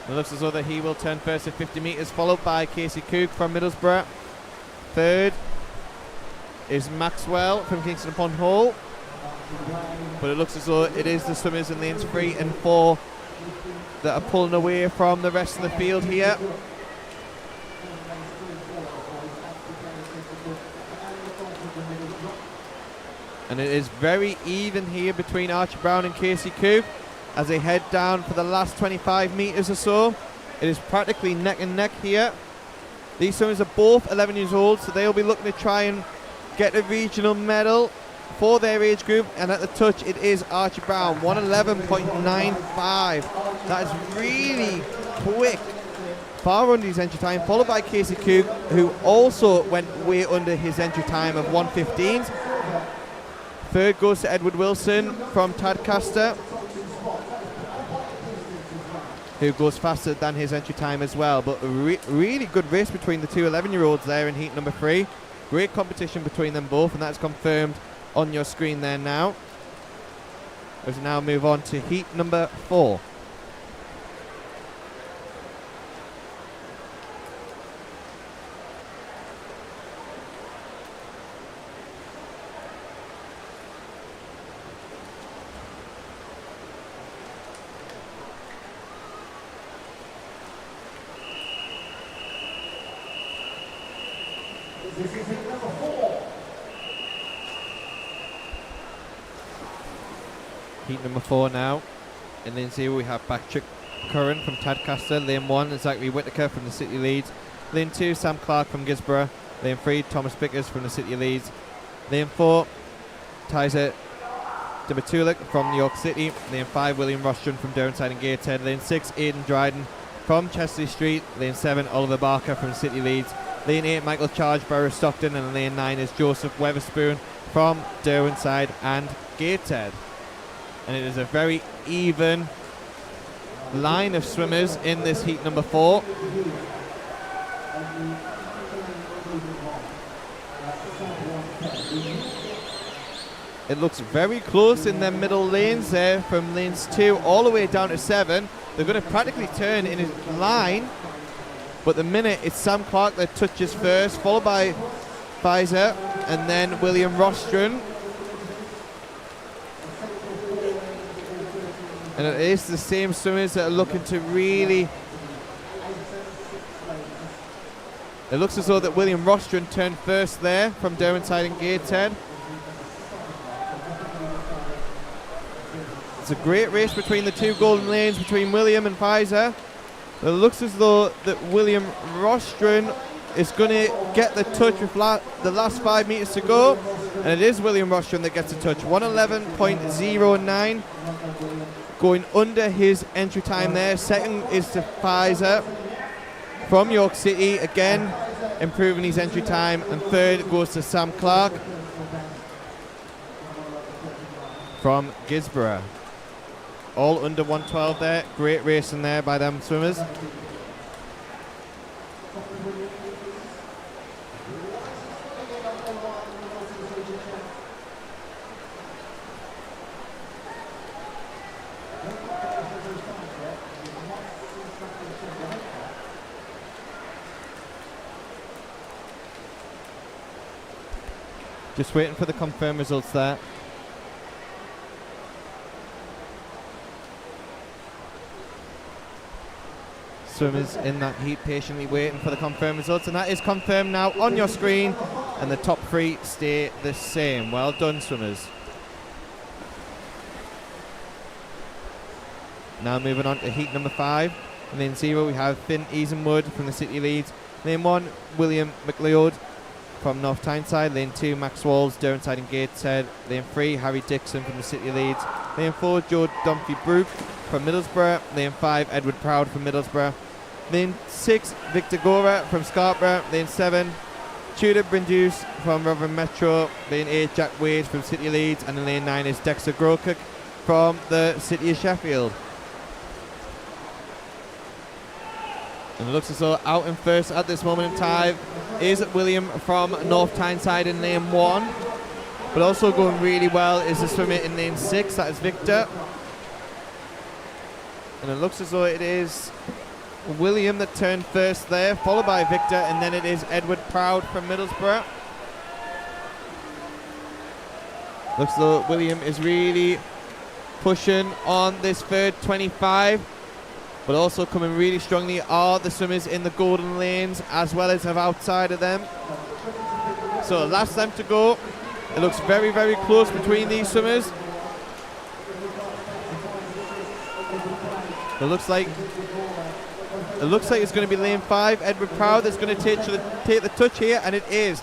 It looks as though that he will turn first at 50 metres, followed by Casey Cook from Middlesbrough. Third is Maxwell from Kingston upon Hull. But it looks as though it is the swimmers in lanes 3 and 4 that are pulling away from the rest of the field here. And it is very even here between Archie Brown and Casey Coop as they head down for the last 25 metres or so. It is practically neck and neck here. These swimmers are both 11 years old, so they'll be looking to try and get a regional medal for their age group. And at the touch, it is Archie Brown, 1:11.95. That is really quick, far under his entry time, followed by Casey Coop, who also went way under his entry time of 1:15. Third goes to Edward Wilson from Tadcaster, who goes faster than his entry time as well. But a really good race between the two 11-year-olds there in heat number 3. Great competition between them both, and that's confirmed on your screen there now. As we now move on to heat number 4. Heat number 4 now. In lane 0 we have Backstroke Curran from Tadcaster. Lane 1 Zachary Whittaker from the City Leeds. Lane 2 Sam Clark from Gisborough. Lane 3 Thomas Vickers from the City Leeds. Lane 4 Tyser Debatulik from York City. Lane 5 William Rostron from Derwenside and Gateshead. Lane 6 Aidan Dryden from Chesley Street. Lane 7 Oliver Barker from City Leeds. Lane 8 Michael Charge, Borough Stockton. And lane 9 is Joseph Weatherspoon from Derwenside and Gateshead. And it is a very even line of swimmers in this heat number 4. It looks very close in their middle lanes there, from lanes 2 all the way down to 7. They're going to practically turn in a line, but the minute it's Sam Clark that touches first, followed by Pfizer and then William Rostron. And it is the same swimmers that are looking to really... It looks as though that William Rostron turned first there from Derwenside and Gateshead. It's a great race between the two golden lanes, between William and Pfizer. It looks as though that William Rostron is going to get the touch with the last 5 meters to go. And it is William Rostron that gets the touch. 1:11.09. Going under his entry time there. Second is to Pfizer from York City, again improving his entry time. And third goes to Sam Clark from Gisborough. All under 1:12 there. Great racing there by them swimmers. Just waiting for the confirmed results there. Swimmers in that heat patiently waiting for the confirmed results, and that is confirmed now on your screen, and the top 3 stay the same. Well done, swimmers. Now moving on to heat number 5. In lane 0 we have Finn Easenwood from the City Leeds. Lane 1 William McLeod from North Tyneside. Lane 2 Max Walls, Derwenside and Gateshead. Lane 3 Harry Dixon from the City Leeds. Lane 4 Joe Dunphy-Brook from Middlesbrough. Lane 5 Edward Proud from Middlesbrough. Lane 6 Victor Gora from Scarborough. Lane 7 Tudor Brinduse from Rotherham Metro. Lane 8 Jack Wade from City Leeds. And in lane 9 is Dexter Grokuk from the City of Sheffield. And it looks as though out in first at this moment in time is William from North Tyneside in lane 1. But also going really well is the swimmer in lane 6, that is Victor. And it looks as though it is William that turned first there, followed by Victor, and then it is Edward Proud from Middlesbrough. Looks as though William is really pushing on this third 25. But also coming really strongly are the swimmers in the golden lanes, as well as have outside of them. So last time to go. It looks very, very close between these swimmers. It looks like it's going to be lane 5, Edward Proud, that's going to take the touch here, and it is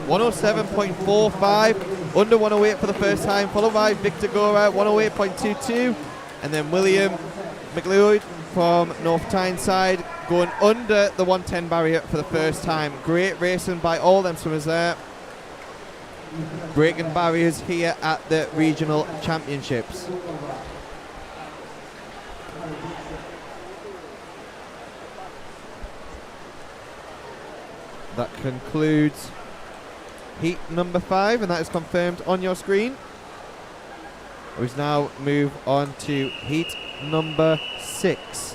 1:07.45, under 1:08 for the first time, followed by Victor Gora, 1:08.22, and then William McLeod from North Tyneside going under the 1:10 barrier for the first time. Great racing by all them swimmers there, breaking barriers here at the regional championships. That concludes heat number 5, and that is confirmed on your screen. We now move on to heat number 6.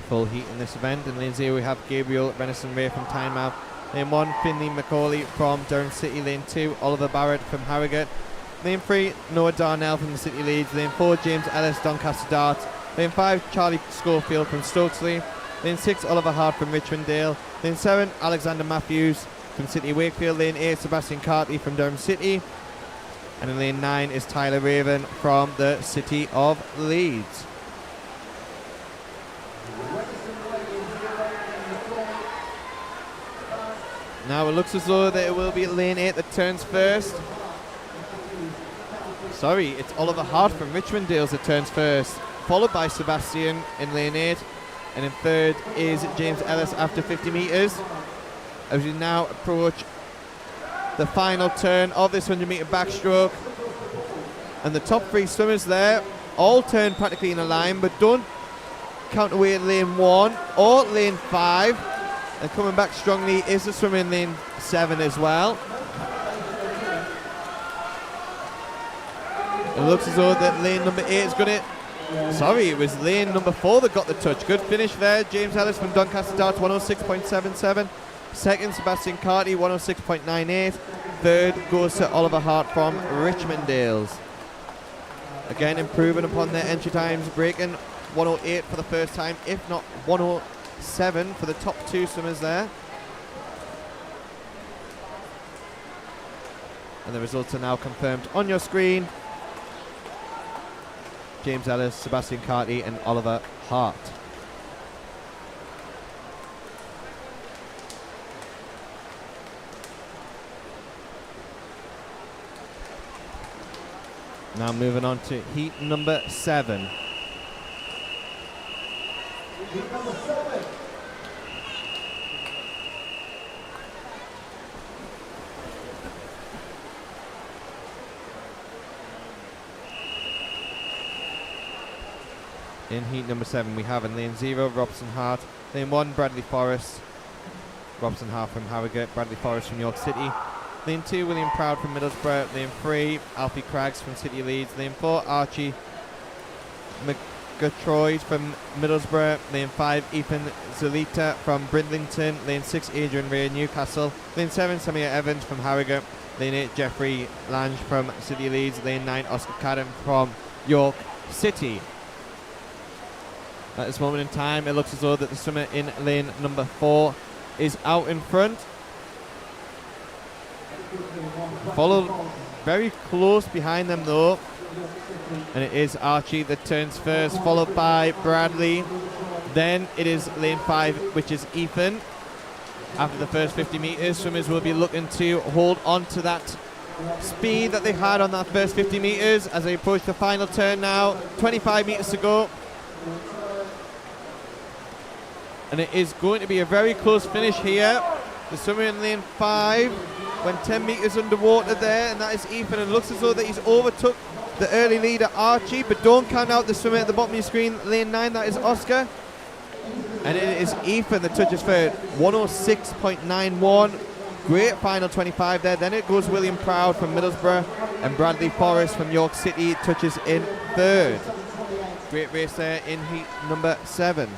Full heat in this event. In lane 0 we have Gabriel Renison Ray from Tynemouth. Lane 1, Finley McCauley from Durham City. Lane 2, Oliver Barrett from Harrogate. Lane 3, Noah Darnell from the City Leeds. Lane 4, James Ellis, Doncaster Darts. Lane 5, Charlie Schofield from Stokesley. Lane 6, Oliver Hart from Richmondale. Lane 7, Alexander Matthews from City Wakefield. Lane 8, Sebastian Carty from Durham City. And in lane 9 is Tyler Raven from the City of Leeds. Now it looks as though that it will be lane 8 that turns first. Sorry, it's Oliver Hart from Richmondale that turns first, followed by Sebastian in lane 8. And in third is James Ellis after 50 metres. As we now approach the final turn of this 100-metre backstroke. And the top 3 swimmers there all turn practically in a line, but don't count away lane 1 or lane 5. And coming back strongly is the swimmer in lane 7 as well. It looks as though that lane number 8 is going to... Sorry, it was lane number 4 that got the touch. Good finish there. James Ellis from Doncaster Darts, 106.77. Second, Sebastian Carty, 106.98. Third goes to Oliver Hart from Richmondales. Again, improving upon their entry times, breaking 108 for the first time, if not 107 for the top 2 swimmers there. And the results are now confirmed on your screen. James Ellis, Sebastian Carty and Oliver Hart. Now moving on to heat number 7. In heat number 7 we have in lane 0 Robson Hart, lane 1 Bradley Forrest, Robson Hart from Harrogate, Bradley Forrest from York City. Lane 2, William Proud from Middlesbrough. Lane 3, Alfie Craggs from City Leeds. Lane 4, Archie McGatroyd from Middlesbrough. Lane 5, Ethan Zalita from Bridlington. Lane 6, Adrian Ray, Newcastle. Lane 7, Samir Evans from Harrogate. Lane 8, Jeffrey Lange from City Leeds. Lane 9, Oscar Cadden from York City. At this moment in time, it looks as though that the swimmer in lane number 4 is out in front. Followed very close behind them though, and it is Archie that turns first, followed by Bradley. Then it is lane 5, which is Ethan. After the first 50 metres, swimmers will be looking to hold on to that speed that they had on that first 50 metres as they approach the final turn now. 25 metres to go. And it is going to be a very close finish here. The swimmer in lane 5 went 10 metres underwater there, and that is Ethan. And it looks as though that he's overtook the early leader Archie, but don't count out the swimmer at the bottom of your screen, lane 9, that is Oscar. And it is Ethan that touches third, 106.91. Great final 25 there. Then it goes William Proud from Middlesbrough, and Bradley Forrest from York City touches in third. Great race there in heat number 7.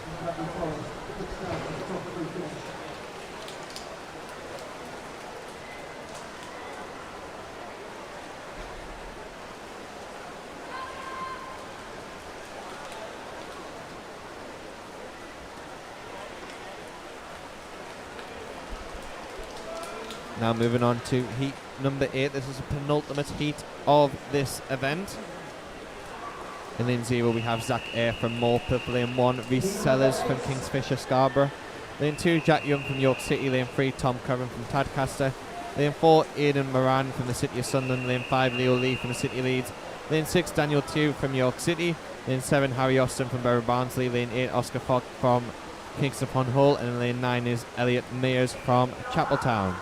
Now moving on to heat number 8. This is a penultimate heat of this event. In lane 0 we have Zach Eyre from Morpeth. Lane 1, Reece Sellers from Kingsfisher Scarborough. Lane 2, Jack Young from York City. Lane 3, Tom Curran from Tadcaster. Lane 4, Aidan Moran from the City of Sunderland. Lane 5, Leo Lee from the City Leeds. Lane 6, Daniel Tew from York City. Lane 7, Harry Austin from Bury Barnsley. Lane 8, Oscar Fogg from Kingston upon Hull. And in lane 9 is Elliot Mears from Chapeltown.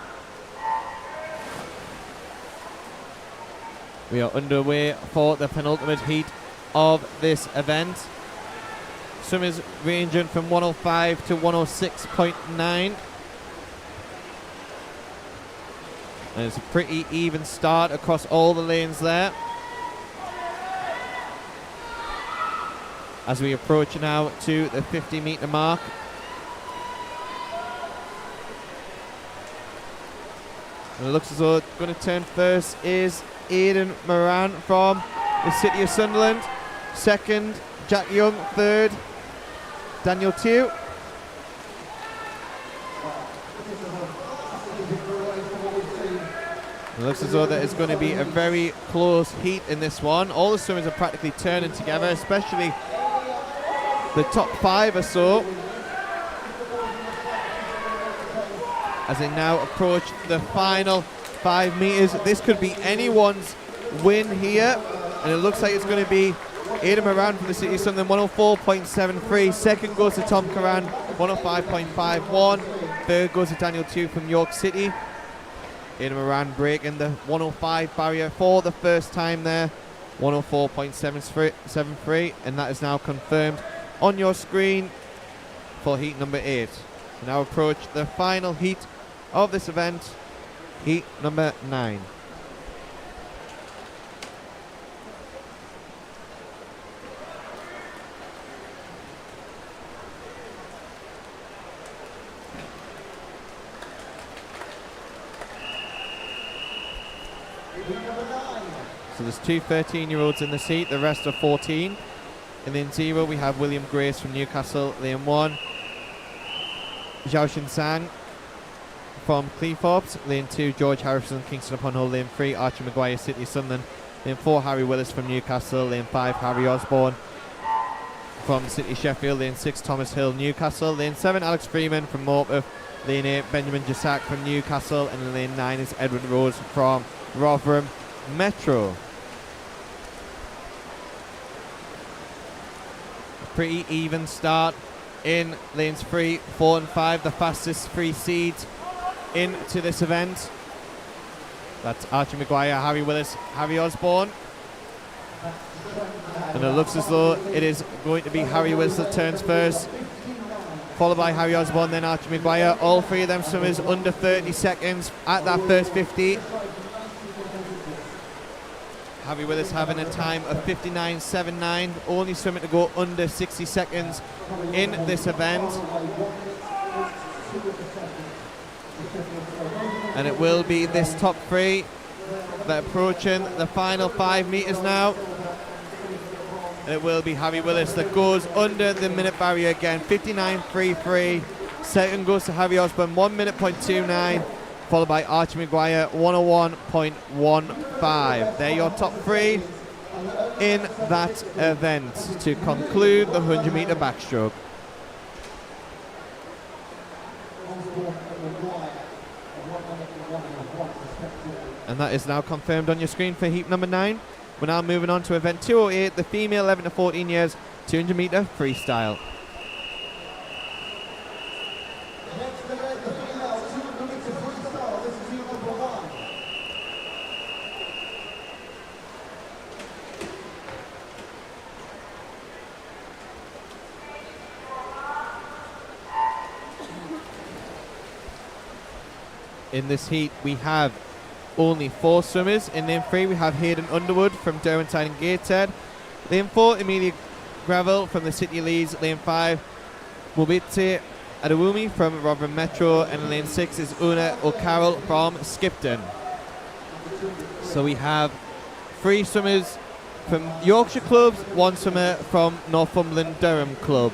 We are underway for the penultimate heat of this event. Swimmers ranging from 105 to 106.9. And it's a pretty even start across all the lanes there. As we approach now to the 50-metre mark. And it looks as though going to turn first is Aidan Moran from the City of Sunderland. Second, Jack Young. Third, Daniel Tew. It looks as though there is going to be a very close heat in this one. All the swimmers are practically turning together, especially the top 5 or so, as they now approach the final 5 meters. This could be anyone's win here, and it looks like it's going to be Aidan Moran from the City of Sunderland, 104.73. Second goes to Tom Curran, 105.51. Third goes to Daniel Tew from York City. Aidan Moran breaking the 105 barrier for the first time there, 104.73, and that is now confirmed on your screen for heat number 8. We now approach the final heat of this event, heat number 9. So there's 2 13-year-olds in this heat, the rest are 14. In lane 0 we have William Grace from Newcastle. Lane 1, Zhao Xinsang from Cleethorpes. Lane 2, George Harrison, Kingston upon Hull. Lane 3, Archie Maguire, City of Sunderland. Lane 4, Harry Willis from Newcastle. Lane 5, Harry Osborne from City Sheffield. Lane 6, Thomas Hill, Newcastle. Lane 7, Alex Freeman from Morpeth. Lane 8, Benjamin Jasak from Newcastle. And in lane 9 is Edward Rose from Rotherham Metro. Pretty even start in lanes 3, 4 and 5, the fastest 3 seeds into this event. That's Archie Maguire, Harry Willis, Harry Osborne. And it looks as though it is going to be Harry Willis that turns first, followed by Harry Osborne, then Archie Maguire. All 3 of them swimmers under 30 seconds at that first 50. Harry Willis having a time of 59.79, only swimming to go under 60 seconds in this event. And it will be this top 3 that are approaching the final 5 meters now. And it will be Harry Willis that goes under the minute barrier again, 59.33. Second goes to Harry Osborne, 1 minute point 29. Followed by Archie Maguire, 101.15. They're your top 3 in that event to conclude the 100-meter backstroke. And that is now confirmed on your screen for heat number 9. We're now moving on to event 208, the female 11 to 14 years 200-meter freestyle. In this heat, we have only 4 swimmers. In lane 3, we have Hayden Underwood from Derwentine and Gateshead. Lane 4, Amelia Gravel from the City of Leeds. Lane 5, Mobitse Adewumi from Rotherham Metro. And in lane 6 is Una O'Carroll from Skipton. So we have 3 swimmers from Yorkshire clubs, 1 swimmer from Northumberland Durham club.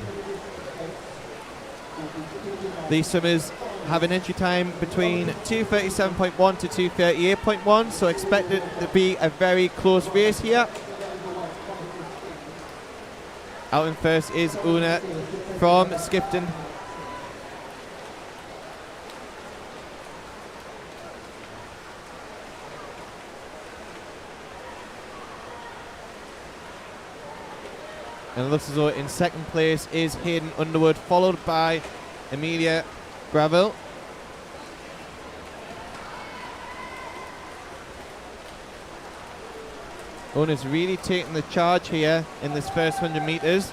These swimmers have an entry time between 2:37.1 to 2:38.1, so expect it to be a very close race here. Out in first is Una from Skipton. And it looks as though in second place is Hayden Underwood, followed by Amelia Gravel. Una's really taking the charge here in this first 100 meters.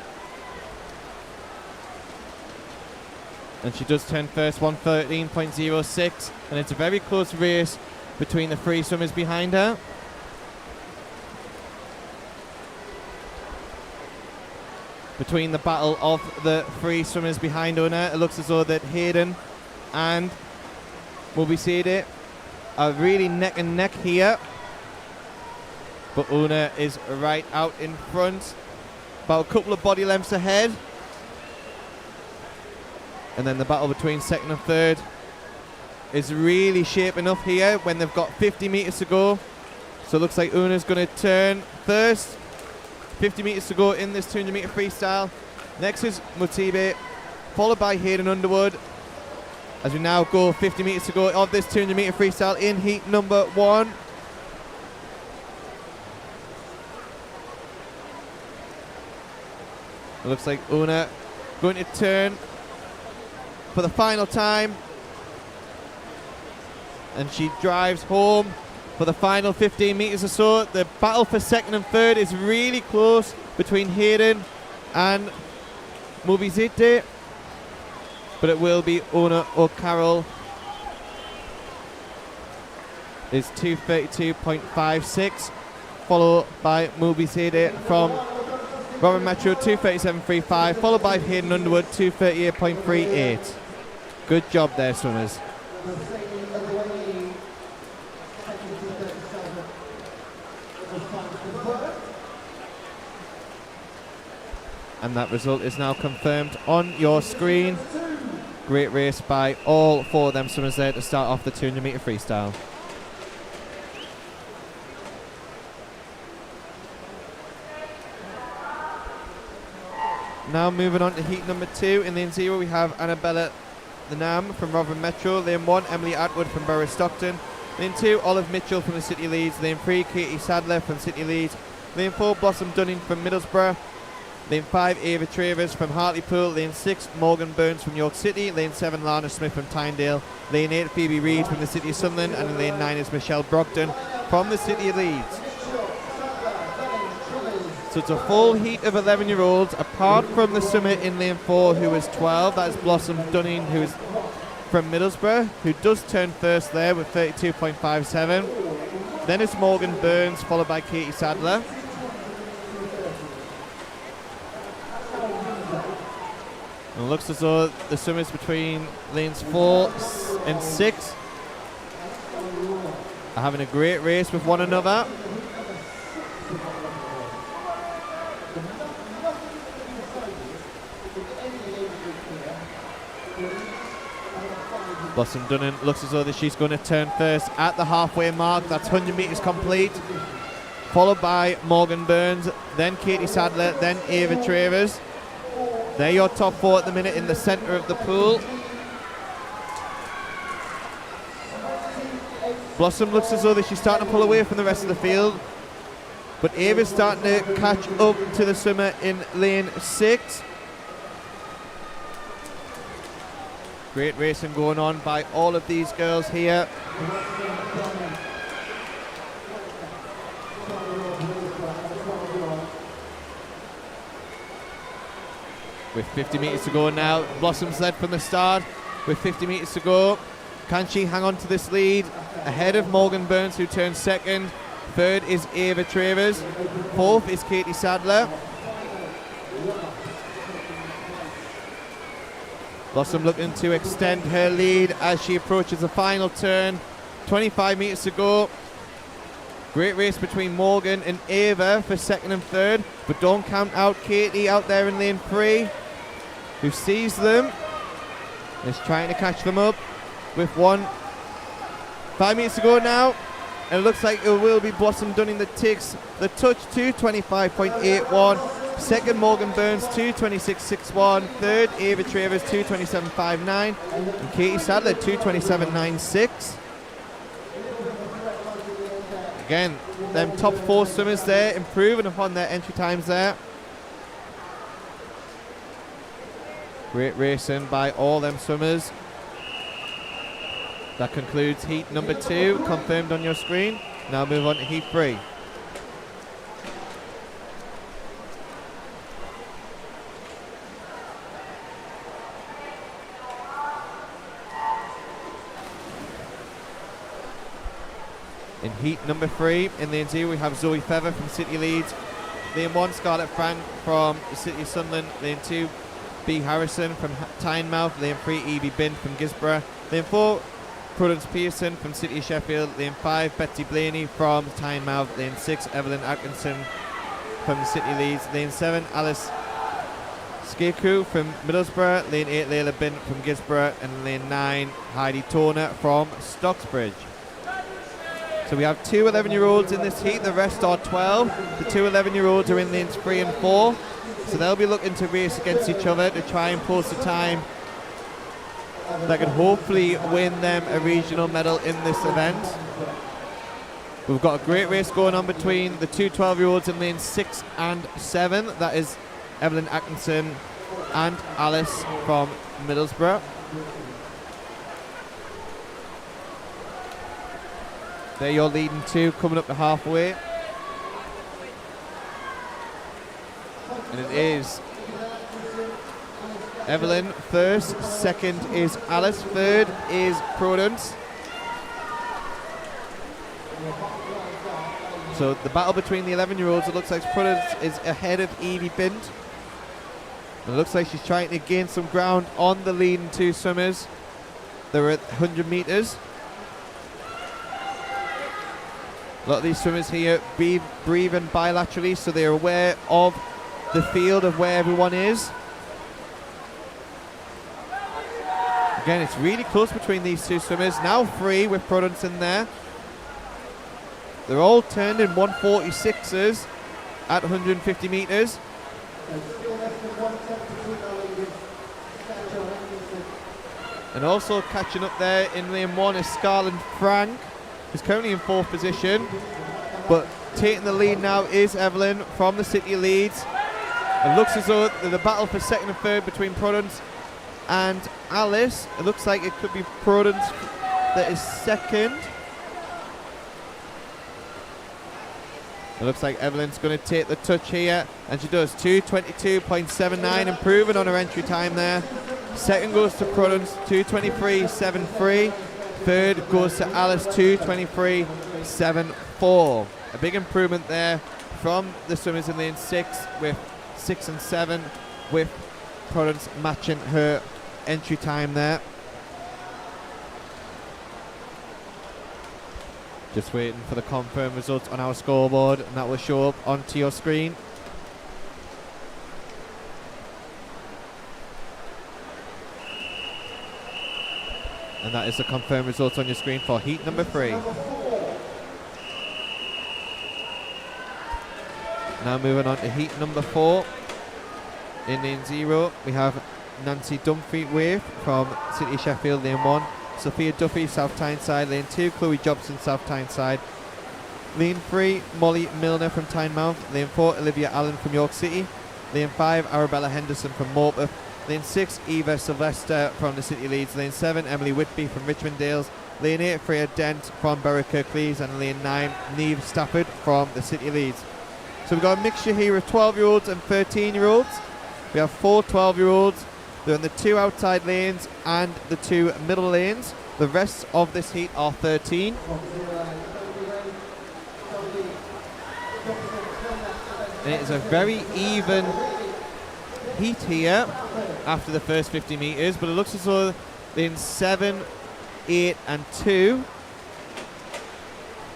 And she does turn first, 1:13.06, and it's a very close race between the 3 swimmers behind her. Between the battle of the 3 swimmers behind Una, it looks as though that Hayden and Mobisede are really neck and neck here. But Una is right out in front, about a couple of body lengths ahead. And then the battle between second and third is really shaping up here when they've got 50 metres to go. So it looks like Una's going to turn first. 50 metres to go in this 200 metre freestyle. Next is Mutibe, followed by Hayden Underwood. As we now go 50 metres to go of this 200 metre freestyle in heat number 1. It looks like Una going to turn for the final time. And she drives home for the final 15 metres or so. The battle for second and third is really close between Hayden and Mubizite. But it will be Una O'Carroll. Is 232.56, followed by Mubizite from Robin Metro 237.35, followed by Hayden Underwood 238.38. Good job there, swimmers. And that result is now confirmed on your screen. Great race by all 4 of them swimmers there to start off the 200 metre freestyle. Now moving on to heat number 2. In lane 0 we have Annabella the Nam from Rotherham Metro. Lane 1, Emily Atwood from Borough Stockton. Lane 2, Olive Mitchell from the City Leeds. Lane 3, Katie Sadler from City Leeds. Lane 4, Blossom Dunning from Middlesbrough. Lane 5, Ava Travers from Hartlepool. Lane 6, Morgan Burns from York City. Lane 7, Lana Smith from Tynedale. Lane 8, Phoebe Reid from the City of Sunderland. And in lane 9 is Michelle Brogdon from the City of Leeds. So it's a full heat of 11-year-olds, apart from the swimmer in lane 4 who is 12. That is Blossom Dunning, who is from Middlesbrough, who does turn first there with 32.57. Then it's Morgan Burns, followed by Katie Sadler. And it looks as though the swimmers between lanes 4 and 6 are having a great race with one another. Blossom Dunning looks as though that she's going to turn first at the halfway mark. That's 100 metres complete. Followed by Morgan Burns, then Katie Sadler, then Ava Travers. They're your top 4 at the minute in the centre of the pool. Blossom looks as though that she's starting to pull away from the rest of the field. But Ava's starting to catch up to the swimmer in lane 6. Great racing going on by all of these girls here. With 50 metres to go now, Blossom's led from the start. With 50 metres to go, can she hang on to this lead? Ahead of Morgan Burns, who turns second. Third is Ava Travers. Fourth is Katie Sadler. Blossom looking to extend her lead as she approaches the final turn. 25 metres to go. Great race between Morgan and Ava for second and third, but don't count out Katie out there in lane 3, who sees them, is trying to catch them up with 5 minutes to go now, and it looks like it will be Blossom Dunning that takes the touch to 25.81. Second, Morgan Burns, 226.61. Third, Ava Travers, 227.59. And Katie Sadler, 227.96. Again, them top 4 swimmers there, improving upon their entry times there. Great racing by all them swimmers. That concludes heat number 2, confirmed on your screen. Now move on to heat 3. In heat number 3, in lane 2, we have Zoe Feather from City Leeds. Lane 1, Scarlett Frank from the City of Sunderland. Lane 2, B. Harrison from Tynemouth. Lane 3, Evie Bin from Gisborough. Lane 4, Prudence Pearson from City of Sheffield. Lane 5, Betsy Blaney from Tynemouth. Lane 6, Evelyn Atkinson from City Leeds. Lane 7, Alice Skaku from Middlesbrough. Lane 8, Layla Bint from Gisborough. And lane 9, Heidi Turner from Stocksbridge. So we have two 11-year-olds in this heat. The rest are 12. The two 11-year-olds are in lanes 3 and 4. So they'll be looking to race against each other to try and post a time that could hopefully win them a regional medal in this event. We've got a great race going on between the two 12-year-olds in lanes 6 and 7. That is Evelyn Atkinson and Alice from Middlesbrough. They're your leading two coming up to halfway. And it is Evelyn first, second is Alice, third is Prudence. So the battle between the 11-year-olds, it looks like Prudence is ahead of Evie Bint. It looks like she's trying to gain some ground on the leading two swimmers. They're at 100 metres. A lot of these swimmers here breathing bilaterally, so they're aware of the field of where everyone is. Again, it's really close between these two swimmers. Now free with Prudence in there. They're all turned in 146s at 150 metres. And also catching up there in lane 1 is Scarlett Frank, who's currently in 4th position. But taking the lead now is Evelyn from the City of Leeds. It looks as though the battle for second and third between Prudence and Alice. It looks like it could be Prudence that is second. It looks like Evelyn's going to take the touch here, and she does. 2:22.79, improving on her entry time there. Second goes to Prudence, 2:23.73. Third goes to Alice, 2:23.74. A big improvement there from the swimmers in lane 6 with 6 and 7, with Prudence matching her entry time there. Just waiting for the confirmed results on our scoreboard, and that will show up onto your screen. And that is the confirmed results on your screen for heat number 3. Now moving on to heat number 4. In lane 0, we have Nancy Dumfries from City of Sheffield, lane 1. Sophia Duffy, South Tyneside. Lane 2, Chloe Jobson, South Tyneside. Lane 3, Molly Milner from Tynemouth. Lane 4, Olivia Allen from York City. Lane 5, Arabella Henderson from Morpeth. Lane 6, Eva Sylvester from the City Leeds. Lane 7, Emily Whitby from Richmond Dales. Lane 8, Freya Dent from Berwick Kirklees. And lane 9, Neve Stafford from the City Leeds. So we've got a mixture here of 12-year-olds and 13-year-olds. We have 4 12-year-olds. They're in the 2 outside lanes and the 2 middle lanes. The rest of this heat are 13. And it is a very even heat here after the first 50 metres, but it looks as though lanes 7, 8 and 2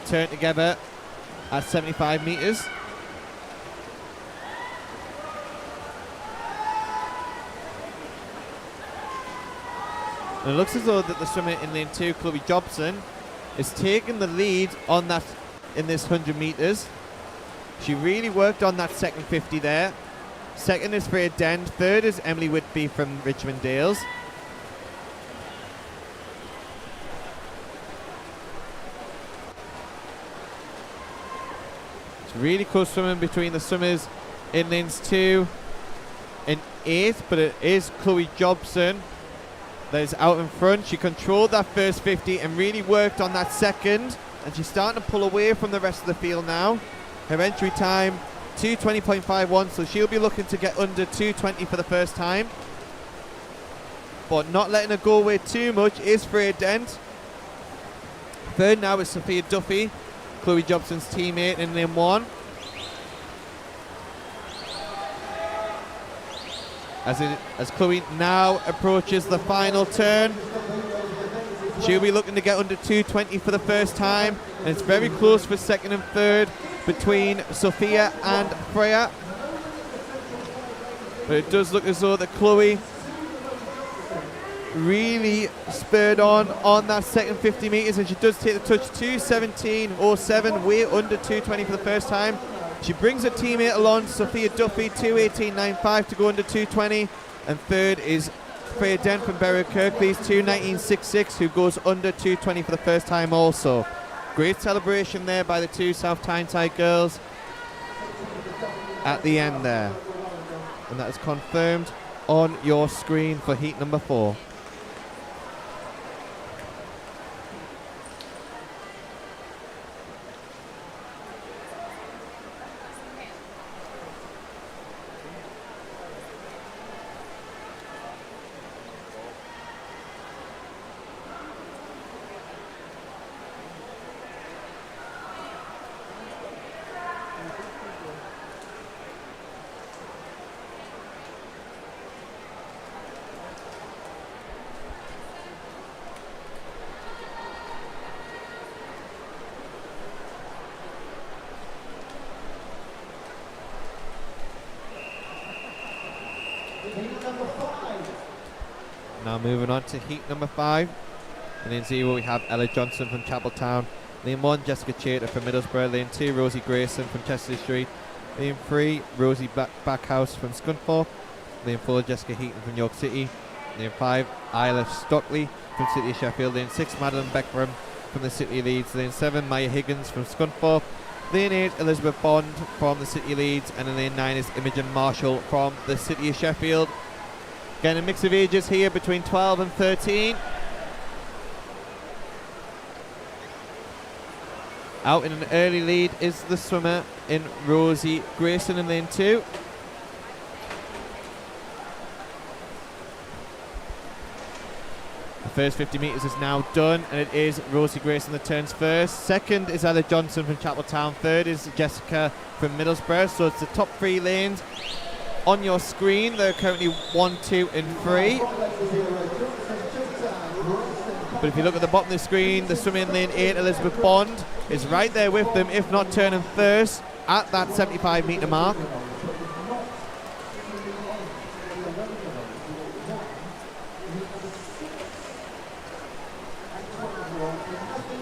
turn together at 75 metres. And it looks as though that the swimmer in lane 2, Chloe Jobson, is taking the lead on that in this 100 metres. She really worked on that second 50 there. Second is Freya Dent. Third is Emily Whitby from Richmond Dales. It's really close swimming between the swimmers in lanes 2 and 8, but it is Chloe Jobson that is out in front. She controlled that first 50 and really worked on that second, and she's starting to pull away from the rest of the field now. Her entry time 2:20.51, so she'll be looking to get under 2:20 for the first time, but not letting her go away too much is Freya Dent. Third now is Sophia Duffy, Chloe Jobson's teammate in lane 1. As Chloe now approaches the final turn, She'll be looking to get under 220 for the first time, and it's very close for second and third between Sophia and Freya. But it does look as though that Chloe really spurred on that second 50 metres, and she does take the touch. 2:17.07, way under 220 for the first time. She brings her teammate along, Sophia Duffy, 2:18.95 to go under 220, and third is Freya Dent from Berwick Kirklees, 2:19.66, who goes under 220 for the first time also. Great celebration there by the two South Tyneside girls at the end there. And that is confirmed on your screen for heat number 4. Now moving on to heat number 5. And in 0 we have Ella Johnson from Chapeltown. Lane 1, Jessica Chater from Middlesbrough. Lane 2, Rosie Grayson from Chester Street. Lane 3, Rosie Backhouse from Scunthorpe. Lane 4, Jessica Heaton from York City. Lane 5, Isla Stockley from City of Sheffield. Lane 6, Madeline Beckram from the City of Leeds. Lane 7, Maya Higgins from Scunthorpe. Lane 8, Elizabeth Bond from the City of Leeds. And in lane 9 is Imogen Marshall from the City of Sheffield. Again, a mix of ages here between 12 and 13. Out in an early lead is the swimmer in Rosie Grayson in lane 2. The first 50 metres is now done, and it is Rosie Grayson that turns first. Second is Ella Johnson from Chapeltown. Third is Jessica from Middlesbrough. So it's the top 3 lanes on your screen. They're currently 1, 2 and 3. But if you look at the bottom of the screen, the swimmer in lane 8, Elizabeth Bond, is right there with them, if not turning first at that 75 metre mark.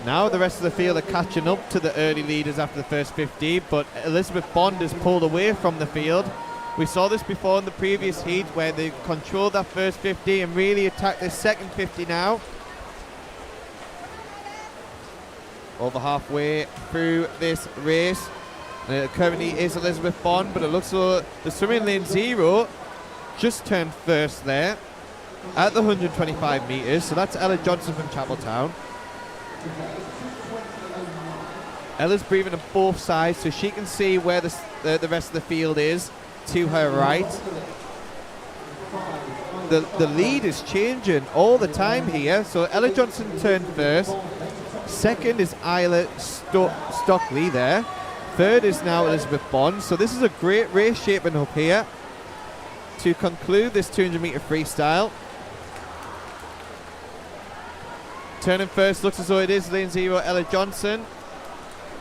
Now the rest of the field are catching up to the early leaders after the first 50, but Elizabeth Bond has pulled away from the field. We saw this before in the previous heat where they controlled that first 50 and really attacked the second 50 now. Over halfway through this race. And it currently is Elizabeth Bond, but it looks like the swimmer in lane 0 just turned first there at the 125 metres. So that's Ella Johnson from Chapeltown. Ella's breathing on both sides so she can see where the rest of the field is to her right. The lead is changing all the time here. So Ella Johnson turned first. Second is Isla Stockley there. Third is now Elizabeth Bond. So this is a great race shaping up here to conclude this 200 metre freestyle. Turning first looks as though it is lane 0, Ella Johnson.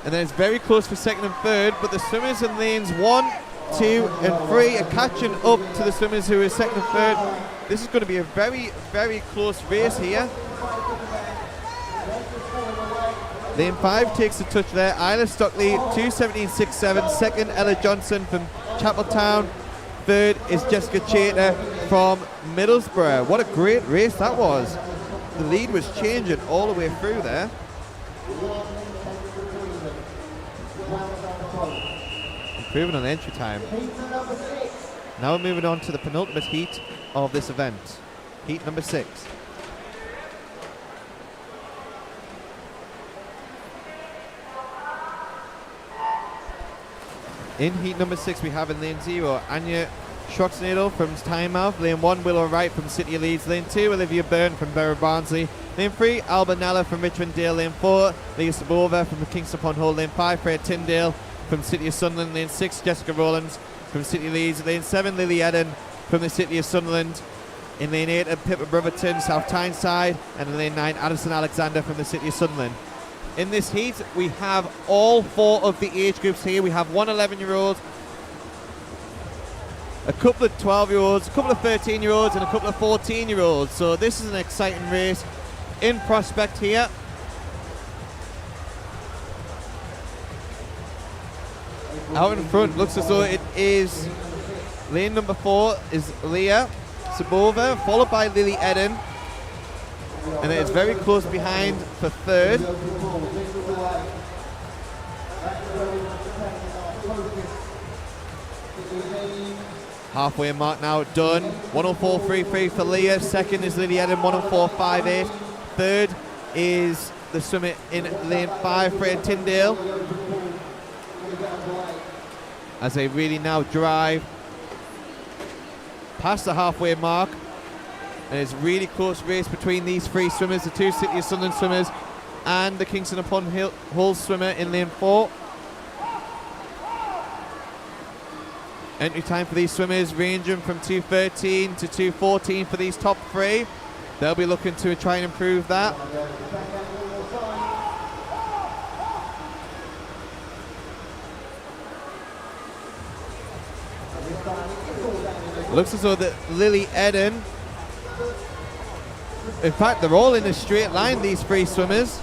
And then it's very close for second and third, but the swimmers in lanes 1, 2 and 3 are catching up to the swimmers who are second and third. This is going to be a very, very close race here. Lane 5 takes the touch there. Isla Stockley, 2:17.67. Second, Ella Johnson from Chapeltown. Third is Jessica Chater from Middlesbrough. What a great race that was. The lead was changing all the way through there. Improving on entry time. Now we're moving on to the penultimate heat of this event. Heat number 6. In heat number 6 we have in lane 0 Anya Schwarzenegger from Tynemouth. Lane 1 Willow Wright from City of Leeds. Lane 2 Olivia Byrne from Berry Barnsley. Lane 3 Alba Nella from Richmond Dale. Lane 4 Leah Sabova from Kingston upon Hull. Lane 5 Freya Tyndale from City of Sunderland. Lane 6 Jessica Rowlands from City of Leeds. Lane 7 Lily Eden from the City of Sunderland. In lane 8, Pippa Brotherton, South Tyneside, and in lane 9, Addison Alexander from the City of Sunderland. In this heat, we have all 4 of the age groups here. We have one 11-year-old, a couple of 12-year-olds, a couple of 13-year-olds, and a couple of 14-year-olds. So this is an exciting race in prospect here. Out in front, looks as though it is lane number 4 is Leah Sabova, followed by Lily Eden, and it is very close behind for third. Halfway mark now done. 104.33 for Leah. Second is Lily Eden, 104.58. Third is the swimmer in lane 5, Freya Tyndale, as they really now drive past the halfway mark. And it's really close race between these 3 swimmers, the 2 City of Sunderland swimmers and the Kingston upon Hull swimmer in lane 4. Entry time for these swimmers ranging from 2:13 to 2:14 for these top 3. They'll be looking to try and improve that. Looks as though that Lily Eden, in fact they're all in a straight line, these 3 swimmers.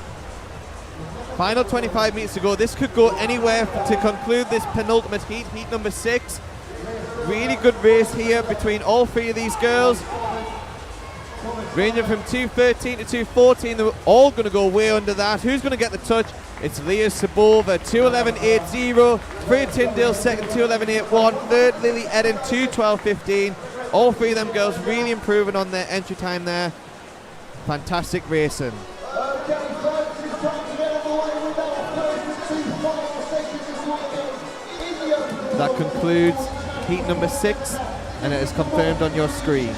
Final 25 metres to go. This could go anywhere to conclude this penultimate heat, heat number 6. Really good race here between all 3 of these girls, ranging from 2:13 to 2:14. They're all going to go way under that. Who's going to get the touch? It's Leah Sabova, 2:11.80. Freya Tyndale second, 2:11.81. Third, Lily Eden, 2:12.15. All 3 of them girls really improving on their entry time there. Fantastic racing. That concludes heat number 6, and it is confirmed on your screen.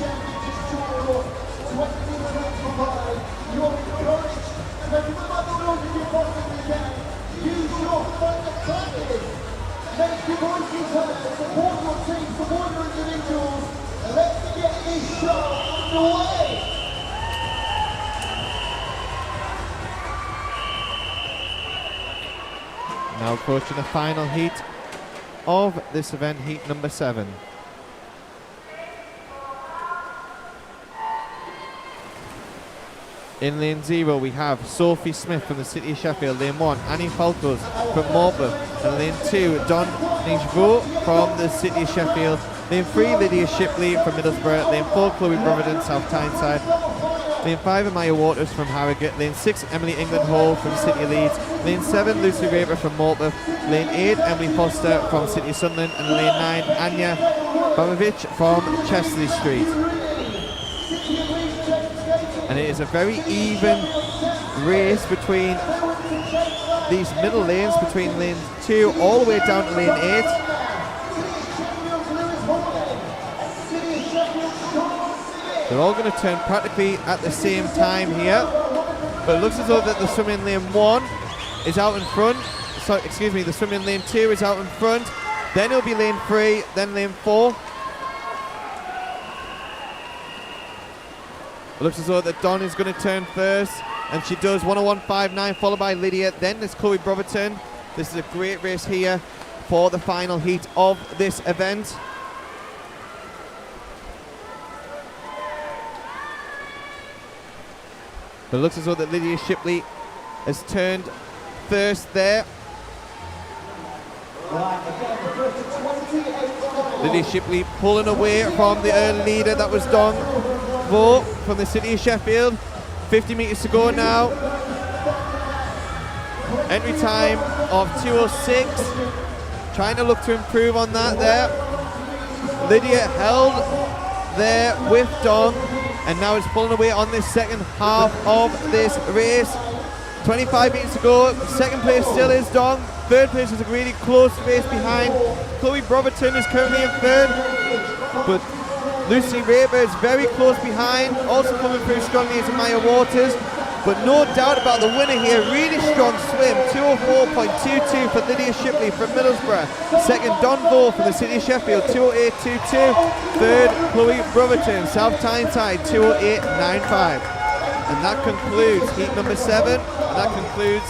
Now approaching the final heat of this event, heat number 7. In lane 0 we have Sophie Smith from the City of Sheffield. Lane 1, Annie Falcos from Morpeth. And lane 2, Don Nijvo from the City of Sheffield. Lane 3, Lydia Shipley from Middlesbrough. Lane 4, Chloe Brotherton, South Tyneside. Lane 5, Amaya Waters from Harrogate. Lane 6, Emily England Hall from City of Leeds. Lane 7, Lucy Raper from Morpeth. Lane 8, Emily Foster from City of Sunderland. And lane 9, Anya Babovic from Chesley Street. And it is a very even race between these middle lanes, between lane 2 all the way down to lane 8. They're all going to turn practically at the same time here, but it looks as though that the swim in lane 1 is out in front. Sorry, excuse me, the swim in lane 2 is out in front. Then it'll be lane 3, then lane 4. It looks as though that Dawn is going to turn first, and she does. 101.59, followed by Lydia. Then there's Chloe Brotherton. This is a great race here for the final heat of this event. But it looks as though that Lydia Shipley has turned first there. Lydia Shipley pulling away from the early leader. That was Dong Vo from the City of Sheffield. 50 metres to go now. Entry time of 2:06. Trying to look to improve on that there. Lydia held there with Dong, and now it's pulling away on this second half of this race. 25 metres to go. Second place still is Dong. Third place is a really close race behind. Chloe Brotherton is currently in third, but Lucy Raper is very close behind. Also coming through strongly is Maya Waters, But no doubt about the winner here. Really strong swim. 204.22 for Lydia Shipley from Middlesbrough. Second, Don Vaux from the city of Sheffield, 208.22. Third, Chloe Brotherton, South Tyneside, 208.95. And that concludes heat number 7. And that concludes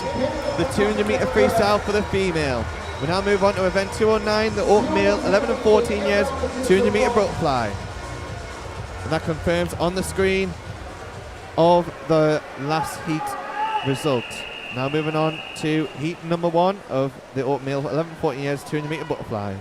the 200 metre freestyle for the female. We now move on to event 209, the open male, 11 and 14 years, 200 metre butterfly. And that confirms on the screen of the last heat result. Now moving on to heat number 1 of the open male, 11 and 14 years, 200 metre butterfly.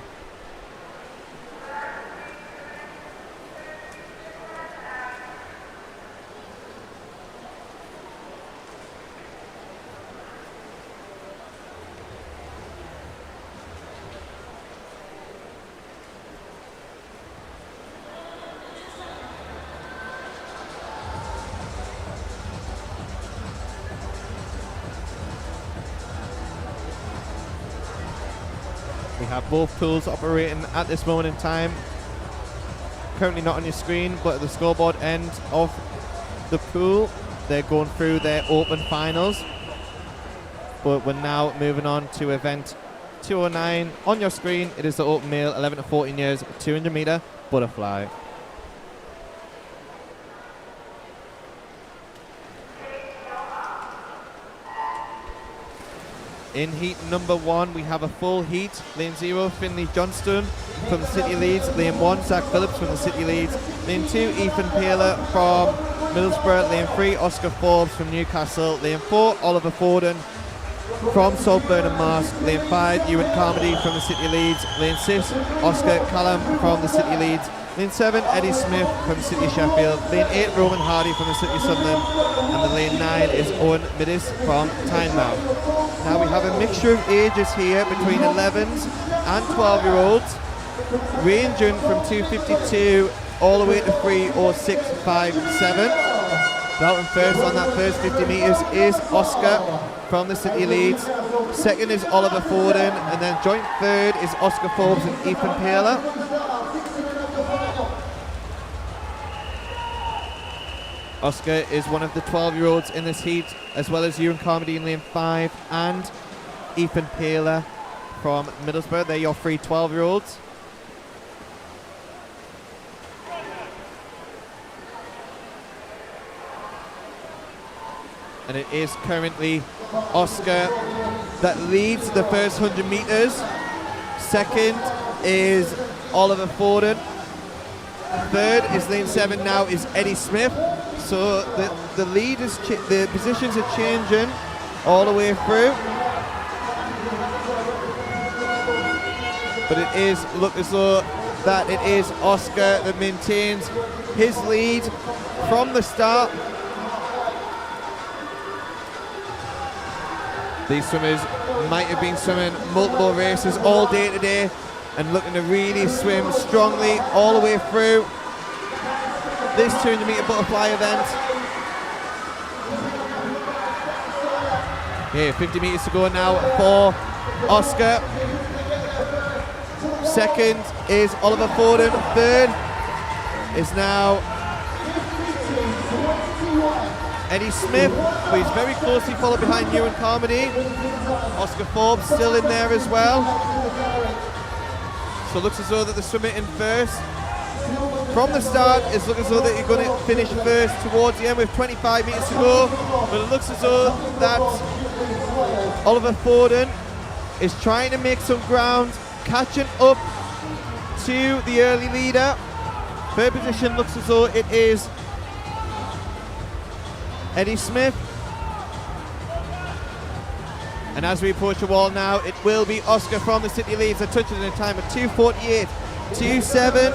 We have both pools operating at this moment in time. Currently not on your screen, but at the scoreboard end of the pool, they're going through their open finals. But we're now moving on to event 209. On your screen, it is the open male, 11 to 14 years, 200 metre butterfly. In heat number 1, we have a full heat. Lane 0, Finley Johnston from the City of Leeds. Lane 1, Zach Phillips from the City of Leeds. Lane 2, Ethan Paler from Middlesbrough. Lane 3, Oscar Forbes from Newcastle. Lane 4, Oliver Foden from Saltburn and Mars. Lane 5, Ewan Carmody from the City of Leeds. Lane 6, Oscar Callum from the City of Leeds. Lane 7, Eddie Smith from the City of Sheffield. Lane 8, Roman Hardy from the City of Sunderland. And the lane 9 is Owen Middis from Tynemouth. Now we have a mixture of ages here between 11s and 12-year-olds, ranging from 252 all the way to 306.57. Out and first on that first 50 metres is Oscar from the City of Leeds. Second is Oliver Foden, and then joint third is Oscar Forbes and Ethan Paler. Oscar is one of the 12-year-olds in this heat, as well as Ewan Carmody in lane 5 and Ethan Paler from Middlesbrough. They're your 3 12-year-olds. And it is currently Oscar that leads the first 100 metres. Second is Oliver Foden. Third is lane 7 now is Eddie Smith. So the lead is the positions are changing all the way through. But it is look as though that it is Oscar that maintains his lead from the start. These swimmers might have been swimming multiple races all day today and looking to really swim strongly all the way through this 200 metre butterfly event. Okay, 50 metres to go now for Oscar. Second is Oliver Foden. Third is now Eddie Smith, who is very closely followed behind Ewan Carmody. Oscar Forbes still in there as well. So it looks as though that the swimmer in first from the start is looking as though that you're going to finish first towards the end with 25 metres to go. But it looks as though that Oliver Foden is trying to make some ground, catching up to the early leader. Third position looks as though it is Eddie Smith. And as we approach the wall now, it will be Oscar from the City of Leeds that touches in a time of 2:48.27.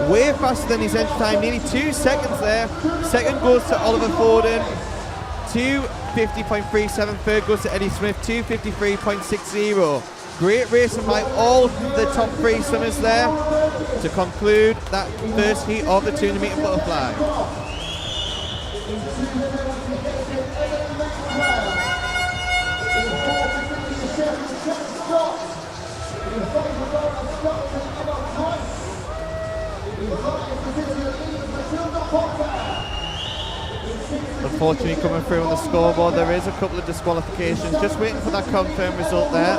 Way faster than his entry time, nearly 2 seconds there. Second goes to Oliver Foden, 2:50.37. Third goes to Eddie Smith, 2:53.60. Great racing by all the top 3 swimmers there to conclude that first heat of the 200 metre butterfly. Unfortunately, coming through on the scoreboard, there is a couple of disqualifications. Just waiting for that confirmed result there.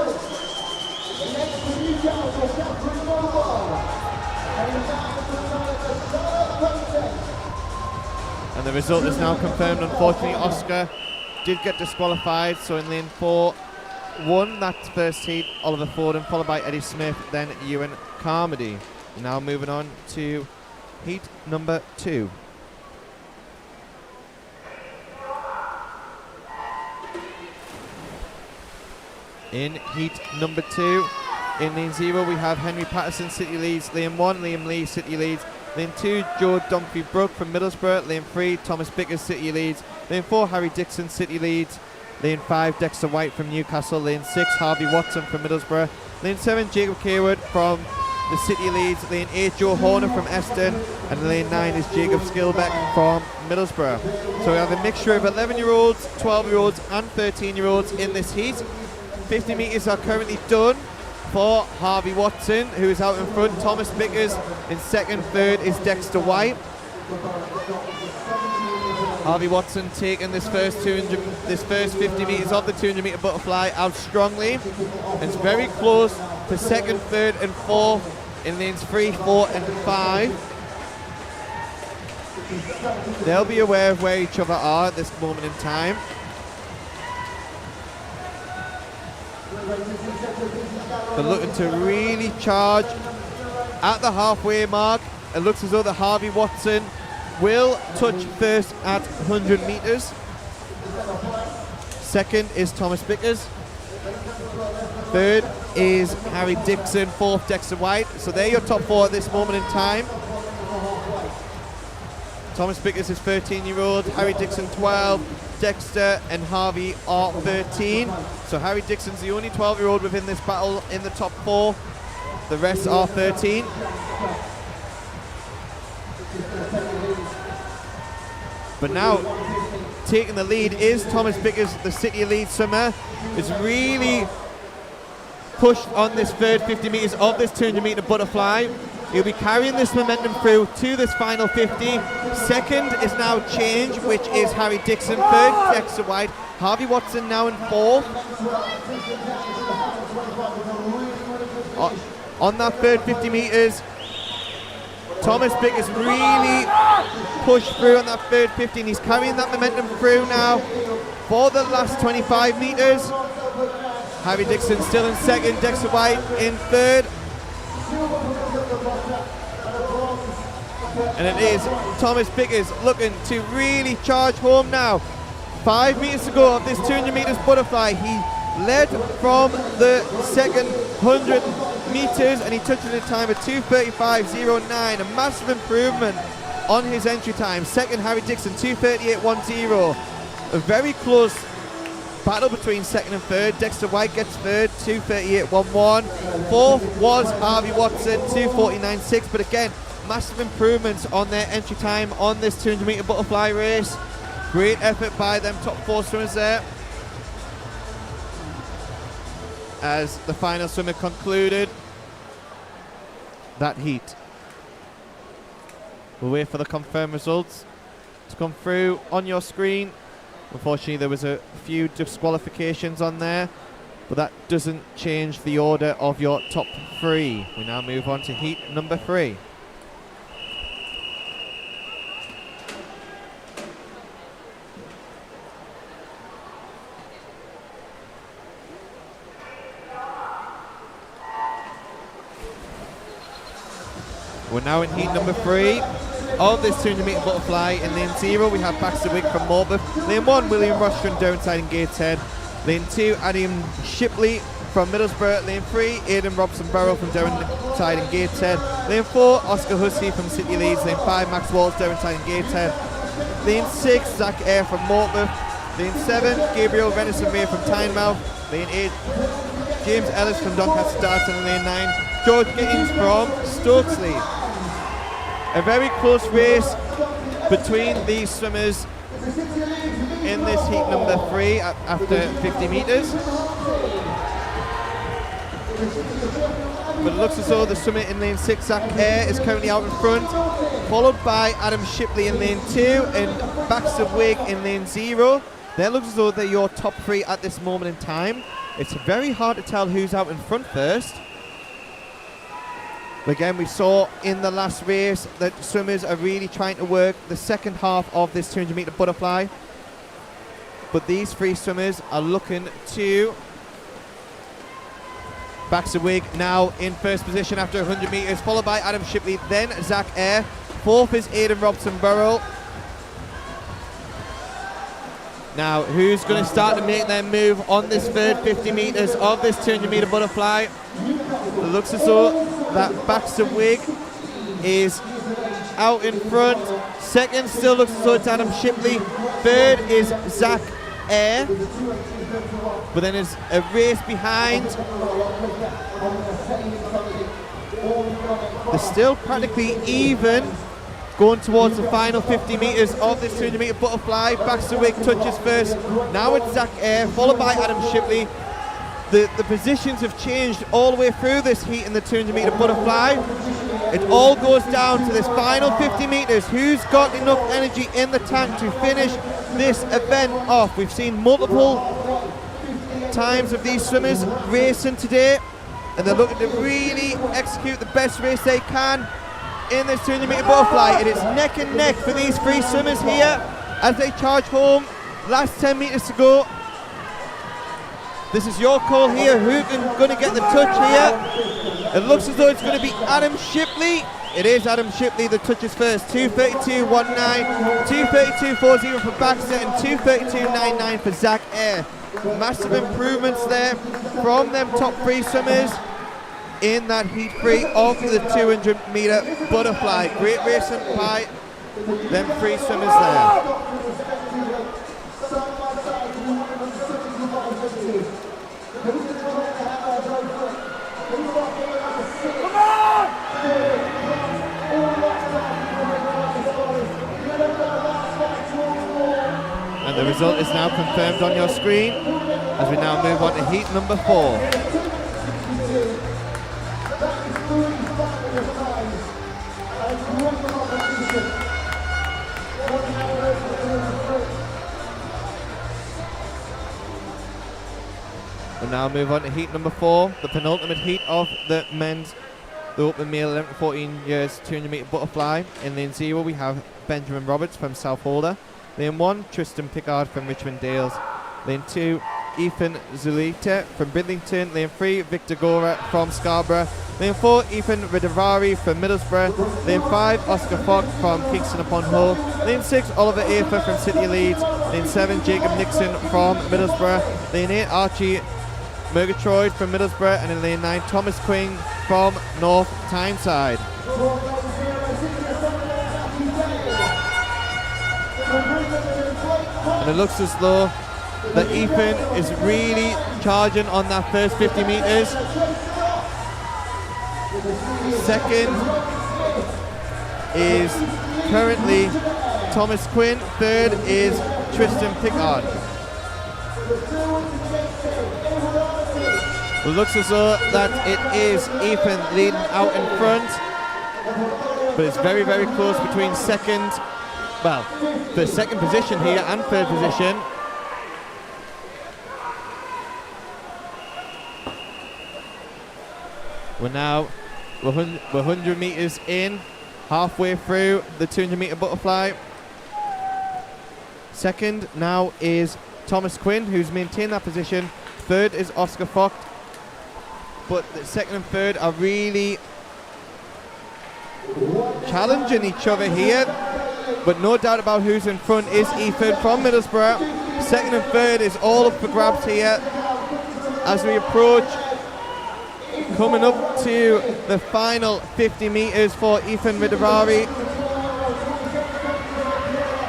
And the result is now confirmed. Unfortunately, Oscar did get disqualified. So in lane 4, won that first heat, Oliver Forden, followed by Eddie Smith, then Ewan Carmody. Now moving on to heat number 2. In heat number 2, in lane 0, we have Henry Patterson, City Leeds. Lane 1, Liam Lee, City Leeds. Lane 2, Joe Dunphy-Brook from Middlesbrough. Lane 3, Thomas Bickers, City Leeds. Lane 4, Harry Dixon, City Leeds. Lane 5, Dexter White from Newcastle. Lane 6, Harvey Watson from Middlesbrough. Lane 7, Jacob Carewood from the City Leeds. Lane 8, Joe Horner from Eston. And lane 9 is Jacob Skilbeck from Middlesbrough. So we have a mixture of 11-year-olds, 12-year-olds and 13-year-olds in this heat. 50 metres are currently done for Harvey Watson, who is out in front. Thomas Bickers in second. Third is Dexter White. Harvey Watson taking this first 50 metres of the 200-metre butterfly out strongly. It's very close for second, third and fourth in lanes 3, 4 and 5. They'll be aware of where each other are at this moment in time. They're looking to really charge at the halfway mark. It looks as though the Harvey Watson will touch first at 100 metres. Second is Thomas Bickers. Third is Harry Dixon. Fourth, Dexter White. So they're your top 4 at this moment in time. Thomas Bickers is 13-year-old, Harry Dixon 12, Dexter and Harvey are 13. So Harry Dixon's the only 12-year-old within this battle in the top 4. The rest are 13. But now, taking the lead is Thomas Bickers, the City Lead swimmer. Is really pushed on this third 50 metres of this 200-metre butterfly. He'll be carrying this momentum through to this final 50. Second is now Change, which is Harry Dixon. Third, Dexter White. Harvey Watson now in fourth. On that third 50 metres, Thomas Bickers really pushed through on that third 50, and he's carrying that momentum through now for the last 25 metres. Harry Dixon still in second, Dexter White in third. And it is Thomas Bickers looking to really charge home now. 5 metres to go of this 200 metres butterfly. He led from the second 100 metres and he touched a time of 2:35.09, a massive improvement on his entry time. Second, Harry Dixon, 2:38.10. A very close battle between second and third. Dexter White gets third, 2:38.11. Fourth was Harvey Watson, 2:49.6. But again, massive improvements on their entry time on this 200 metre butterfly race. Great effort by them top 4 swimmers there. As the final swimmer concluded that heat. We'll wait for the confirmed results to come through on your screen. Unfortunately, there was a few disqualifications on there, but that doesn't change the order of your top 3. We now move on to heat number 3. We're now in heat number 3 of this 200 metre butterfly. In lane 0, we have Backstroke from Morpeth. Lane 1, William Ross from Derwentide and Gateshead. Lane 2, Adam Shipley from Middlesbrough. Lane 3, Aidan Robson Barrow from Derwentide and Gateshead. Lane 4, Oscar Hussey from City Leeds. Lane 5, Max Walls, Derwentide and Gateshead. Lane 6, Zach Eyre from Morpeth. Lane 7, Gabriel Venison-Ray from Tynemouth. Lane 8, James Ellis from Doncaster Darts. And lane 9, George Gittins from Stokesley. A very close race between these swimmers in this heat number 3 after 50 metres. but it looks as though the swimmer in lane 6, Zach Air, is currently out in front, followed by Adam Shipley in lane 2 and Backstroke in lane 0. That looks as though they're your top 3 at this moment in time. It's very hard to tell who's out in front first. Again, we saw in the last race that swimmers are really trying to work the second half of this 200 meter butterfly. But these 3 swimmers are looking to... Backstroke now in first position after 100 meters, followed by Adam Shipley, then Zach Air. 4th is Aidan Robson-Burrell. Now, who's going to start to make their move on this third 50 meters of this 200 meter butterfly? It looks as though that Backstroke is out in front. Second still looks as though it's Adam Shipley. Third is Zach Air. But then there's a race behind. They're still practically even going towards the final 50 meters of this 200 meter butterfly. Backstroke touches first. Now it's Zach Air, followed by Adam Shipley. The positions have changed all the way through this heat in the 200 meter butterfly. It all goes down to this final 50 meters. Who's got enough energy in the tank to finish this event off? We've seen multiple times of these swimmers racing today, and they're looking to really execute the best race they can in this 200 meter butterfly. It is neck and neck for these 3 swimmers here as they charge home. Last 10 meters to go. This is your call here. Who's going to get the touch here? It looks as though it's going to be Adam Shipley. It is Adam Shipley that touches first. 2:32.19, 2:32.40 for Baxter, and 2:32.99 for Zach Air. Massive improvements there from them top 3 swimmers in that heat 3 of the 200 meter butterfly. Great racing by them 3 swimmers there. And the result is now confirmed on your screen as we now move on to heat number 4. We'll now move on to heat number 4, the penultimate heat of the men's, the open male 11 to 14 years 200 meter butterfly. In lane 0 we have Benjamin Roberts from South Holder. Lane 1, Tristan Pickard from Richmond Dales. Lane 2, Ethan Zulita from Bridlington. Lane 3, Victor Gora from Scarborough. Lane 4, Ethan Ridavari from Middlesbrough. Lane 5, Oscar Fogg from Kingston upon Hull. Lane 6, Oliver Afer from City Leeds. Lane 7, Jacob Nixon from Middlesbrough. Lane 8, Archie Murgatroyd from Middlesbrough. And in lane 9, Thomas Quinn from North Tyneside. And it looks as though that Ethan is really charging on that first 50 meters. Second is currently Thomas Quinn. Third is Tristan Pickard. It looks as though that it is Ethan leading out in front, but it's very, very close between second, well, the second position here and third position. We're now 100 meters in, halfway through the 200 meter butterfly. Second now is Thomas Quinn, who's maintained that position. Third is Oscar Focht. But the second and third are really challenging each other here. But no doubt about who's in front is Ethan from Middlesbrough. Second and third is all up for grabs here as we approach, coming up to the final 50 meters for Ethan Ridavari.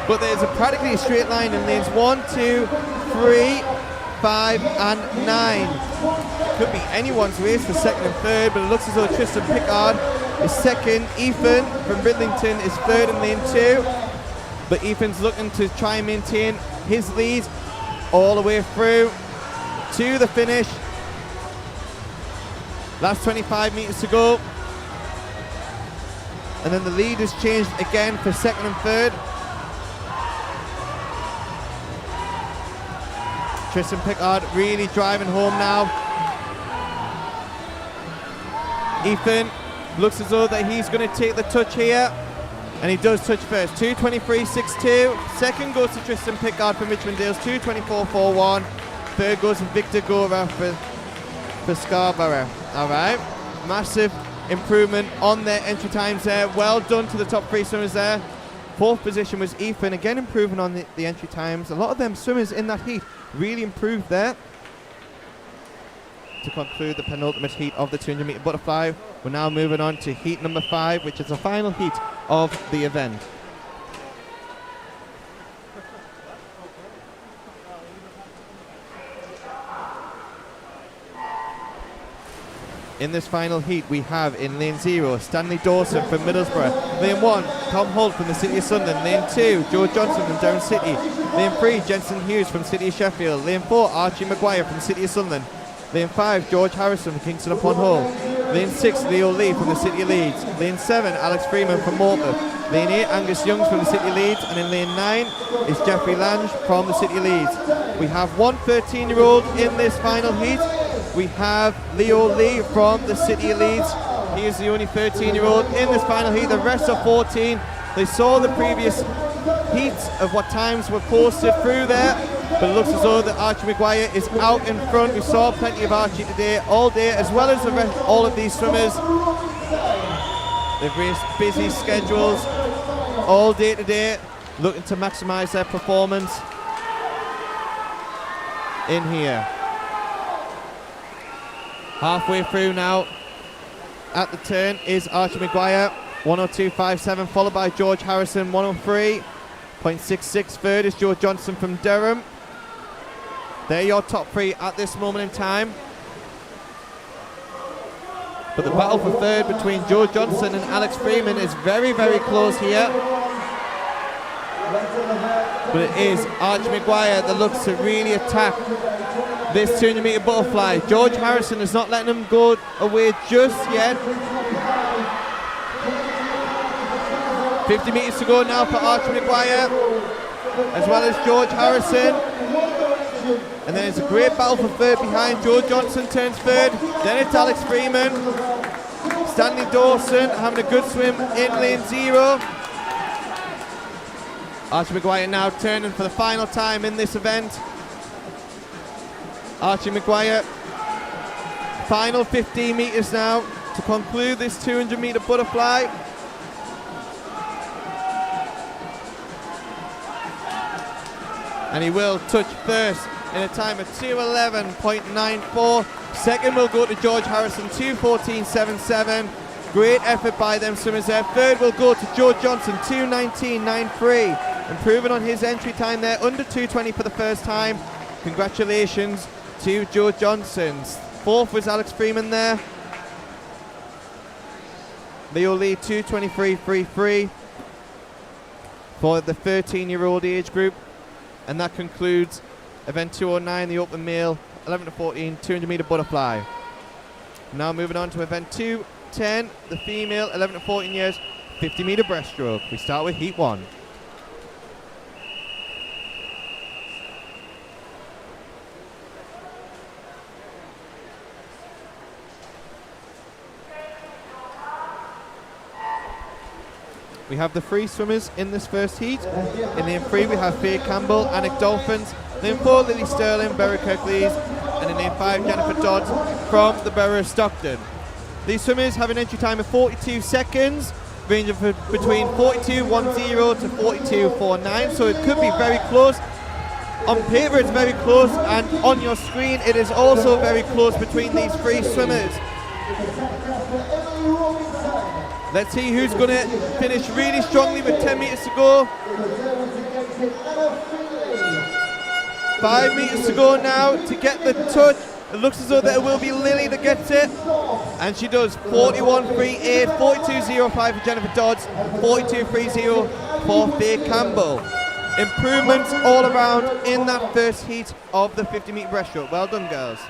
But there's practically a straight line in lanes 1, 2, 3, 5 and 9. Could be anyone's race for second and third, but it looks as though Tristan Pickard is second. Ethan from Bridlington is third in lane 2. But Ethan's looking to try and maintain his lead all the way through to the finish. Last 25 metres to go. And then the lead has changed again for second and third. Tristan Pickard really driving home now. Ethan looks as though that he's going to take the touch here. And he does touch first. 2:23.62. Second goes to Tristan Pickard from Richmond Dales. 2:24.41. Third goes to Victor Gora for Scarborough. All right. Massive improvement on their entry times there. Well done to the top three swimmers there. Fourth position was Ethan. Again, improving on the entry times. A lot of them swimmers in that heat really improved there. To conclude the penultimate heat of the 200 metre butterfly, we're now moving on to heat number 5, which is the final heat of the event. In this final heat, we have in lane 0, Stanley Dawson from Middlesbrough. Lane 1, Tom Holt from the City of Sunderland. Lane 2, Joe Johnson from Durham City. Lane 3, Jensen Hughes from City of Sheffield. Lane 4, Archie Maguire from City of Sunderland. Lane 5, George Harrison from Kingston upon Hull. Lane 6, Leo Lee from the City of Leeds. Lane 7, Alex Freeman from Morpeth. Lane 8, Angus Youngs from the City of Leeds. And in lane 9 is Jeffrey Lange from the City of Leeds. We have one 13-year-old in this final heat. We have Leo Lee from the City of Leeds. He is the only 13-year-old in this final heat. The rest are 14. They saw the previous heats of what times were posted through there, but it looks as though that Archie Maguire is out in front. We saw plenty of Archie today, all day, as well as the rest, all of these swimmers. They've raced busy schedules all day today, looking to maximise their performance in here. Halfway through now, at the turn is Archie Maguire, 102.57, followed by George Harrison, 103.66. Third is Joe Johnson from Durham. They're your top three at this moment in time. But the battle for third between Joe Johnson and Alex Freeman is very, very close here. But it is Archie Maguire that looks to really attack this 200 metre butterfly. George Harrison is not letting him go away just yet. 50 metres to go now for Archie Maguire, as well as George Harrison. And then it's a great battle for third behind. Joe Johnson turns third. Then it's Alex Freeman. Stanley Dawson having a good swim in lane 0. Archie Maguire now turning for the final time in this event. Archie Maguire, final 15 metres now to conclude this 200 metre butterfly. And he will touch first in a time of 2:11.94. Second will go to George Harrison, 2:14.77. Great effort by them swimmers there. Third will go to Joe Johnson, 2:19.93. Improving on his entry time there, under 2:20 for the first time. Congratulations to Joe Johnson. Fourth was Alex Freeman there. Leo Lee, 2:23.33 for the 13-year-old age group. And that concludes event 209, the open male, 11 to 14, 200 metre butterfly. Now moving on to event 210, the female, 11 to 14 years, 50 metre breaststroke. We start with heat 1. We have the three swimmers in this first heat. In lane 3 we have Faye Campbell, Annick Dolphins. Lane 4 Lily Sterling, Berry Kirklees. And in lane 5 Jennifer Dodds from the Borough of Stockton. These swimmers have an entry time of 42 seconds, ranging between 42.10 to 42.49, so it could be very close. On paper it's very close, and on your screen it is also very close between these three swimmers. Let's see who's going to finish really strongly with 10 metres to go. 5 metres to go now to get the touch. It looks as though that it will be Lily that gets it. And she does. 41.38, 42.05 for Jennifer Dodds, 42.30 for Faye Campbell. Improvements all around in that first heat of the 50 metre breaststroke. Well done, girls.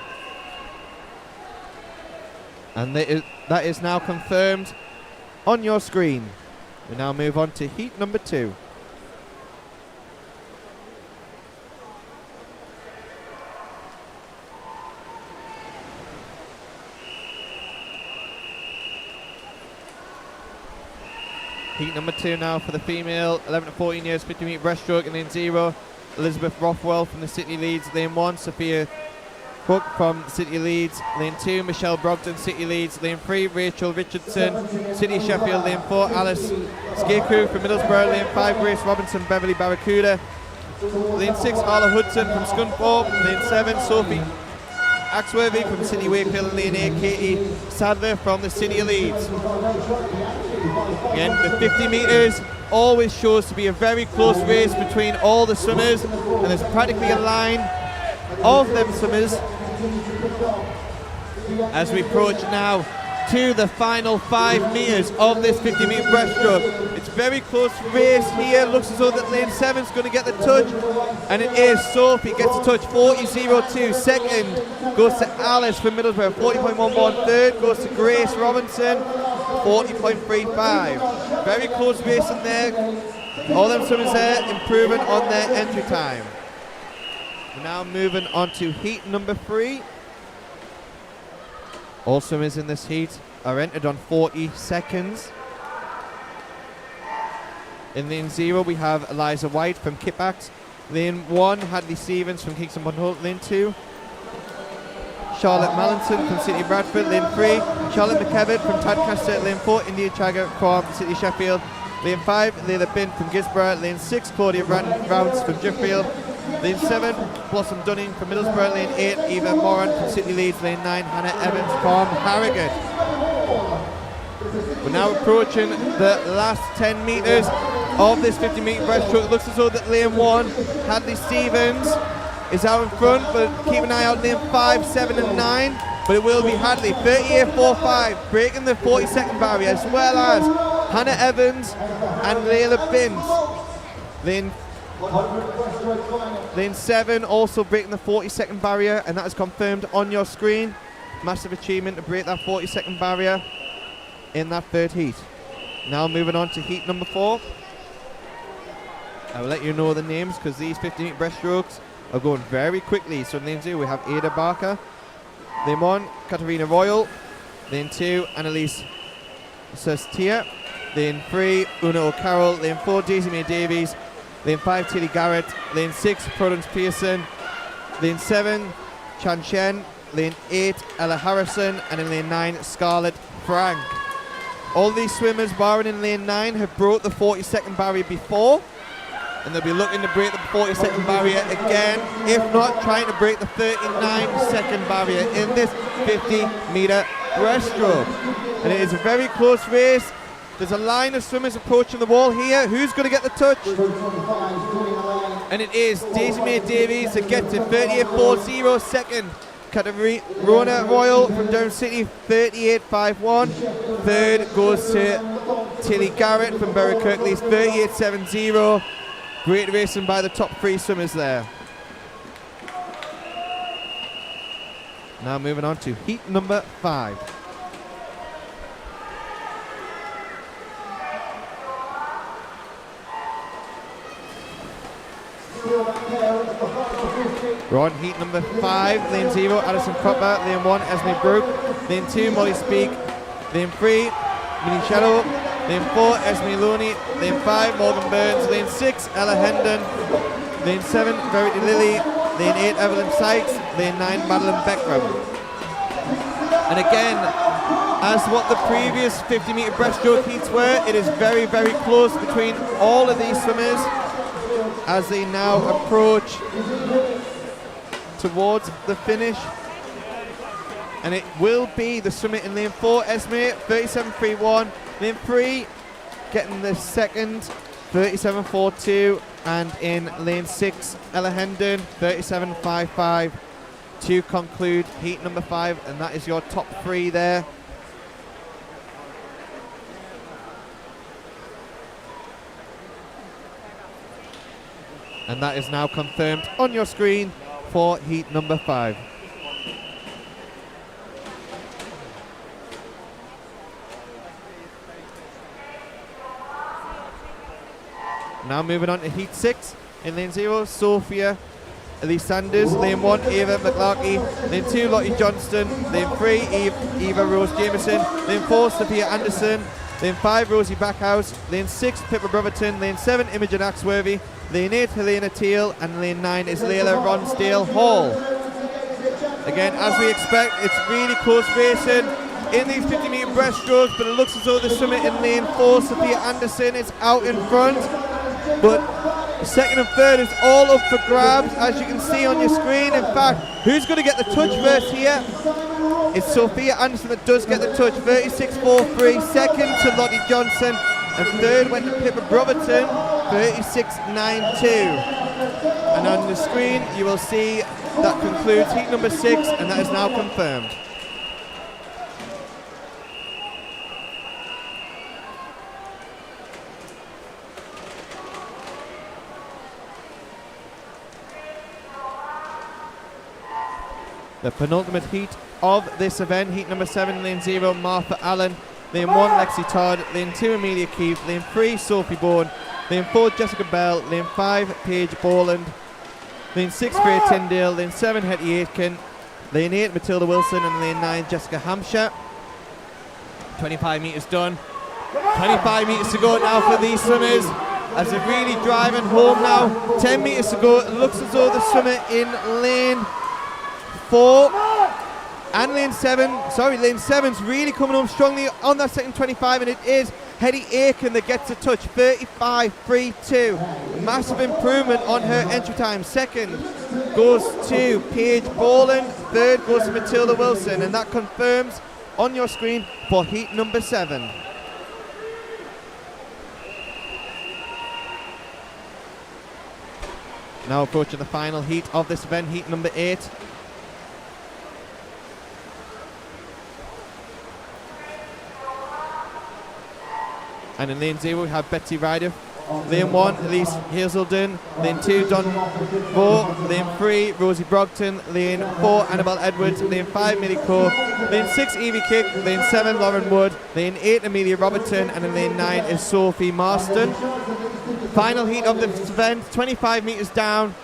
And that is now confirmed on your screen. We now move on to heat number 2. Heat number 2 now for the female, 11 to 14 years, 50 metre breaststroke, and lane 0, Elizabeth Rothwell from the City Leeds. Lane 1, Sophia Cook from City Leeds. Lane 2, Michelle Brogdon, City Leeds. Lane 3, Rachel Richardson, City Sheffield. Lane 4, Alice Skakeru from Middlesbrough. Lane 5, Grace Robinson, Beverley Barracuda. Lane 6, Arla Hudson from Scunthorpe. Lane 7, Sophie Axworthy from City Wakefield. And Lane 8, Katie Sadler from the City Leeds. Again, the 50 metres always shows to be a very close race between all the swimmers, and there's practically a line of them swimmers as we approach now to the final 5 metres of this 50 metre breaststroke. It's very close race here. Looks as though that lane 7's going to get the touch, and it is. Sophie gets a touch, 40.02. Second goes to Alice from Middlesbrough, 40.11. Third goes to Grace Robinson, 40.35. Very close race in there. All them swimmers there improving on their entry time. We're now moving on to heat number 3. All swimmers in this heat are entered on 40 seconds. In lane 0 we have Eliza White from Kippax. Lane 1, Hadley Stevens from Kingston upon Hull. Lane 2, Charlotte Mallinson from City Bradford. Lane 3, Charlotte McKevitt from Tadcaster. Lane 4, India Chagger from City Sheffield. Lane 5, Layla Bin from Gisborough. Lane 6, Claudia Rounce from Driffield. Lane 7, Blossom Dunning from Middlesbrough. Lane 8, Eva Moran from City Leeds. Lane 9, Hannah Evans from Harrogate. We're now approaching the last 10 metres of this 50 metre breaststroke. It looks as though that lane 1, Hadley Stevens, is out in front, but keep an eye out lane 5, 7 and 9. But it will be Hadley, 38.45, breaking the 40-second barrier, as well as Hannah Evans and Layla Binns. Lane 7 also breaking the 40-second barrier, and that is confirmed on your screen. Massive achievement to break that 40-second barrier in that third heat. Now moving on to heat number 4. I will let you know the names because these 50-metre breaststrokes are going very quickly. So in lane 2 we have Ada Barker. Lane 1, Katarina Royal. Lane 2, Annalise Sustia. Lane 3, Una O'Carroll. Lane 4, Daisy May Davies. Lane 5, Tilly Garrett. Lane 6, Prudence Pearson. Lane 7, Chan Shen. Lane 8, Ella Harrison. And in lane 9, Scarlett Frank. All these swimmers, barring in lane 9, have broke the 40-second barrier before, and they'll be looking to break the 40-second barrier again, if not trying to break the 39-second barrier in this 50-metre breaststroke. And it is a very close race. There's a line of swimmers approaching the wall here. Who's going to get the touch? And it is Daisy May Davies that gets it, 38.40 second. Katarina Royal from Durham City, 38.51. Third goes to Tilly Garrett from Bury Kirklees, 38.70. Great racing by the top 3 swimmers there. Now moving on to heat number 5. We're on heat number 5, lane 0, Alison Cropper. Lane 1, Esme Brooke. Lane 2, Molly Speak. Lane 3, Minnie Shallow. Lane 4, Esme Looney. Lane 5, Morgan Burns. Lane 6, Ella Hendon. Lane 7, Verity Lilly. Lane 8, Evelyn Sykes. Lane 9, Madeline Beckram. And again, as what the previous 50-metre breaststroke heats were, it is very, very close between all of these swimmers as they now approach towards the finish. And it will be the swimmer in lane 4, Esme, 37.31. Lane 3 getting the second, 37.42. And in lane 6, Ella Hendon, 37.55 to conclude heat number 5. And that is your top 3 there. And that is now confirmed on your screen for heat number 5. Now moving on to Heat 6. In lane 0, Sophia Elise Sanders. Lane 1, Eva McLarkey. Lane 2, Lottie Johnston. Lane 3, Eva Rose Jameson. Lane 4, Sophia Anderson. Lane 5, Rosie Backhouse. Lane 6, Pippa Brotherton. Lane 7, Imogen Axworthy. Lane 8, Helena Teal. And lane 9 is Layla Ronsdale Hall. Again, as we expect, it's really close racing in these 50-metre breaststrokes, but it looks as though the summit in lane 4, Sophia Anderson, is out in front. But second and third is all up for grabs, as you can see on your screen. In fact, who's going to get the touch first here? It's Sophia Anderson that does get the touch, 36.43. Second to Lottie Johnson, and third went to Pippa Brotherton, 36.92. And on the screen, you will see that concludes heat number 6, and that is now confirmed. The penultimate heat of this event, heat number 7, lane 0, Martha Allen. Lane 1, Lexi Todd. Lane 2, Amelia Keefe. Lane 3, Sophie Bourne. Lane 4, Jessica Bell. Lane 5, Paige Borland. Lane 6, Freya Tyndale. Lane 7, Hetty Aitken. Lane 8, Matilda Wilson. And lane 9, Jessica Hampshire. 25 metres done. 25 metres to go now for these swimmers, as they're really driving home now. 10 metres to go. It looks as though the swimmer in lane 4 and lane 7's really coming home strongly on that second 25, and it is Hetty Aiken that gets a touch, 35.32. Massive improvement on her entry time. Second goes to Paige Boland, third goes to Matilda Wilson, and that confirms on your screen for heat number 7. Now approaching the final heat of this event, heat number 8. And in lane 0 we have Betsy Ryder. Lane 1, Elise Hazelden. Lane 2, Don Moore. Lane 3, Rosie Brogton. Lane 4, Annabelle Edwards. Lane 5, Millie Coe. Lane 6, Evie Kick. Lane 7, Lauren Wood. Lane 8, Amelia Robertson. And in lane 9 is Sophie Marston. Final heat of this event, 25 metres down.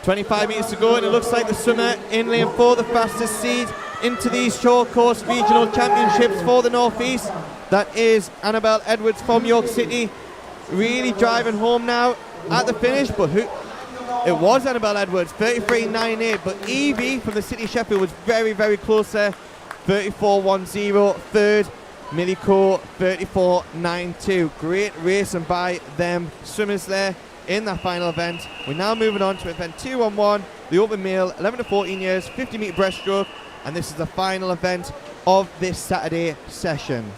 25 metres to go, and it looks like the swimmer in lane 4, the fastest seed into these short course regional championships for the North East. That is Annabelle Edwards from York City, really driving home now at the finish. But who? It was Annabelle Edwards, 33.98. But Evie from the city of Sheffield was very, very close there, 34.10. Third, Millie Coe, 34.92. Great racing by them swimmers there in that final event. We're now moving on to event 2-on-1, the open male, 11 to 14 years, 50 metre breaststroke, and this is the final event of this Saturday session.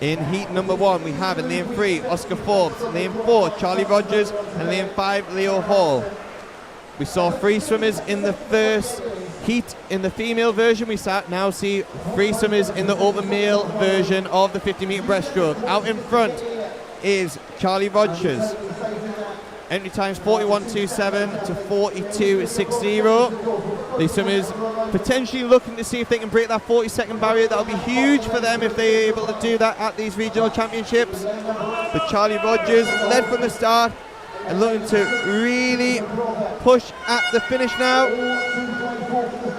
In heat number 1, we have in lane 3, Oscar Forbes, lane 4, Charlie Rogers, and lane 5, Leo Hall. We saw 3 swimmers in the first heat in the female version. We now see 3 swimmers in the open male version of the 50 metre breaststroke. Out in front is Charlie Rogers. Entry times 41.27 to 42.60. These swimmers potentially looking to see if they can break that 40-second barrier. That'll be huge for them if they're able to do that at these regional championships. But Charlie Rogers led from the start and looking to really push at the finish now.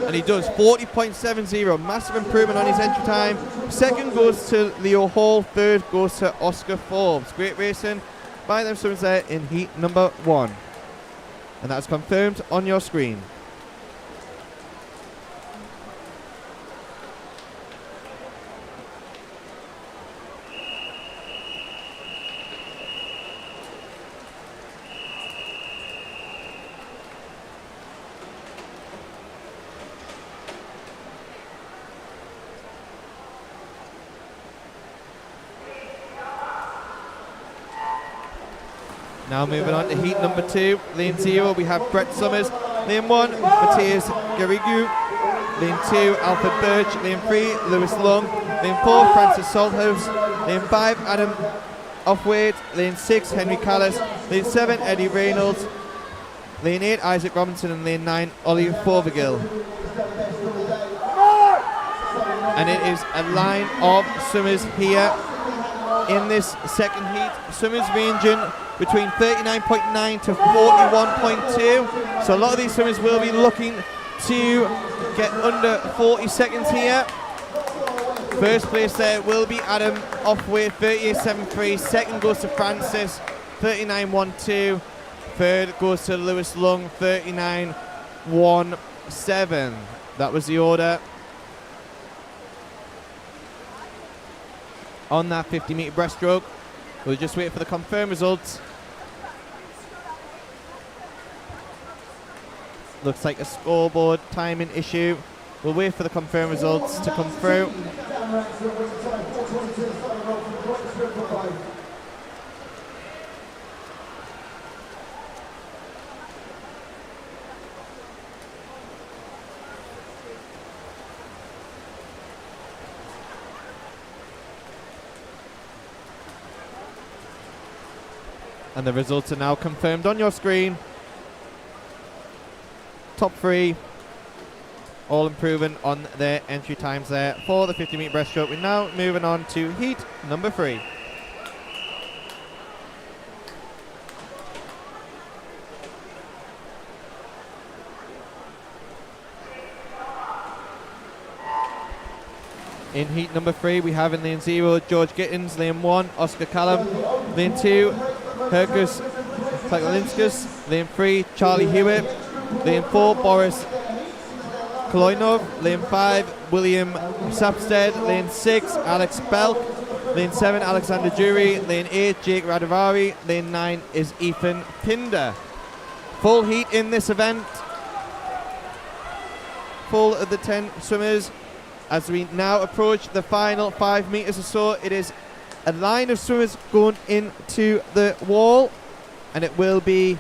And he does, 40.70, massive improvement on his entry time. Second goes to Leo Hall, third goes to Oscar Forbes. Great racing by them swimmers there in heat number 1. And that's confirmed on your screen. Now moving on to heat number 2, lane 0, we have Brett Summers. Lane 1, Matthias Garrigu. Lane 2, Alfred Birch. Lane 3, Lewis Long. Lane 4, Francis Salthouse. Lane 5, Adam Offwade. Lane 6, Henry Callis. Lane 7, Eddie Reynolds. Lane 8, Isaac Robinson. And lane 9, Ollie Fothergill. And it is a line of swimmers here in this second heat. Swimmers ranging between 39.9 to 41.2. So a lot of these swimmers will be looking to get under 40 seconds here. First place there will be Adam Offway, 38.73. Second goes to Francis, 39.12. Third goes to Lewis Lung, 39.17. That was the order. On that 50-meter breaststroke, we'll just wait for the confirmed results. Looks like a scoreboard timing issue. We'll wait for the confirmed results to come through. And the results are now confirmed on your screen. Top three, all improving on their entry times there for the 50-meter breaststroke. We're now moving on to heat number 3. In heat number 3, we have in lane 0, George Gittins, lane 1, Oscar Callum, lane 2, Herkus Klakalinskas, lane 3, Charlie Hewitt, lane 4, Boris Koloinov, lane 5, William Sapstead, lane 6, Alex Belk, lane 7, Alexander Jury, lane 8, Jake Radavari, lane 9 is Ethan Pinder. Full heat in this event. Full of the 10 swimmers. As we now approach the final 5 meters or so, it is a line of swimmers going into the wall, and it will be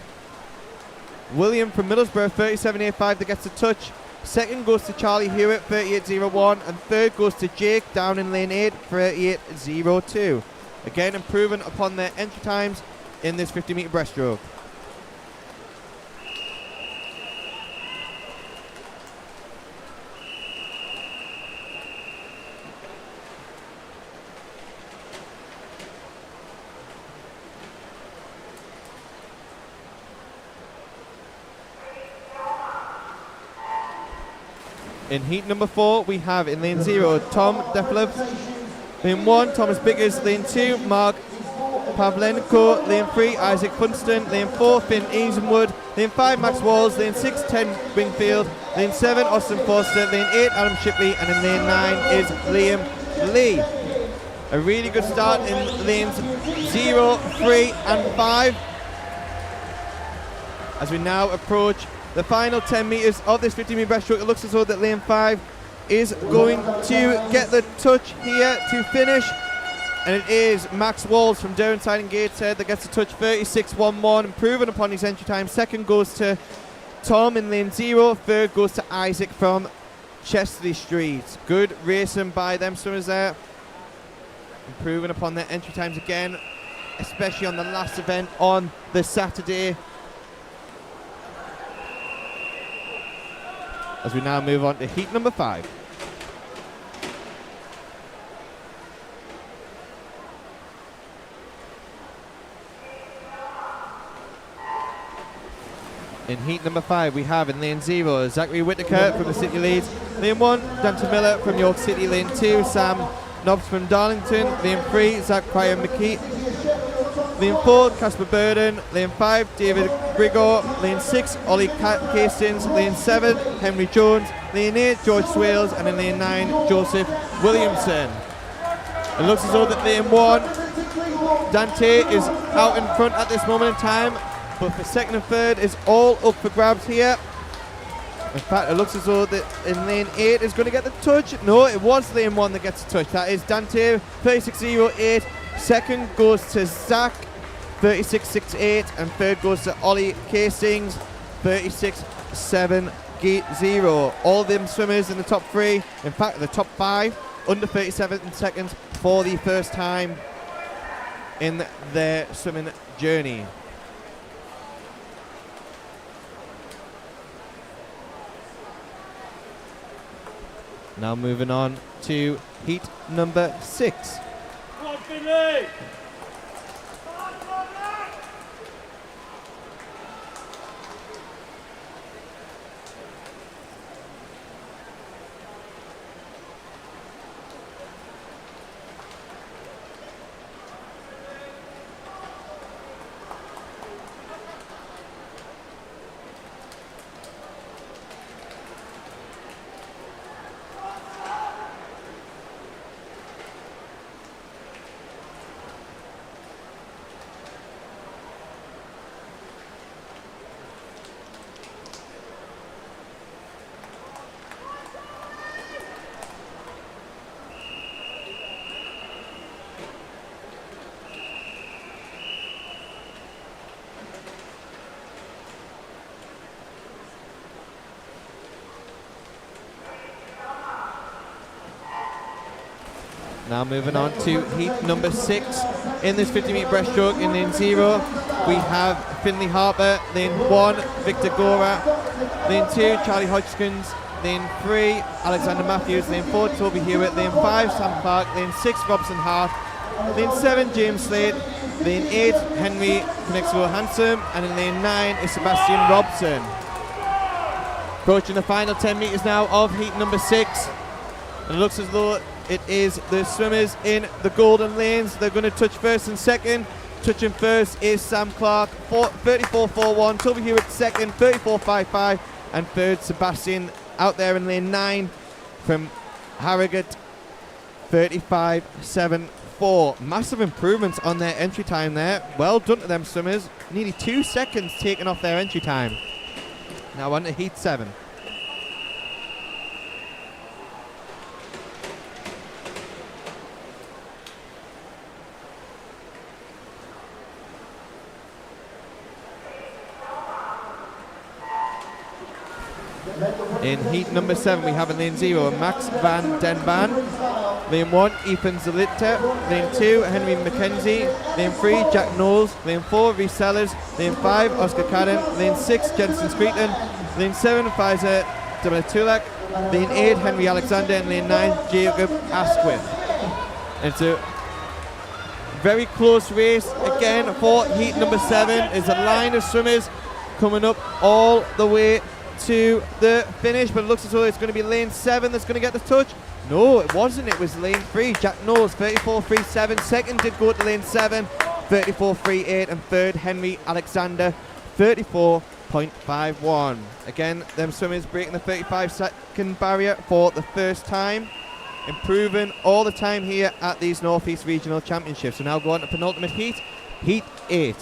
William from Middlesbrough, 37.85, that gets the touch. Second goes to Charlie Hewitt, 38.01, and third goes to Jake down in lane 8, 38.02. Again, improving upon their entry times in this 50-meter breaststroke. In heat number 4, we have in lane 0, Tom Deflev. Lane 1, Thomas Biggers. Lane 2, Mark Pavlenko. Lane 3, Isaac Funston. Lane 4, Finn Easenwood. Lane 5, Max Walls. Lane 6, 10 Wingfield. Lane 7, Austin Forster. Lane 8, Adam Shipley. And in lane 9 is Liam Lee. A really good start in lanes 0, 3 and 5. As we now approach the final 10 metres of this 50-metre breaststroke, it looks as though that lane 5 is going to get the touch here to finish. And it is Max Walls from Durham and Gateshead that gets the touch, 36.11, improving upon his entry time. Second goes to Tom in lane 0. Third goes to Isaac from Chesley Street. Good racing by them swimmers there. Improving upon their entry times again, especially on the last event on the Saturday. As we now move on to heat number 5. In heat number 5, we have in lane 0, Zachary Whittaker from the City Leeds. Lane 1, Dante Miller from York City. Lane 2, Sam Nobbs from Darlington. Lane 3, Zach Cryer McKee. Lane 4, Casper Burden. Lane 5, David Grigor. Lane 6, Ollie Hastings. Lane 7, Henry Jones. Lane 8, George Swales. And in lane 9, Joseph Williamson. It looks as though that lane 1, Dante is out in front at this moment in time, but for second and third is all up for grabs here. In fact, it looks as though that in lane 8 is going to get the touch. No, it was lane 1 that gets the touch. That is Dante, 36.08. Second goes to Zach, 36.68, and third goes to Ollie Hastings, 36.70. All them swimmers in the top 3, in fact the top 5, under 37 seconds for the first time in their swimming journey. Now moving on to heat number 6. Now moving on to heat number 6 in this 50-metre breaststroke. In lane 0, we have Finley Harper. Lane 1, Victor Gora. Lane 2, Charlie Hodgkins. Lane 3, Alexander Matthews. Lane 4, Toby Hewitt. Lane 5, Sam Clark. Lane 6, Robson Hart. Lane 7, James Slade. Lane 8, Henry Knexwell Handsome. And in lane 9 is Sebastian Robson. Approaching the final 10 metres now of heat number 6. And it looks as though it is the swimmers in the golden lanes. They're going to touch first and second. Touching first is Sam Clark, 34.41. Toby Hewitt second, 34.55. And third, Sebastian out there in lane 9 from Harrogate, 35.74. Massive improvements on their entry time there. Well done to them swimmers. Nearly 2 seconds taken off their entry time. Now on to heat 7. In heat number 7, we have in lane 0 Max van den Baan. Lane 1, Ethan Zalita. Lane 2, Henry McKenzie. Lane 3, Jack Knowles. Lane 4, Reece Sellers. Lane 5, Oscar Cadden. Lane 6, Jensen Screeton. Lane 7, Pfizer Tulak. Lane 8, Henry Alexander. And lane 9, Jacob Asquith. It's a very close race again for heat number 7. There's a line of swimmers coming up all the way to the finish, but it looks as though it's going to be lane 7 that's going to get the touch. No, it wasn't. It was lane 3, Jack Knowles, 34.37. Second did go to lane 7, 34.38. And third, Henry Alexander, 34.51. Again, them swimmers breaking the 35-second barrier for the first time, improving all the time here at these North East Regional Championships. So now go on to penultimate heat, heat 8.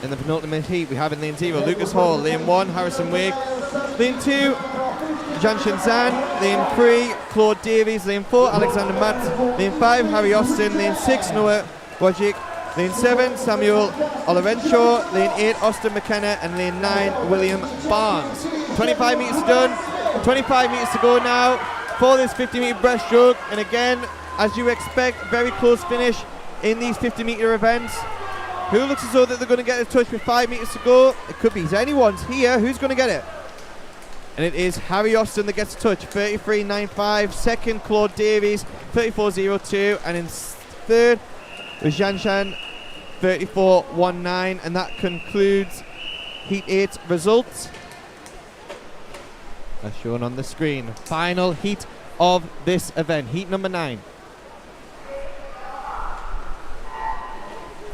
In the penultimate heat, we have in lane 0 Lucas Hall. Lane 1, Harrison Wake. Lane 2, Jan Shinzan. Lane 3, Claude Davies. Lane 4, Alexander Matz. Lane 5, Harry Austin. Lane 6, Noah Wojcik. Lane 7, Samuel Olorenshaw. Lane 8, Austin McKenna. And lane 9, William Barnes. 25 metres done. 25 metres to go now for this 50-metre breaststroke. And again, as you expect, very close finish in these 50-metre events. Who looks as though that they're going to get a touch with 5 metres to go? It could be anyone's here. Who's going to get it? And it is Harry Austin that gets a touch, 33.95. Second, Claude Davies, 34.02. And in third was Janshan, 34.19. And that concludes Heat 8 results, as shown on the screen. Final heat of this event, heat number 9.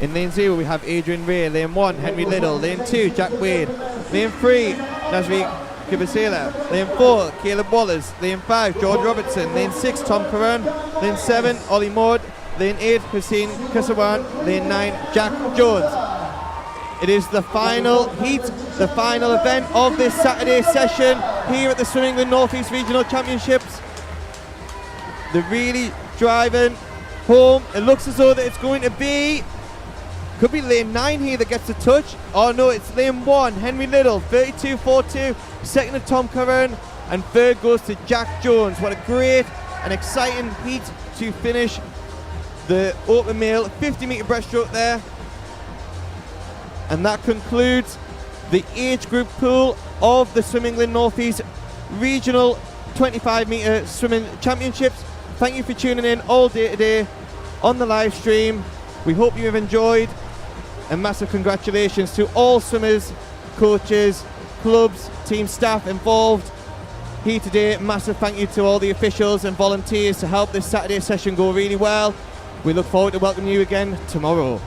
In lane 0, we have Adrian Ray. Lane 1, Henry Little. Lane 2, Jack Wade. Lane 3, Nasri Kibasela. Lane 4, Caleb Wallace. Lane 5, George Robertson. Lane 6, Tom Curran. Lane 7, Ollie Maud. Lane 8, Hussein Kasawan. Lane 9, Jack Jones. It is the final heat, the final event of this Saturday session here at the Swim England North East Regional Championships. They're really driving home. It looks as though that it's going to be, could be lane 9 here that gets the touch. Oh no, it's lane 1, Henry Little, 32.42. Second to Tom Curran, and third goes to Jack Jones. What a great and exciting heat to finish the open male 50-metre breaststroke there. And that concludes the age group pool of the Swim England North East Regional 25-metre Swimming Championships. Thank you for tuning in all day today on the live stream. We hope you have enjoyed, and massive congratulations to all swimmers, coaches, clubs, team staff involved here today. Massive thank you to all the officials and volunteers to help this Saturday session go really well. We look forward to welcoming you again tomorrow.